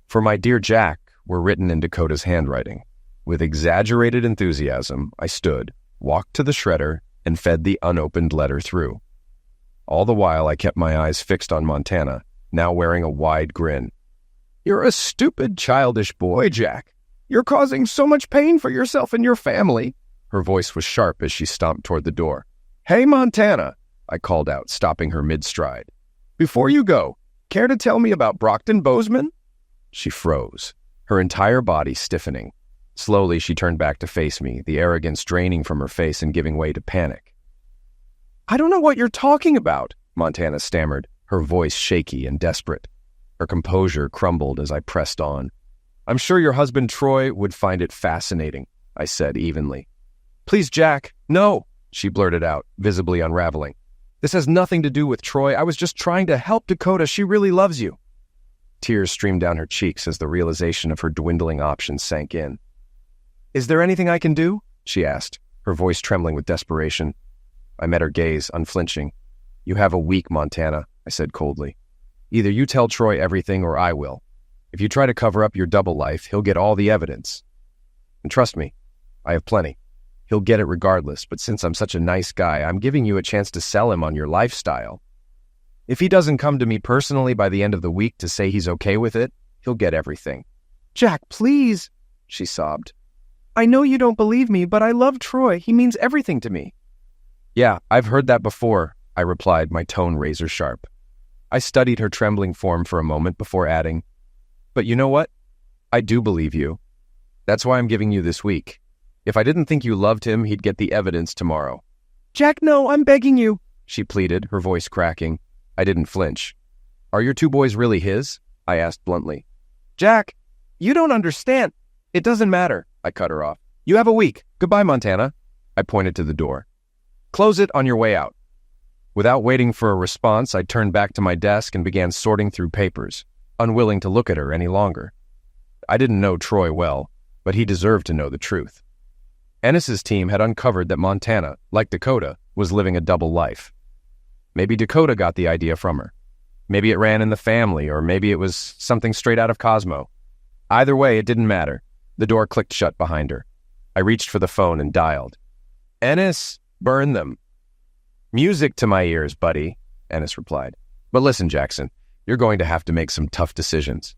"For my dear Jack," were written in Dakota's handwriting. With exaggerated enthusiasm, I stood, walked to the shredder, and fed the unopened letter through. All the while, I kept my eyes fixed on Montana, now wearing a wide grin. "You're a stupid, childish boy, Jack. You're causing so much pain for yourself and your family." Her voice was sharp as she stomped toward the door. "Hey, Montana," I called out, stopping her mid-stride. "Before you go, care to tell me about Brockton Bozeman?" She froze, her entire body stiffening. Slowly, she turned back to face me, the arrogance draining from her face and giving way to panic. "I don't know what you're talking about," Montana stammered, her voice shaky and desperate. Her composure crumbled as I pressed on. "I'm sure your husband Troy would find it fascinating," I said evenly. "Please, Jack, no," she blurted out, visibly unraveling. "This has nothing to do with Troy. I was just trying to help Dakota. She really loves you." Tears streamed down her cheeks as the realization of her dwindling options sank in. "Is there anything I can do?" she asked, her voice trembling with desperation. I met her gaze, unflinching. "You have a week, Montana," I said coldly. "Either you tell Troy everything or I will. If you try to cover up your double life, he'll get all the evidence. And trust me, I have plenty. He'll get it regardless, but since I'm such a nice guy, I'm giving you a chance to sell him on your lifestyle. If he doesn't come to me personally by the end of the week to say he's okay with it, he'll get everything." "Jack, please," she sobbed. "I know you don't believe me, but I love Troy. He means everything to me." "Yeah, I've heard that before," I replied, my tone razor sharp. I studied her trembling form for a moment before adding, "But you know what? I do believe you. That's why I'm giving you this week. If I didn't think you loved him, he'd get the evidence tomorrow." "Jack, no, I'm begging you," she pleaded, her voice cracking. I didn't flinch. "Are your two boys really his?" I asked bluntly. "Jack, you don't understand." "It doesn't matter," I cut her off. "You have a week. Goodbye, Montana." I pointed to the door. "Close it on your way out." Without waiting for a response, I turned back to my desk and began sorting through papers, unwilling to look at her any longer. I didn't know Troy well, but he deserved to know the truth. Ennis's team had uncovered that Montana, like Dakota, was living a double life. Maybe Dakota got the idea from her. Maybe it ran in the family, or maybe it was something straight out of Cosmo. Either way, it didn't matter. The door clicked shut behind her. I reached for the phone and dialed. "Ennis, burn them." "Music to my ears, buddy," Ennis replied. "But listen, Jackson, you're going to have to make some tough decisions.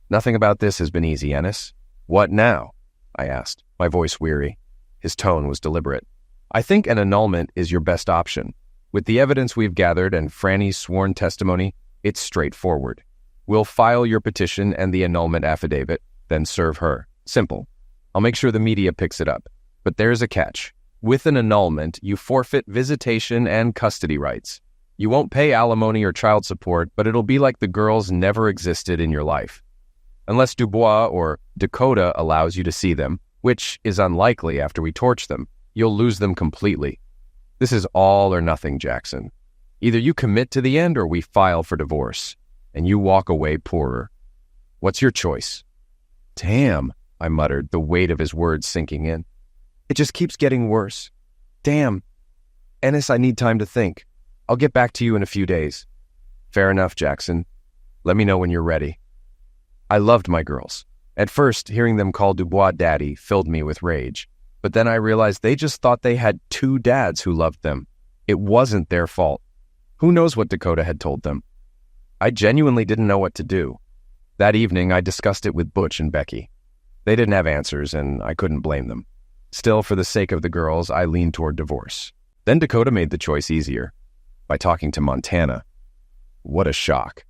Nothing about this has been easy, Ennis." "What now?" I asked, my voice weary. His tone was deliberate. "I think an annulment is your best option. With the evidence we've gathered and Franny's sworn testimony, it's straightforward. We'll file your petition and the annulment affidavit, then serve her. Simple. I'll make sure the media picks it up. But there's a catch. With an annulment, you forfeit visitation and custody rights. You won't pay alimony or child support, but it'll be like the girls never existed in your life. Unless Dubois or Dakota allows you to see them, which is unlikely after we torch them, you'll lose them completely. This is all or nothing, Jackson. Either you commit to the end or we file for divorce, and you walk away poorer. What's your choice?" "Damn," I muttered, the weight of his words sinking in. "It just keeps getting worse. Damn. Ennis, I need time to think. I'll get back to you in a few days." "Fair enough, Jackson. Let me know when you're ready." I loved my girls. At first, hearing them call Dubois daddy filled me with rage. But then I realized they just thought they had two dads who loved them. It wasn't their fault. Who knows what Dakota had told them? I genuinely didn't know what to do. That evening, I discussed it with Butch and Becky. They didn't have answers, and I couldn't blame them. Still, for the sake of the girls, I leaned toward divorce. Then Dakota made the choice easier, by talking to Montana. What a shock.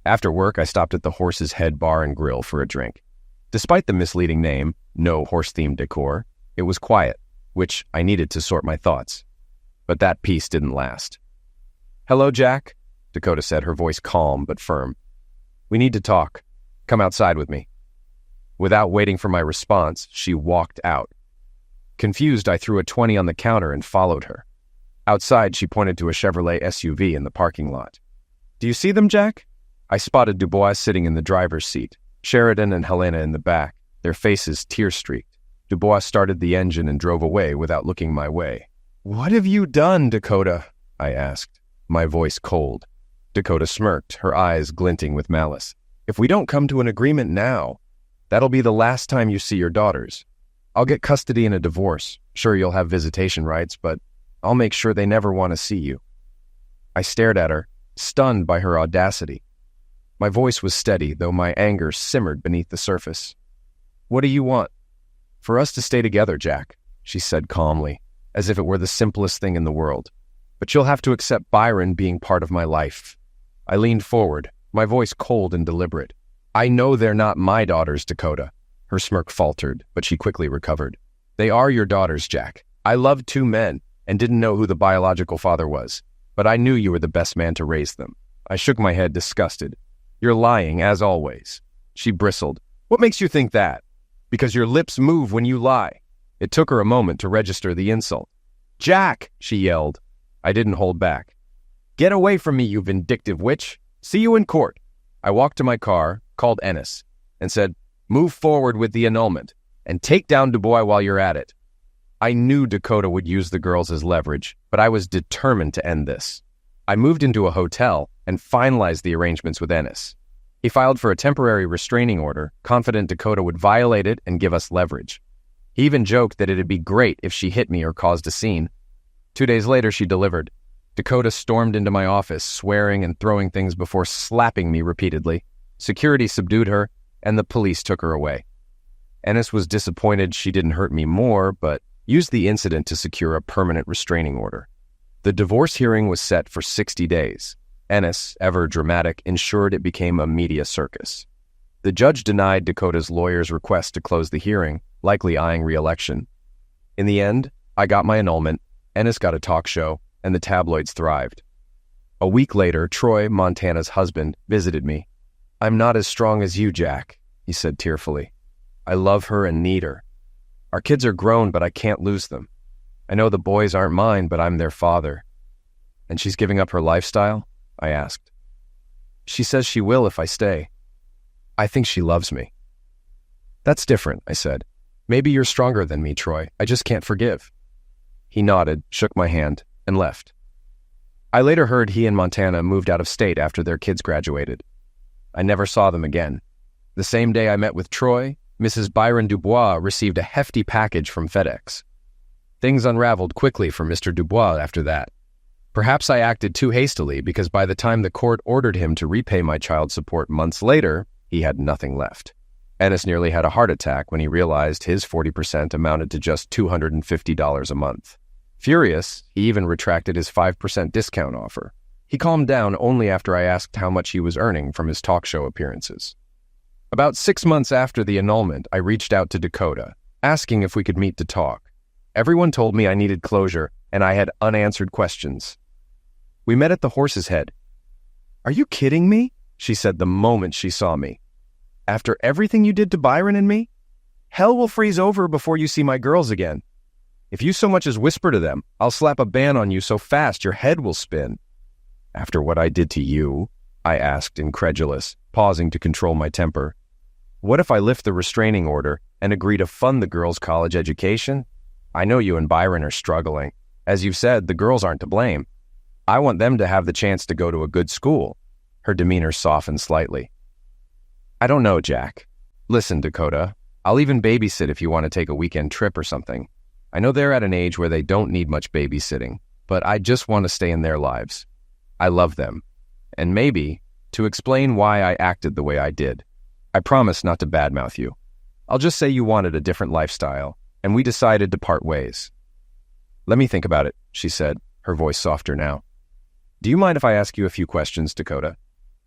After work, I stopped at the Horse's Head Bar and Grill for a drink. Despite the misleading name, no horse-themed decor, it was quiet, which I needed to sort my thoughts. But that peace didn't last. "Hello, Jack," Dakota said, her voice calm but firm. "We need to talk. Come outside with me." Without waiting for my response, she walked out. Confused, I threw a 20 on the counter and followed her. Outside, she pointed to a Chevrolet SUV in the parking lot. "Do you see them, Jack?" I spotted Dubois sitting in the driver's seat, Sheridan and Helena in the back, their faces tear-streaked. Dubois started the engine and drove away without looking my way. "What have you done, Dakota?" I asked, my voice cold. Dakota smirked, her eyes glinting with malice. If we don't come to an agreement now, that'll be the last time you see your daughters. I'll get custody in a divorce. Sure, you'll have visitation rights, but I'll make sure they never want to see you. I stared at her, stunned by her audacity. My voice was steady, though my anger simmered beneath the surface. What do you want? For us to stay together, Jack, she said calmly, as if it were the simplest thing in the world. But you'll have to accept Byron being part of my life. I leaned forward, my voice cold and deliberate. I know they're not my daughters, Dakota. Her smirk faltered, but she quickly recovered. They are your daughters, Jack. I loved 2 men and didn't know who the biological father was, but I knew you were the best man to raise them. I shook my head, disgusted. You're lying, as always. She bristled. What makes you think that? Because your lips move when you lie. It took her a moment to register the insult. Jack, she yelled. I didn't hold back. Get away from me, you vindictive witch. See you in court. I walked to my car, called Ennis, and said, move forward with the annulment, and take down Dubois while you're at it. I knew Dakota would use the girls as leverage, but I was determined to end this. I moved into a hotel and finalized the arrangements with Ennis. He filed for a temporary restraining order, confident Dakota would violate it and give us leverage. He even joked that it'd be great if she hit me or caused a scene. 2 days later, she delivered. Dakota stormed into my office, swearing and throwing things before slapping me repeatedly. Security subdued her, and the police took her away. Ennis was disappointed she didn't hurt me more, but used the incident to secure a permanent restraining order. The divorce hearing was set for 60 days. Ennis, ever dramatic, ensured it became a media circus. The judge denied Dakota's lawyer's request to close the hearing, likely eyeing re-election. In the end, I got my annulment, Ennis got a talk show, and the tabloids thrived. A week later, Troy, Montana's husband, visited me. I'm not as strong as you, Jack, he said tearfully. I love her and need her. Our kids are grown, but I can't lose them. I know the boys aren't mine, but I'm their father. And she's giving up her lifestyle? I asked. She says she will if I stay. I think she loves me. That's different, I said. Maybe you're stronger than me, Troy. I just can't forgive. He nodded, shook my hand, and left. I later heard he and Montana moved out of state after their kids graduated. I never saw them again. The same day I met with Troy, Mrs. Byron Dubois received a hefty package from FedEx. Things unraveled quickly for Mr. Dubois after that. Perhaps I acted too hastily because by the time the court ordered him to repay my child support months later, he had nothing left. Ennis nearly had a heart attack when he realized his 40% amounted to just $250 a month. Furious, he even retracted his 5% discount offer. He calmed down only after I asked how much he was earning from his talk show appearances. About 6 months after the annulment, I reached out to Dakota, asking if we could meet to talk. Everyone told me I needed closure, and I had unanswered questions. We met at the Horse's Head. Are you kidding me? She said the moment she saw me. After everything you did to Byron and me? Hell will freeze over before you see my girls again. If you so much as whisper to them, I'll slap a ban on you so fast your head will spin. After what I did to you? I asked, incredulous, pausing to control my temper. What if I lift the restraining order and agree to fund the girls' college education? I know you and Byron are struggling. As you've said, the girls aren't to blame. I want them to have the chance to go to a good school. Her demeanor softened slightly. I don't know, Jack. Listen, Dakota, I'll even babysit if you want to take a weekend trip or something. I know they're at an age where they don't need much babysitting, but I just want to stay in their lives. I love them. And maybe, to explain why I acted the way I did, I promise not to badmouth you. I'll just say you wanted a different lifestyle, and we decided to part ways. Let me think about it, she said, her voice softer now. Do you mind if I ask you a few questions, Dakota?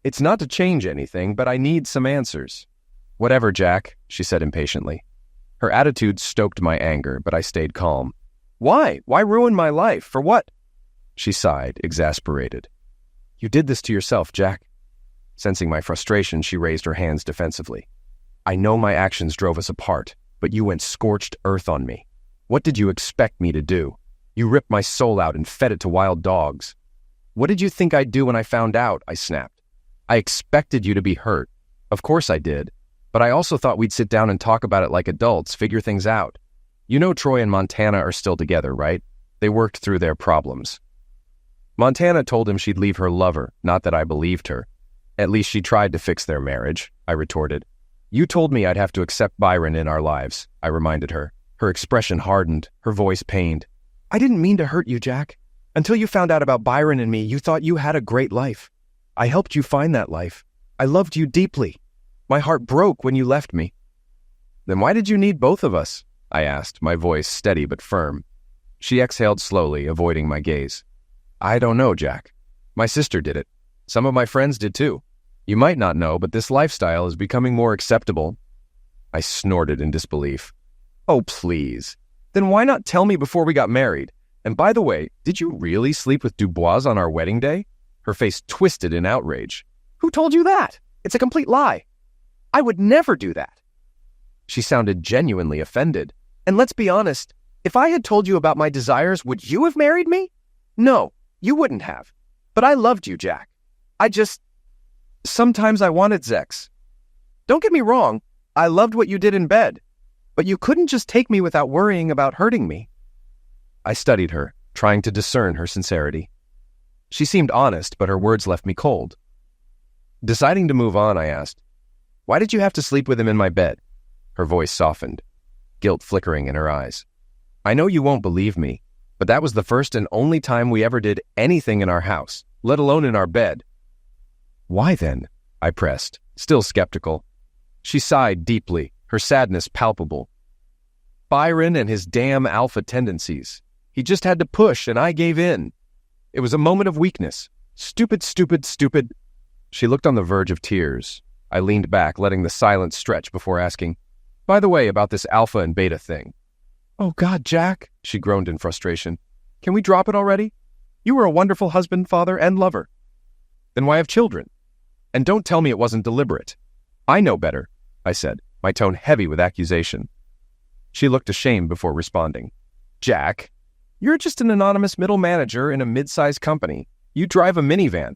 It's not to change anything, but I need some answers. Whatever, Jack, she said impatiently. Her attitude stoked my anger, but I stayed calm. Why? Why ruin my life? For what? She sighed, exasperated. You did this to yourself, Jack. Sensing my frustration, she raised her hands defensively. I know my actions drove us apart, but you went scorched earth on me. What did you expect me to do? You ripped my soul out and fed it to wild dogs. What did you think I'd do when I found out? I snapped. I expected you to be hurt. Of course I did. But I also thought we'd sit down and talk about it like adults, figure things out. You know Troy and Montana are still together, right? They worked through their problems. Montana told him she'd leave her lover, not that I believed her. At least she tried to fix their marriage, I retorted. You told me I'd have to accept Byron in our lives, I reminded her. Her expression hardened, her voice pained. I didn't mean to hurt you, Jack. Until you found out about Byron and me, you thought you had a great life. I helped you find that life. I loved you deeply. My heart broke when you left me. Then why did you need both of us? I asked, my voice steady but firm. She exhaled slowly, avoiding my gaze. I don't know, Jack. My sister did it. Some of my friends did too. You might not know, but this lifestyle is becoming more acceptable. I snorted in disbelief. Oh, please. Then why not tell me before we got married? And by the way, did you really sleep with Dubois on our wedding day? Her face twisted in outrage. Who told you that? It's a complete lie. I would never do that. She sounded genuinely offended. And let's be honest, if I had told you about my desires, would you have married me? No, you wouldn't have. But I loved you, Jack. Sometimes I wanted sex. Don't get me wrong, I loved what you did in bed. But you couldn't just take me without worrying about hurting me. I studied her, trying to discern her sincerity. She seemed honest, but her words left me cold. Deciding to move on, I asked, why did you have to sleep with him in my bed? Her voice softened, guilt flickering in her eyes. I know you won't believe me, but that was the first and only time we ever did anything in our house, let alone in our bed. Why then? I pressed, still skeptical. She sighed deeply, her sadness palpable. Byron and his damn alpha tendencies. He just had to push, and I gave in. It was a moment of weakness. Stupid. She looked on the verge of tears. I leaned back, letting the silence stretch before asking, by the way, about this alpha and beta thing. Oh God, Jack, she groaned in frustration. Can we drop it already? You were a wonderful husband, father, and lover. Then why have children? And don't tell me it wasn't deliberate. I know better, I said, my tone heavy with accusation. She looked ashamed before responding. Jack, you're just an anonymous middle manager in a mid-sized company. You drive a minivan.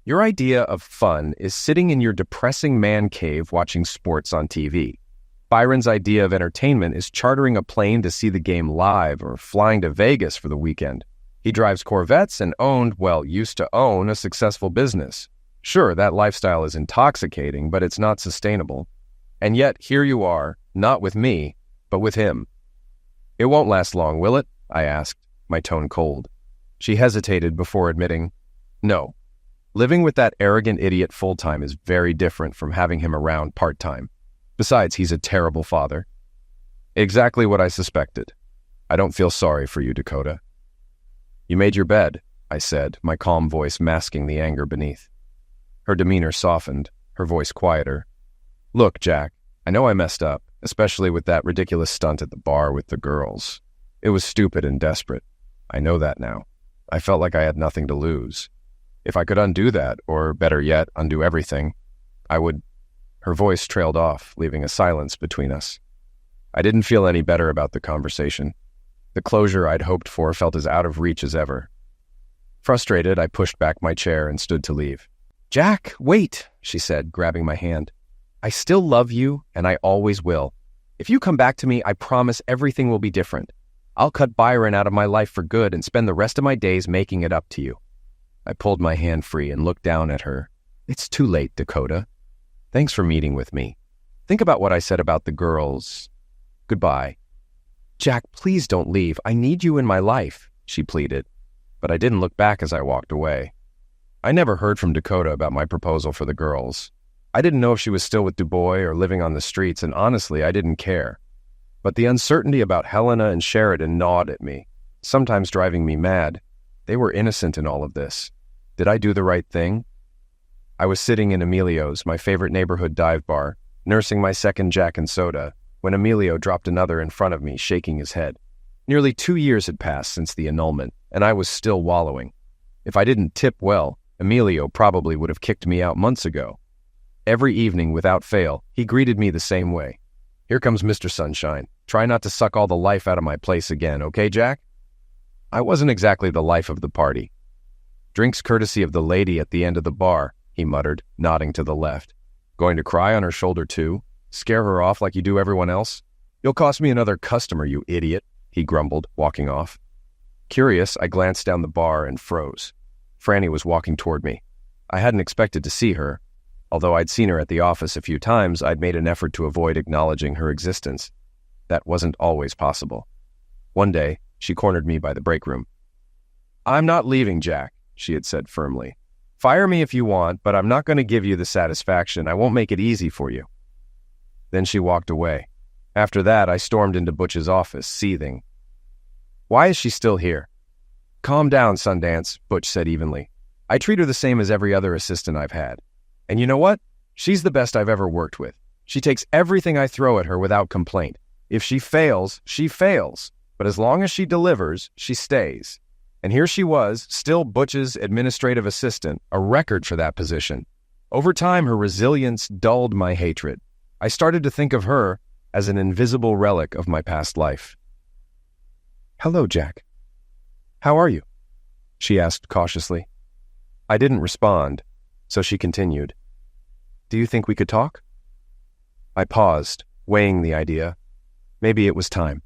Your idea of fun is sitting in your depressing man cave watching sports on TV. Byron's idea of entertainment is chartering a plane to see the game live or flying to Vegas for the weekend. He drives Corvettes and used to own a successful business. Sure, that lifestyle is intoxicating, but it's not sustainable. And yet, here you are, not with me, but with him. It won't last long, will it? I asked, my tone cold. She hesitated before admitting, no. Living with that arrogant idiot full-time is very different from having him around part-time. Besides, he's a terrible father. Exactly what I suspected. I don't feel sorry for you, Dakota. You made your bed, I said, my calm voice masking the anger beneath. Her demeanor softened, her voice quieter. Look, Jack, I know I messed up, especially with that ridiculous stunt at the bar with the girls. It was stupid and desperate. I know that now. I felt like I had nothing to lose. If I could undo that, or better yet, undo everything, I would... Her voice trailed off, leaving a silence between us. I didn't feel any better about the conversation. The closure I'd hoped for felt as out of reach as ever. Frustrated, I pushed back my chair and stood to leave. Jack, wait, she said, grabbing my hand. I still love you, and I always will. If you come back to me, I promise everything will be different. I'll cut Byron out of my life for good and spend the rest of my days making it up to you. I pulled my hand free and looked down at her. It's too late, Dakota. Thanks for meeting with me. Think about what I said about the girls. Goodbye. Jack, please don't leave. I need you in my life, she pleaded. But I didn't look back as I walked away. I never heard from Dakota about my proposal for the girls. I didn't know if she was still with Dubois or living on the streets, and honestly, I didn't care. But the uncertainty about Helena and Sheridan gnawed at me, sometimes driving me mad. They were innocent in all of this. Did I do the right thing? I was sitting in Emilio's, my favorite neighborhood dive bar, nursing my second Jack and soda, when Emilio dropped another in front of me, shaking his head. Nearly 2 years had passed since the annulment, and I was still wallowing. If I didn't tip well, Emilio probably would have kicked me out months ago. Every evening, without fail, he greeted me the same way. Here comes Mr. Sunshine. Try not to suck all the life out of my place again, okay, Jack? I wasn't exactly the life of the party. Drinks courtesy of the lady at the end of the bar, he muttered, nodding to the left. Going to cry on her shoulder too? Scare her off like you do everyone else? You'll cost me another customer, you idiot, he grumbled, walking off. Curious, I glanced down the bar and froze. Franny was walking toward me. I hadn't expected to see her. Although I'd seen her at the office a few times, I'd made an effort to avoid acknowledging her existence. That wasn't always possible. One day, she cornered me by the break room. "I'm not leaving, Jack," she had said firmly. "Fire me if you want, but I'm not going to give you the satisfaction. I won't make it easy for you." Then she walked away. After that, I stormed into Butch's office, seething. "Why is she still here?" "Calm down, Sundance," Butch said evenly. "I treat her the same as every other assistant I've had. And you know what? She's the best I've ever worked with. She takes everything I throw at her without complaint. If she fails, she fails. But as long as she delivers, she stays." And here she was, still Butch's administrative assistant, a record for that position. Over time, her resilience dulled my hatred. I started to think of her as an invisible relic of my past life. "Hello, Jack. How are you?" she asked cautiously. I didn't respond, so she continued. "Do you think we could talk?" I paused, weighing the idea. Maybe it was time.